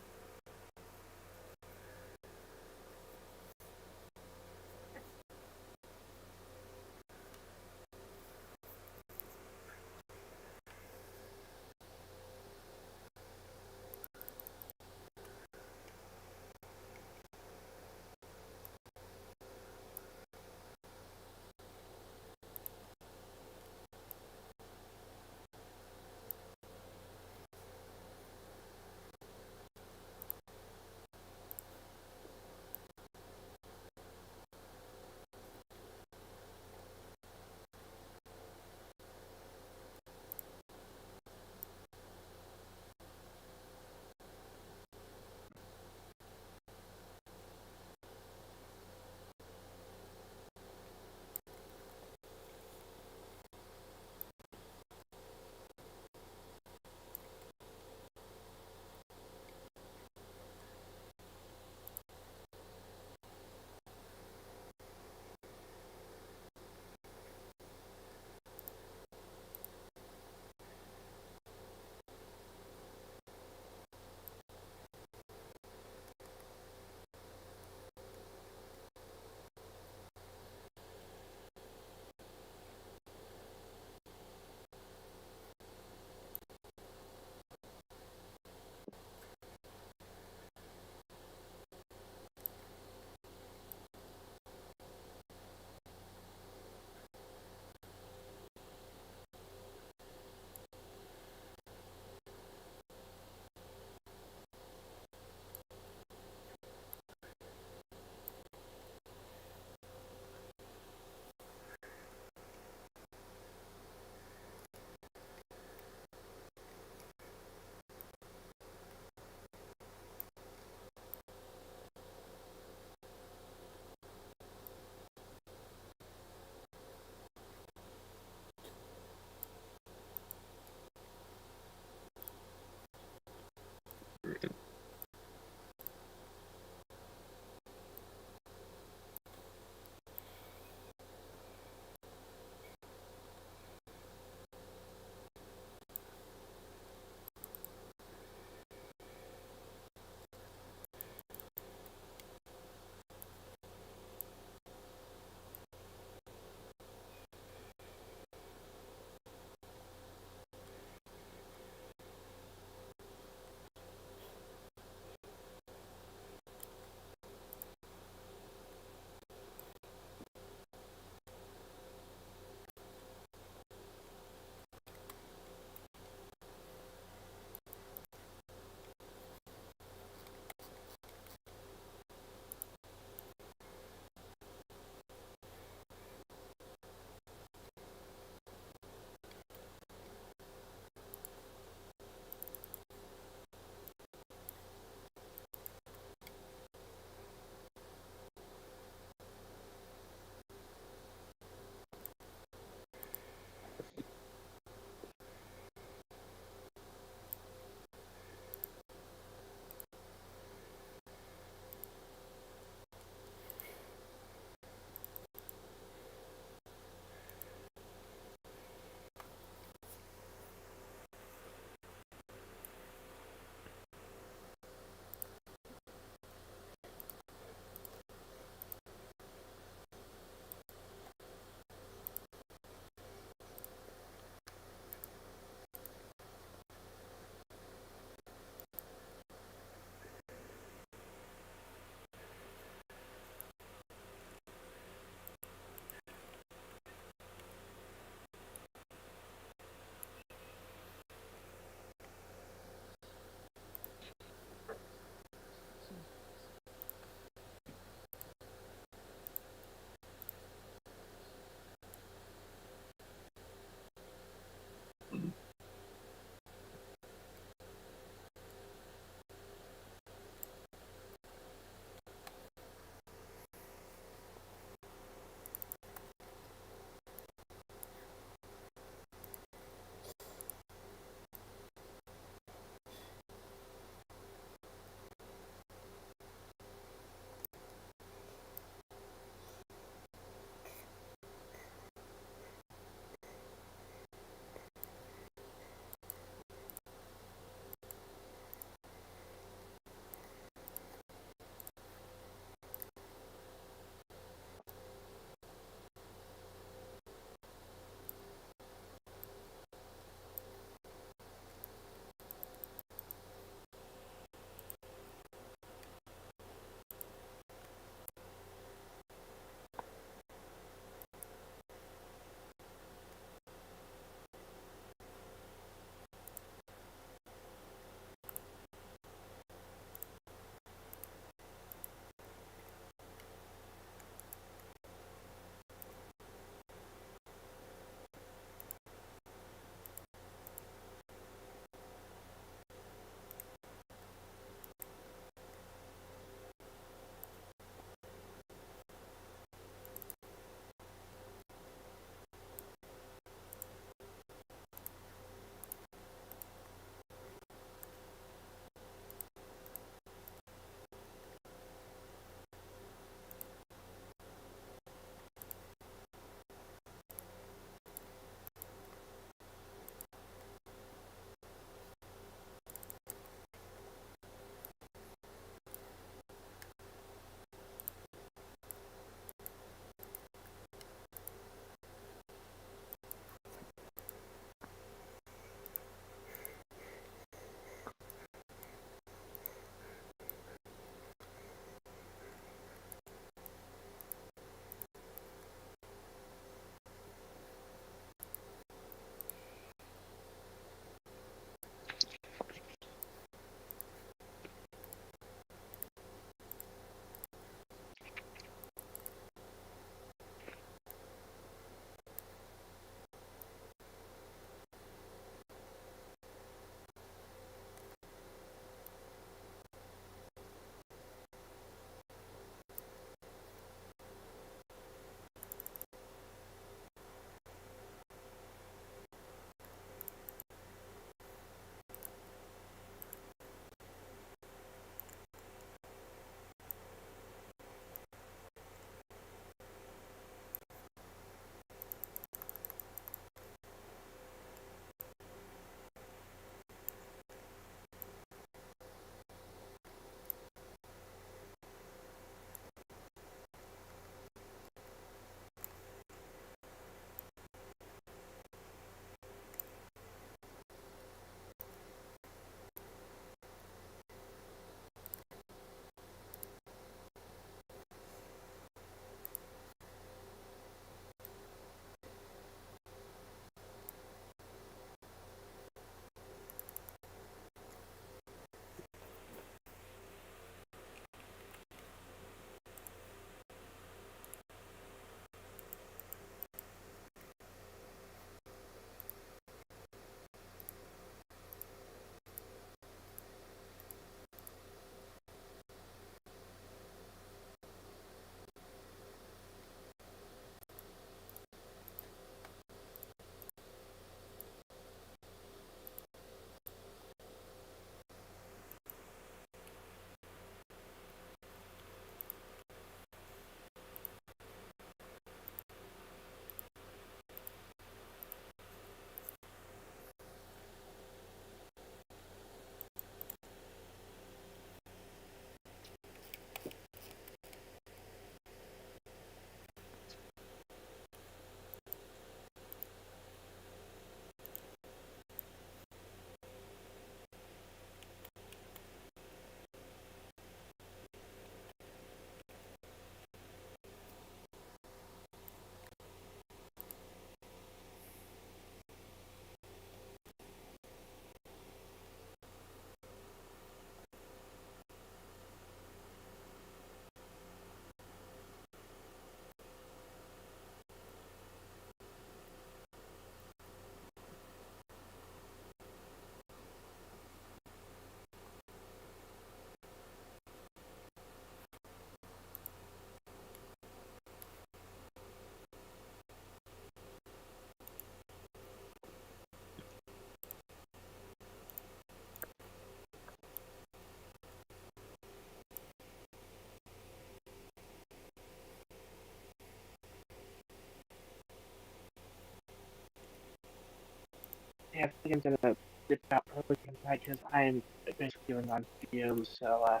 yeah, I think I'm gonna dip out early tonight because I am basically running on fumes. So,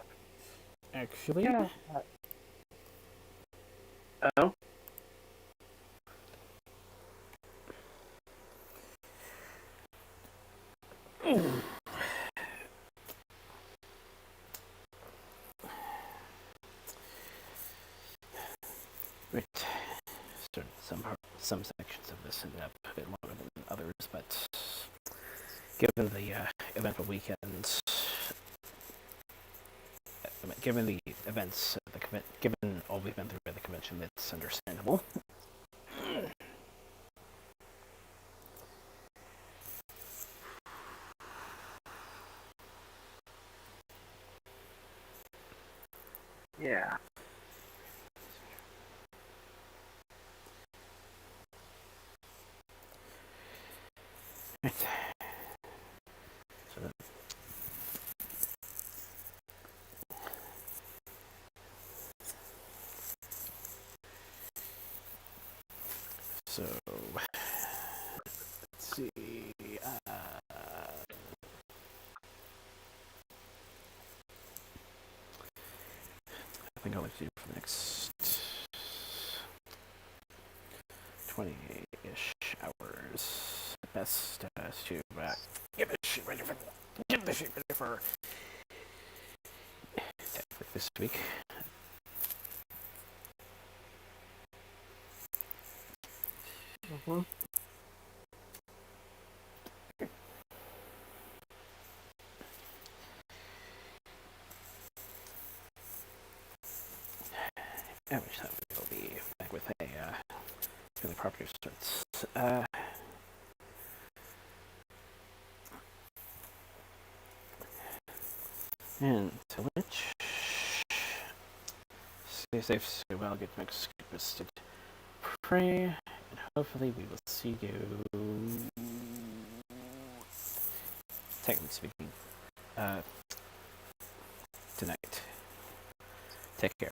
Actually, yeah. Oh, right. Some sections of this end up a bit longer than others, but given the eventful weekend, given the events, given all we've been through at the convention, it's understandable. yeah. Right. So, so let's see. I think I'll like to do for the next 20-ish hours. Best to get this shit ready for this week. Mm-hmm. Which time we'll be back with a really property starts. And to which, stay safe, stay well, get mixed, twisted, pray, and hopefully we will see you, technically speaking, tonight. Take care.